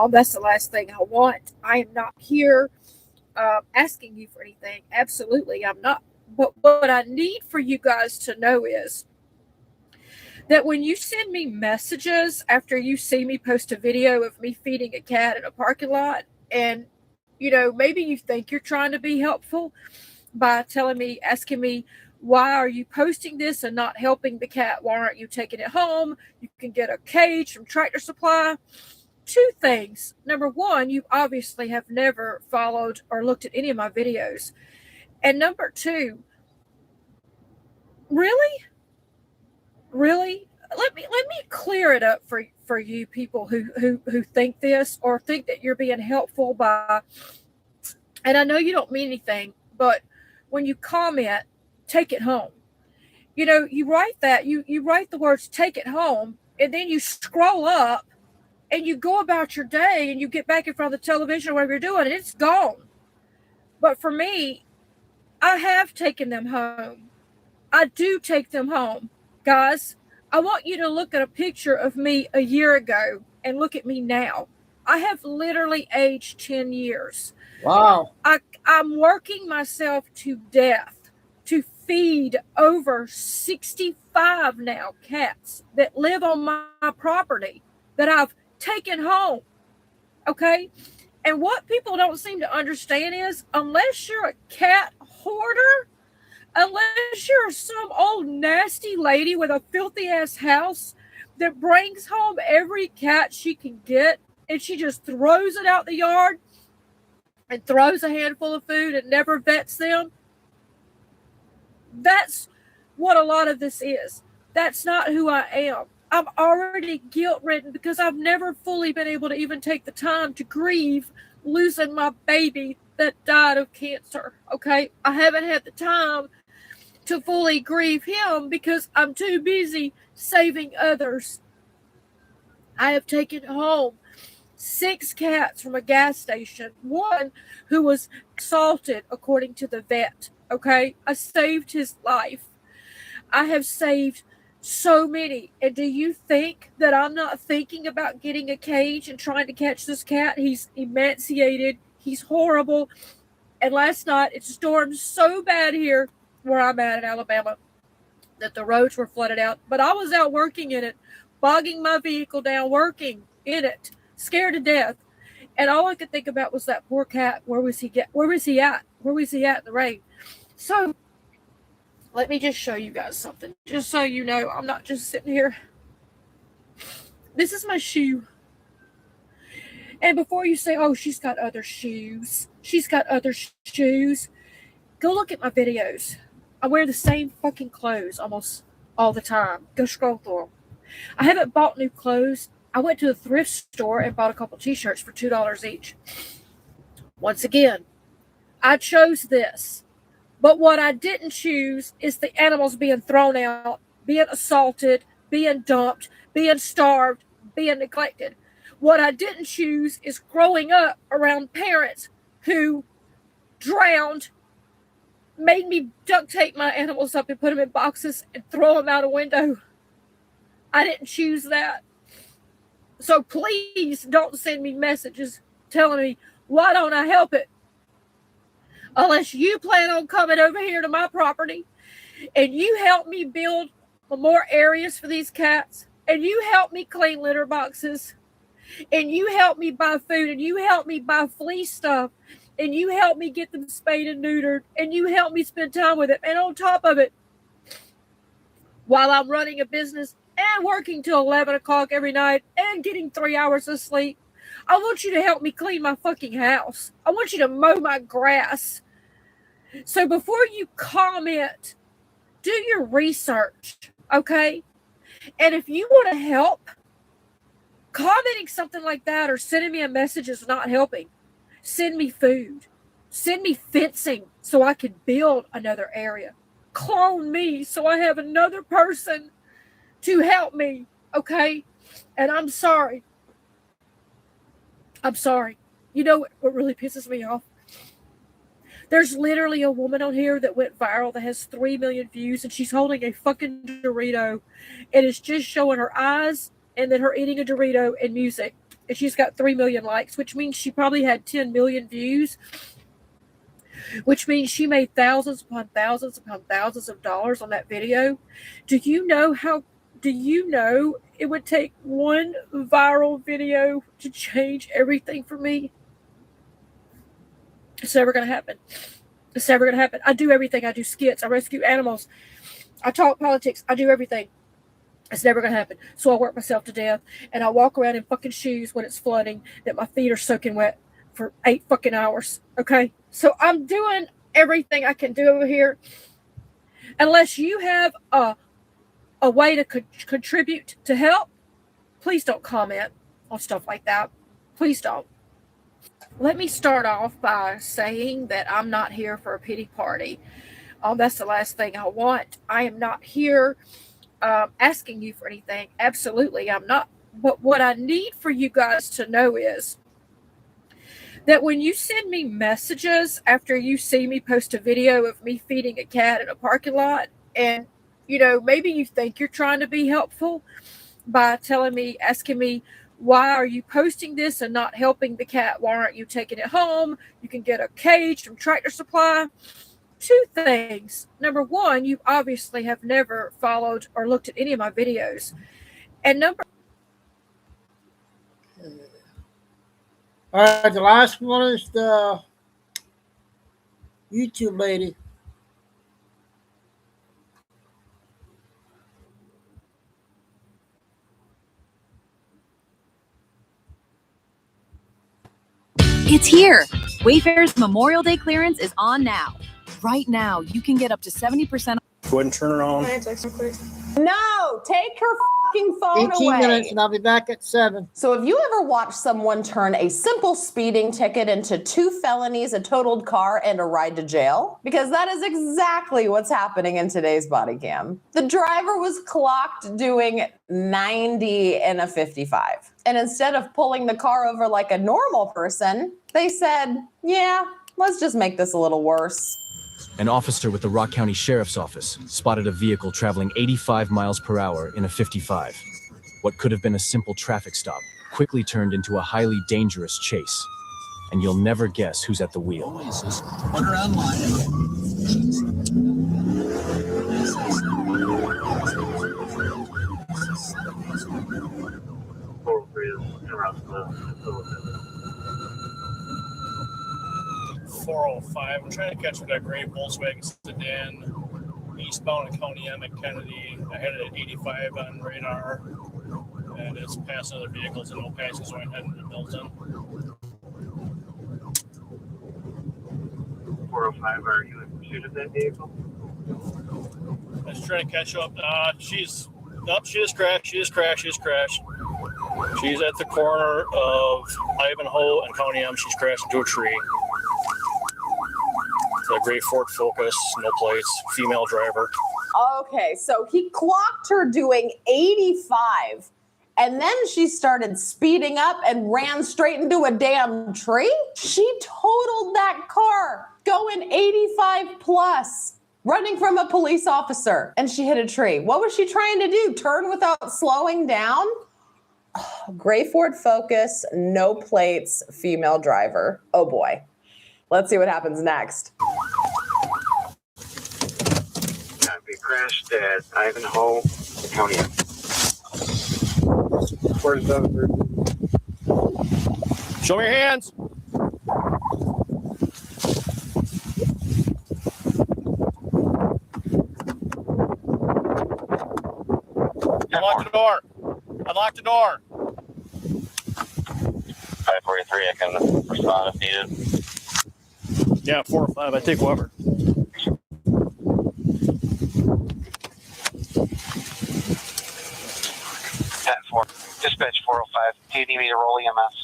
That's the last thing I want. I am not here asking you for anything. Absolutely, I'm not. But what I need for you guys to know is that when you send me messages after you see me post a video of me feeding a cat in a parking lot, and maybe you think you're trying to be helpful by asking me Why are you posting this and not helping the cat? Why aren't you taking it home? You can get a cage from Tractor Supply. 2 things. Number 1, you obviously have never followed or looked at any of my videos. And number 2, really? Let me clear it up for you people who think this or think that you're being helpful by, and I know you don't mean anything, but when you comment, take it home. You know, you write that, you write the words take it home, and then you scroll up and you go about your day and you get back in front of the television or whatever you're doing, and it's gone. But for me, I have taken them home. I do take them home. Guys, I want you to look at a picture of me a year ago and look at me now. I have literally aged 10 years. Wow. I'm working myself to death to feed over 65 now cats that live on my property that I've taken home. Okay? And what people don't seem to understand is, unless you're a cat hoarder, unless you're some old nasty lady with a filthy ass house that brings home every cat she can get and she just throws it out the yard and throws a handful of food and never vets them, that's what a lot of this is. That's not who I am. I'm already guilt-ridden because I've never fully been able to even take the time to grieve losing my baby that died of cancer, okay? I haven't had the time to fully grieve him because I'm too busy saving others. I have taken home 6 cats from a gas station, 1 who was assaulted, according to the vet, okay? I saved his life. I have saved so many. And do you think that I'm not thinking about getting a cage and trying to catch this cat? He's emaciated. He's horrible. And last night it stormed so bad here where I'm at in Alabama that the roads were flooded out. But I was out working in it, bogging my vehicle down, working in it, scared to death. And all I could think about was that poor cat. Where was he at? Where was he at in the rain? So let me just show you guys something, just so you know I'm not just sitting here. This is my shoe. And before you say, oh, she's got other shoes, go look at my videos. I wear the same fucking clothes almost all the time. Go scroll through them. I haven't bought new clothes. I went to a thrift store and bought a couple t-shirts for $2 each. Once again, I chose this. But what I didn't choose is the animals being thrown out, being assaulted, being dumped, being starved, being neglected. What I didn't choose is growing up around parents who drowned, made me duct tape my animals up and put them in boxes and throw them out a window. I didn't choose that. So please don't send me messages telling me, why don't I help it? Unless you plan on coming over here to my property and you help me build more areas for these cats, and you help me clean litter boxes, and you help me buy food, and you help me buy flea stuff, and you help me get them spayed and neutered, and you help me spend time with it. And on top of it, while I'm running a business and working till 11 o'clock every night and getting 3 hours of sleep, I want you to help me clean my fucking house. I want you to mow my grass. So before you comment, do your research, okay? And if you want to help, commenting something like that or sending me a message is not helping. Send me food. Send me fencing so I can build another area. Clone me so I have another person to help me, okay? And I'm sorry. I'm sorry. You know what really pisses me off? There's literally a woman on here that went viral that has 3 million views, and she's holding a fucking Dorito, and it's just showing her eyes and then her eating a Dorito and music. And she's got 3 million likes, which means she probably had 10 million views, which means she made thousands upon thousands upon thousands of dollars on that video. Do you know it would take one viral video to change everything for me? It's never going to happen. It's never going to happen. I do everything. I do skits. I rescue animals. I talk politics. I do everything. It's never going to happen. So I work myself to death, and I walk around in fucking shoes when it's flooding that my feet are soaking wet for 8 fucking hours. Okay? So I'm doing everything I can do over here. Unless you have a way to contribute to help, please don't comment on stuff like that. Please don't. Let me start off by saying that I'm not here for a pity party. That's the last thing I want. I am not here asking you for anything. Absolutely, I'm not. But what I need for you guys to know is that when you send me messages after you see me post a video of me feeding a cat in a parking lot, and maybe you think you're trying to be helpful by asking me, why are you posting this and not helping the cat? Why aren't you taking it home? You can get a cage from Tractor Supply. 2 things. Number 1, you obviously have never followed or looked at any of my videos. And number... All right, the last one is the YouTube lady. It's here. Wayfair's Memorial Day clearance is on now. Right now, you can get up to 70%. Go ahead and turn her on. Can I text her quick? No, take her fucking phone 18 away. minutes and I'll be back at 7. So have you ever watched someone turn a simple speeding ticket into 2 felonies, a totaled car, and a ride to jail? Because that is exactly what's happening in today's body cam. The driver was clocked doing 90 in a 55. And instead of pulling the car over like a normal person, they said, yeah, let's just make this a little worse. An officer with the Rock County Sheriff's Office spotted a vehicle traveling 85 miles per hour in a 55. What could have been a simple traffic stop quickly turned into a highly dangerous chase. And you'll never guess who's at the wheel. Oasis, order online. .405. I'm trying to catch that gray Volkswagen sedan eastbound in County M at Kennedy. I had it at 85 on radar, and it's passing other vehicles and no passengers, so I'm heading to Milton. 405, are you in pursuit of that vehicle? I was trying to catch up. She just crashed. She just crashed. She's at the corner of Ivanhoe and County M. She's crashed into a tree. The gray Ford Focus, no plates, female driver. Okay, so he clocked her doing 85, and then she started speeding up and ran straight into a damn tree? She totaled that car going 85 plus, running from a police officer, and she hit a tree. What was she trying to do? Turn without slowing down? Oh, gray Ford Focus, no plates, female driver. Oh boy. Let's see what happens next. We crashed at Ivanhoe County. Where's the other? Show me your hands. Unlock the door. Unlock the door. 543, I can respond if needed. Yeah, 4 or 5. I take whoever. Dispatch 405. Do you need me to roll EMS?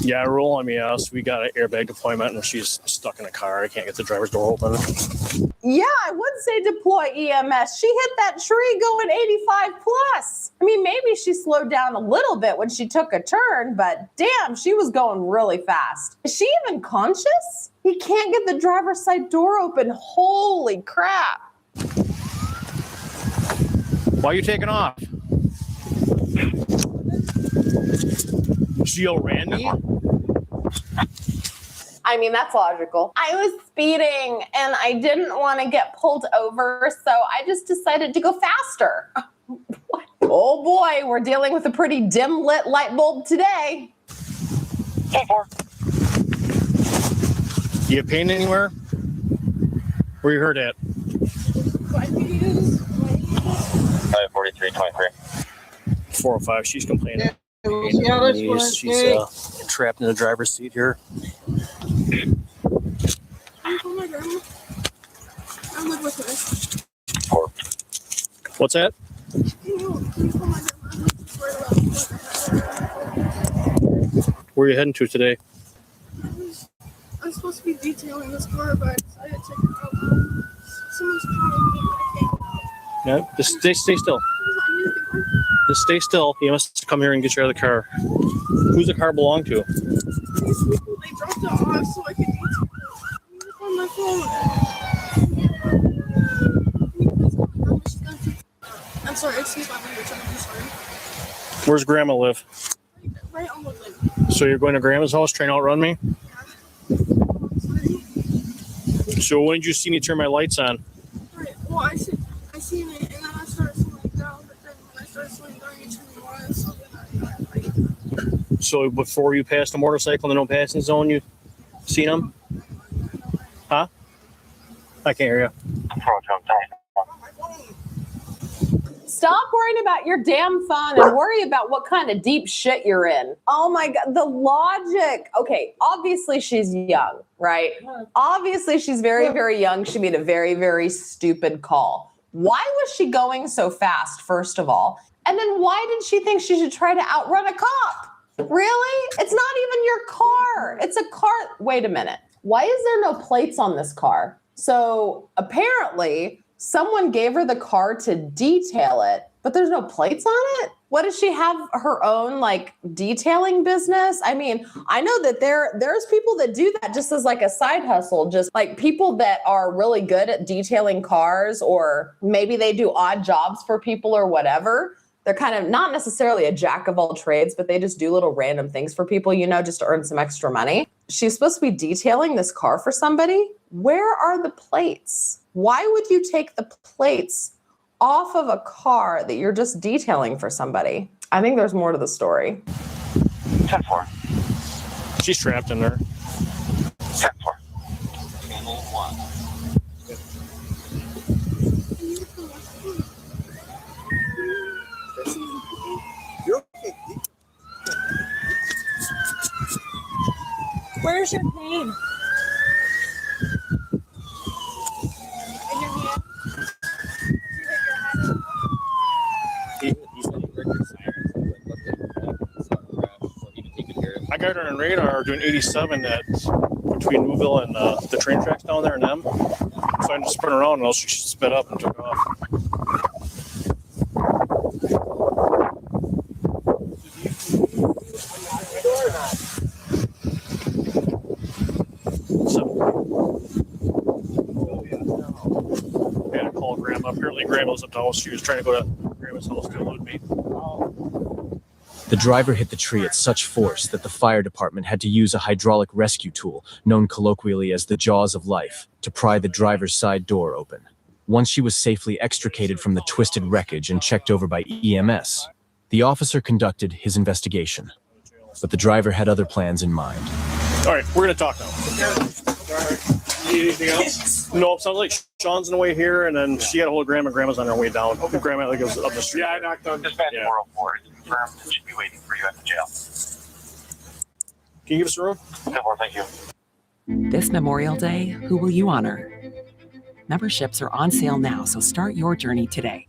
Yeah, roll MES. We got an airbag deployment, and she's stuck in a car. I can't get the driver's door open. Yeah, I would say deploy EMS. She hit that tree going 85 plus. I mean, maybe she slowed down a little bit when she took a turn, but damn, she was going really fast. Is she even conscious? He can't get the driver's side door open. Holy crap. Why are you taking off? She ran me? I mean, that's logical. I was speeding and I didn't want to get pulled over, so I just decided to go faster. Oh boy, we're dealing with a pretty dim lit light bulb today. You get pain anywhere? Where you hurt at? 4323. 405. She's complaining. Yeah, that's what She's trapped in the driver's seat here. What's that? Where are you heading to today? I'm supposed to be detailing this car, but I decided to take it out. Someone's calling me, but I can't get out. No, just stay still. Just stay still. You must come here and get you out of the car. Who's the car belong to? These people, they dropped it off so I could detail it. I'm on my phone. I'm sorry, excuse my language. I'm sorry. Where's Grandma live? Right on the lid. So you're going to Grandma's house trying to outrun me? So when did you see me turn my lights on? Right. Well, I seen it, and then I started slowing down. But then when I started slowing down, you turned me on, so then I So before you passed the motorcycle in the no passing zone, you seen him? Huh? I can't hear you. Stop worrying about your damn phone and worry about what kind of deep shit you're in. Oh my God, the logic. Okay, obviously she's young, right? Obviously she's very, very young. She made a very, very stupid call. Why was she going so fast, first of all? And then why did she think she should try to outrun a cop? Really? It's not even your car. It's a car. Wait a minute. Why is there no plates on this car? So apparently someone gave her the car to detail it, but there's no plates on it? What, does she have her own like detailing business? I mean, I know that there's people that do that just as like a side hustle, just like people that are really good at detailing cars, or maybe they do odd jobs for people or whatever. They're kind of not necessarily a jack of all trades, but they just do little random things for people, you know, just to earn some extra money. She's supposed to be detailing this car for somebody. Where are the plates? Why would you take the plates off of a car that you're just detailing for somebody? I think there's more to the story. 10-4. She's trapped in there. 10-4. Where's your pain? In your hand? I got her on radar doing 87 at between Newville and the train tracks down there and them. So I just spun around and else she sped up and took off. I had to call Grandma. Apparently Grandma was at the house. She was trying to go to Grandma's house to elude me. The driver hit the tree at such force that the fire department had to use a hydraulic rescue tool, known colloquially as the jaws of life, to pry the driver's side door open. Once she was safely extricated from the twisted wreckage and checked over by EMS, the officer conducted his investigation. But the driver had other plans in mind. All right, we're going to talk now. Need anything else? No, it sounds like Sean's on the way here, and then she got a hold of Grandma. Grandma's on her way down. Okay. Grandma like, goes up the street. Yeah, I knocked on dispatch 404. It's confirmed. It should be waiting for you at the jail. Can you give us a room? 10-4, thank you. This Memorial Day, who will you honor? Memberships are on sale now, so start your journey today.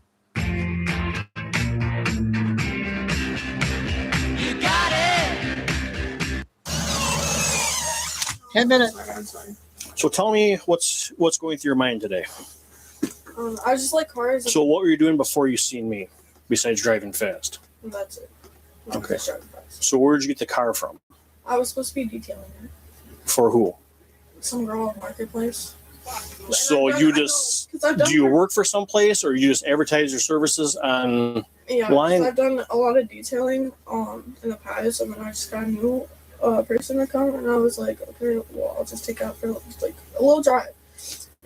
10 minutes. So tell me what's going through your mind today. I just like cars. So what were you doing before you seen me, besides driving fast? That's it. Okay. So where did you get the car from? I was supposed to be detailing it. For who? Some girl at Marketplace. So you just, do you work for some place, or you just advertise your services on line? I've done a lot of detailing in the past, and then I just got a new person to come, and I was like, okay, well, I'll just take out for like a little drive,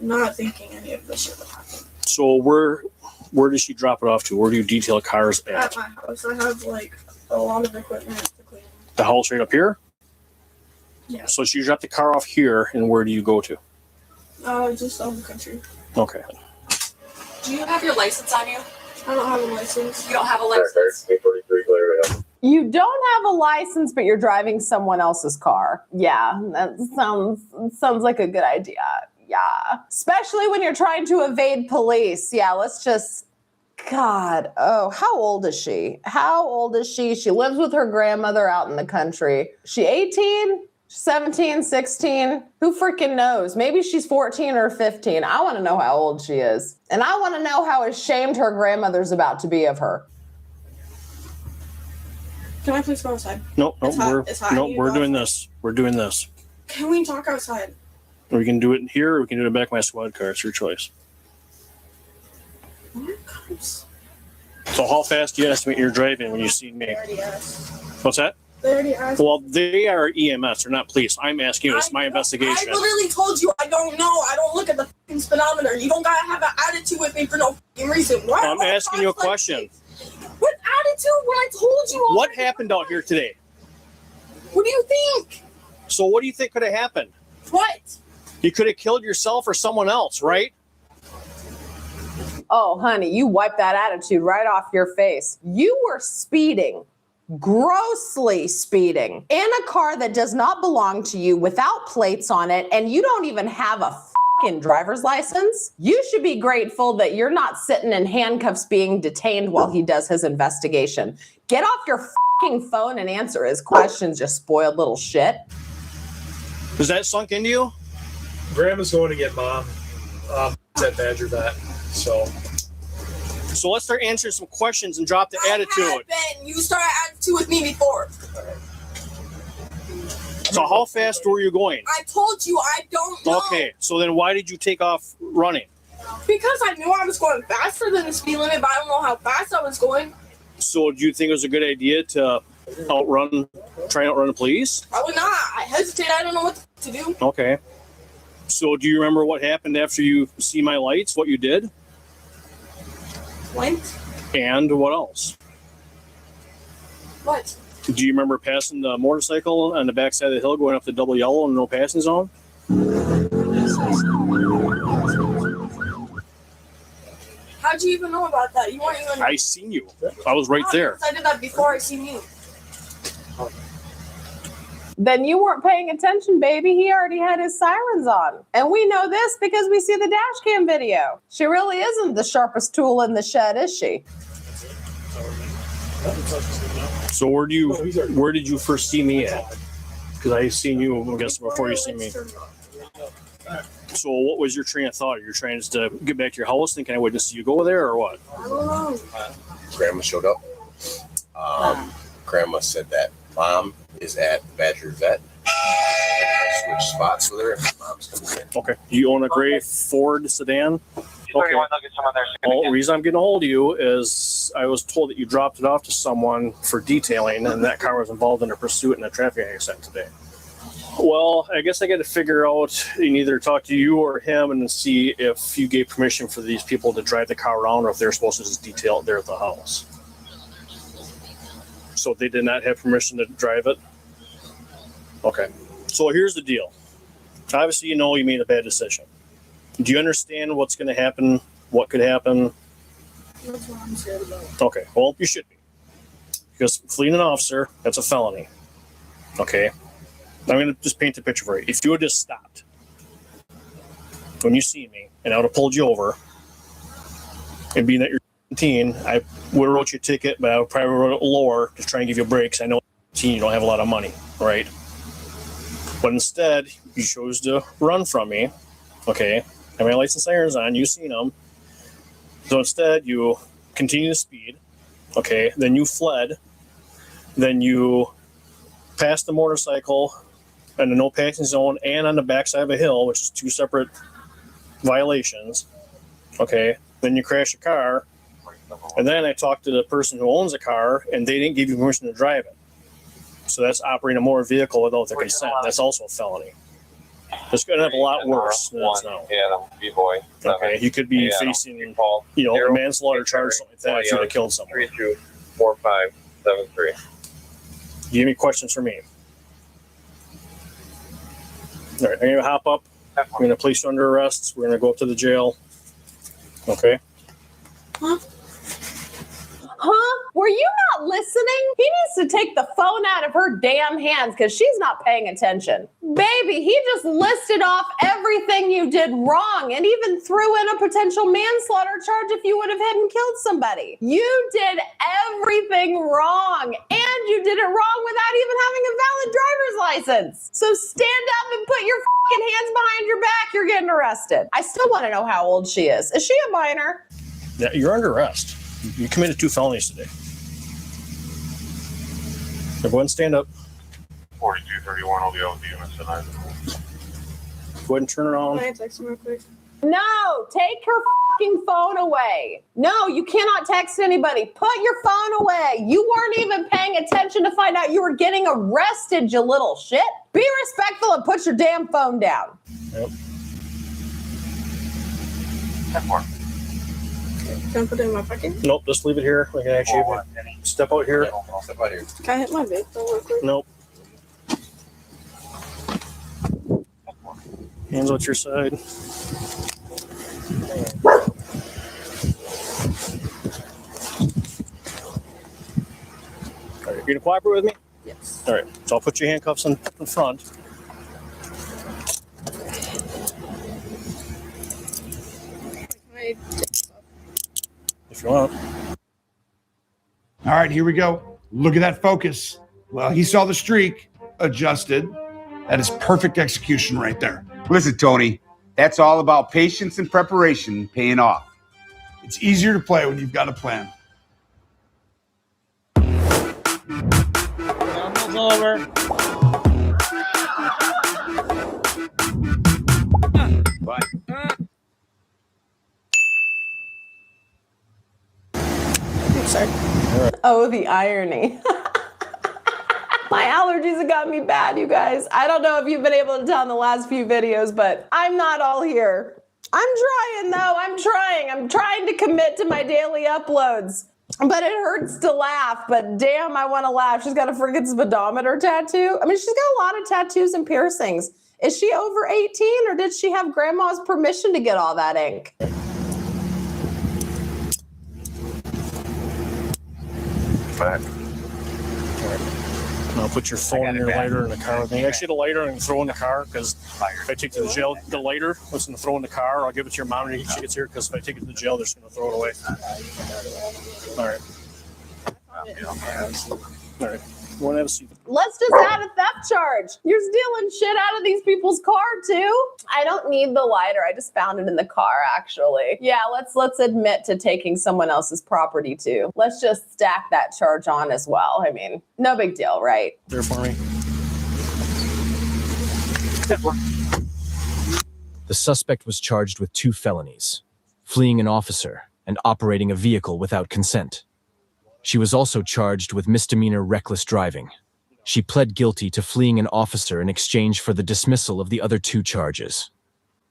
not thinking any of this shit would happen. So where does she drop it off to? Where do you detail cars at? At my house, I have like a lot of equipment to clean. The house right up here? Yeah. So you drop the car off here, and where do you go to? Just out of the country. Okay. Do you have your license on you? I don't have a license. You don't have a license? You don't have a license, but you're driving someone else's car. Yeah, that sounds like a good idea. Yeah. Especially when you're trying to evade police. Yeah, let's just... God, oh, how old is she? How old is she? She lives with her grandmother out in the country. She 18? 17, 16? Who freaking knows? Maybe she's 14 or 15. I want to know how old she is. And I want to know how ashamed her grandmother's about to be of her. Can I please go outside? Nope, It's hot. we're doing this. We're doing this. Can we talk outside? We can do it here, or we can do it in the back of my squad car. It's your choice. So how fast do you estimate you're driving when you see me? They already asked. What's that? They already asked. Well, they are EMS. They're not police. I'm asking you. It's my investigation. I literally told you I don't know. I don't look at the fucking speedometer. You don't gotta have an attitude with me for no fucking reason. Why? I'm asking you a question. What attitude when I told you already? What happened out here today? What do you think? So what do you think could have happened? What? You could have killed yourself or someone else, right? Oh, honey, you wiped that attitude right off your face. You were speeding, grossly speeding, in a car that does not belong to you without plates on it, and you don't even have a fucking driver's license. You should be grateful that you're not sitting in handcuffs being detained while he does his investigation. Get off your fucking phone and answer his questions, you spoiled little shit. Does that sunk into you? Grandma's going to get mom at Badger Vet. So let's start answering some questions and drop the attitude. Ben, you started attitude with me before. So how fast were you going? I told you I don't know. Okay, so then why did you take off running? Because I knew I was going faster than the speed limit, but I don't know how fast I was going. So do you think it was a good idea to try and outrun the police? I would not. I hesitate. I don't know what to do. Okay. So do you remember what happened after you see my lights, what you did? What? And what else? What? Do you remember passing the motorcycle on the backside of the hill going up the double yellow and no passing zone? How'd you even know about that? You weren't even... I seen you. I was right there. I did that before I seen you. Then you weren't paying attention, baby. He already had his sirens on. And we know this because we see the dash cam video. She really isn't the sharpest tool in the shed, is she? So where did you first see me at? Because I seen you, I guess, before you see me. So what was your train of thought? You're trying to get back to your house thinking I would just see you go there or what? I don't know. Grandma showed up. Grandma said that mom is at Badger Vet. Switch spots with her. Mom's coming in. Okay. You own a gray Ford sedan? Okay. The reason I'm getting a hold of you is I was told that you dropped it off to someone for detailing, and that car was involved in a pursuit and a traffic accident today. Well, I guess I got to figure out and either talk to you or him and see if you gave permission for these people to drive the car around or if they're supposed to just detail it there at the house. So they did not have permission to drive it? Okay. So here's the deal. Obviously, you know you made a bad decision. Do you understand what's going to happen? What could happen? That's what I'm scared about. Okay. Well, you should be. Because fleeing an officer, that's a felony. Okay. I'm going to just paint the picture for you. If you had just stopped when you see me and I would have pulled you over, and being that you're 17, I would have wrote you a ticket, but I would probably wrote it lower to try and give you a break because I know you don't have a lot of money, right? But instead, you chose to run from me. Okay. I have my license irons on. You've seen them. So instead, you continue to speed. Okay. Then you fled. Then you passed the motorcycle in the no passing zone and on the backside of a hill, which is two separate violations. Okay. Then you crash a car. And then I talked to the person who owns the car, and they didn't give you permission to drive it. So that's operating a motor vehicle without their consent. That's also a felony. It's going to have a lot worse than it's now. Yeah, B-boy. Okay, you could be facing, a manslaughter charge, something like that, if you would have killed someone. 324573. Do you have any questions for me? All right, I'm going to hop up. I'm going to place you under arrest. We're going to go up to the jail. Okay. Huh? Were you not listening? He needs to take the phone out of her damn hands because she's not paying attention. Baby, he just listed off everything you did wrong and even threw in a potential manslaughter charge if you would have hit and killed somebody. You did everything wrong, and you did it wrong without even having a valid driver's license. So stand up and put your fucking hands behind your back. You're getting arrested. I still want to know how old she is. Is she a minor? Yeah, you're under arrest. You committed 2 felonies today. So go ahead and stand up. 4231 will be able to be tonight. Go ahead and turn around. Can I text him real quick? No, take her fucking phone away. No, you cannot text anybody. Put your phone away. You weren't even paying attention to find out you were getting arrested, you little shit. Be respectful and put your damn phone down. Yep. Can I put it in my pocket? Nope, just leave it here. We can actually step out here. I'll step out here. Can I hit my vape though real quick? Nope. Hands at your side. All right, you gonna cooperate with me? Yes. All right, so I'll put your handcuffs in front. If you want. All right, here we go. Look at that focus. Well, he saw the streak, adjusted. That is perfect execution right there. Listen, Tony, that's all about patience and preparation paying off. It's easier to play when you've got a plan. Almost over. Sorry. Oh, the irony. My allergies have got me bad, you guys. I don't know if you've been able to tell in the last few videos, but I'm not all here. I'm trying, though. I'm trying to commit to my daily uploads. But it hurts to laugh, but damn, I want to laugh. She's got a freaking speedometer tattoo. I mean, she's got a lot of tattoos and piercings. Is she over 18, or did she have grandma's permission to get all that ink? Back. All right. Now put your phone and your lighter in the car with me. Actually, the lighter and throw in the car, because if I take it to the jail, the lighter, let's throw in the car. I'll give it to your mom when she gets here, because if I take it to the jail, they're just going to throw it away. All right. All right. You want to have a seat? Let's just add a theft charge. You're stealing shit out of these people's car too. I don't need the lighter. I just found it in the car, actually. Yeah, let's admit to taking someone else's property too. Let's just stack that charge on as well. I mean, no big deal, right? There for me. The suspect was charged with 2 felonies, fleeing an officer and operating a vehicle without consent. She was also charged with misdemeanor reckless driving. She pled guilty to fleeing an officer in exchange for the dismissal of the other 2 charges.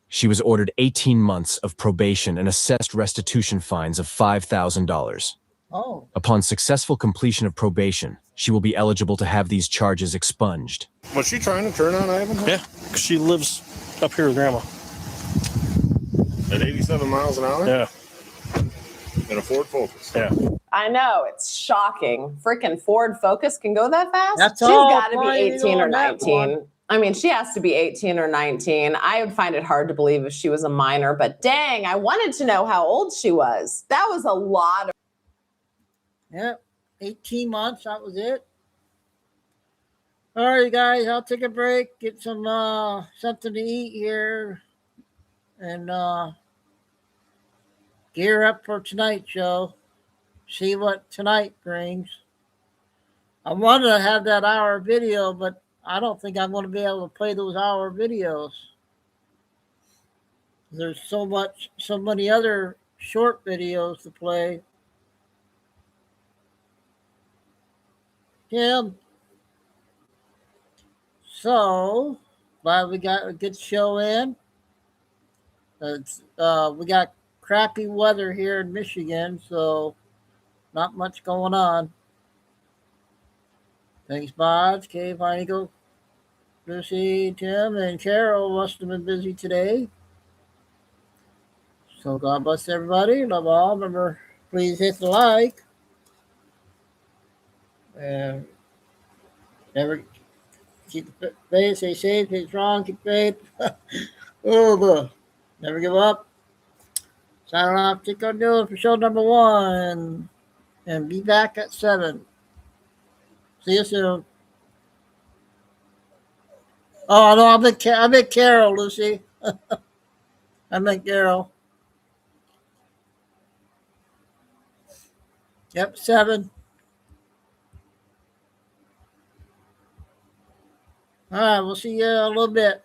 She was ordered 18 months of probation and assessed restitution fines of $5,000. Oh. Upon successful completion of probation, she will be eligible to have these charges expunged. Was she trying to turn on Ivan? Yeah, because she lives up here with Grandma. At 87 miles an hour? Yeah. In a Ford Focus. Yeah. I know, it's shocking. Freaking Ford Focus can go that fast? That's She's all got to be blame 18 or on that 19. one. I mean, she has to be 18 or 19. I would find it hard to believe if she was a minor, but dang, I wanted to know how old she was. That was a lot of... Yep, 18 months, that was it. All right, guys, I'll take a break, get some something to eat here, and gear up for tonight's show. See what tonight brings. I wanted to have that hour video, but I don't think I'm going to be able to play those hour videos. There's so many other short videos to play. Tim. So, glad we got a good show in. We got crappy weather here in Michigan, so not much going on. Thanks, Bods. Okay, fine, go. Lucy, Tim, and Carol must have been busy today. So God bless everybody. Love all. Remember, please hit the like. And never keep the faith. Stay safe. Stay strong. Keep faith. Oh, boy. Never give up. Signing off. Chico News for show number 1. And be back at 7. See you soon. Oh, no, I meant Carol, Lucy. I meant Carol. Yep, 7. All right, we'll see you in a little bit.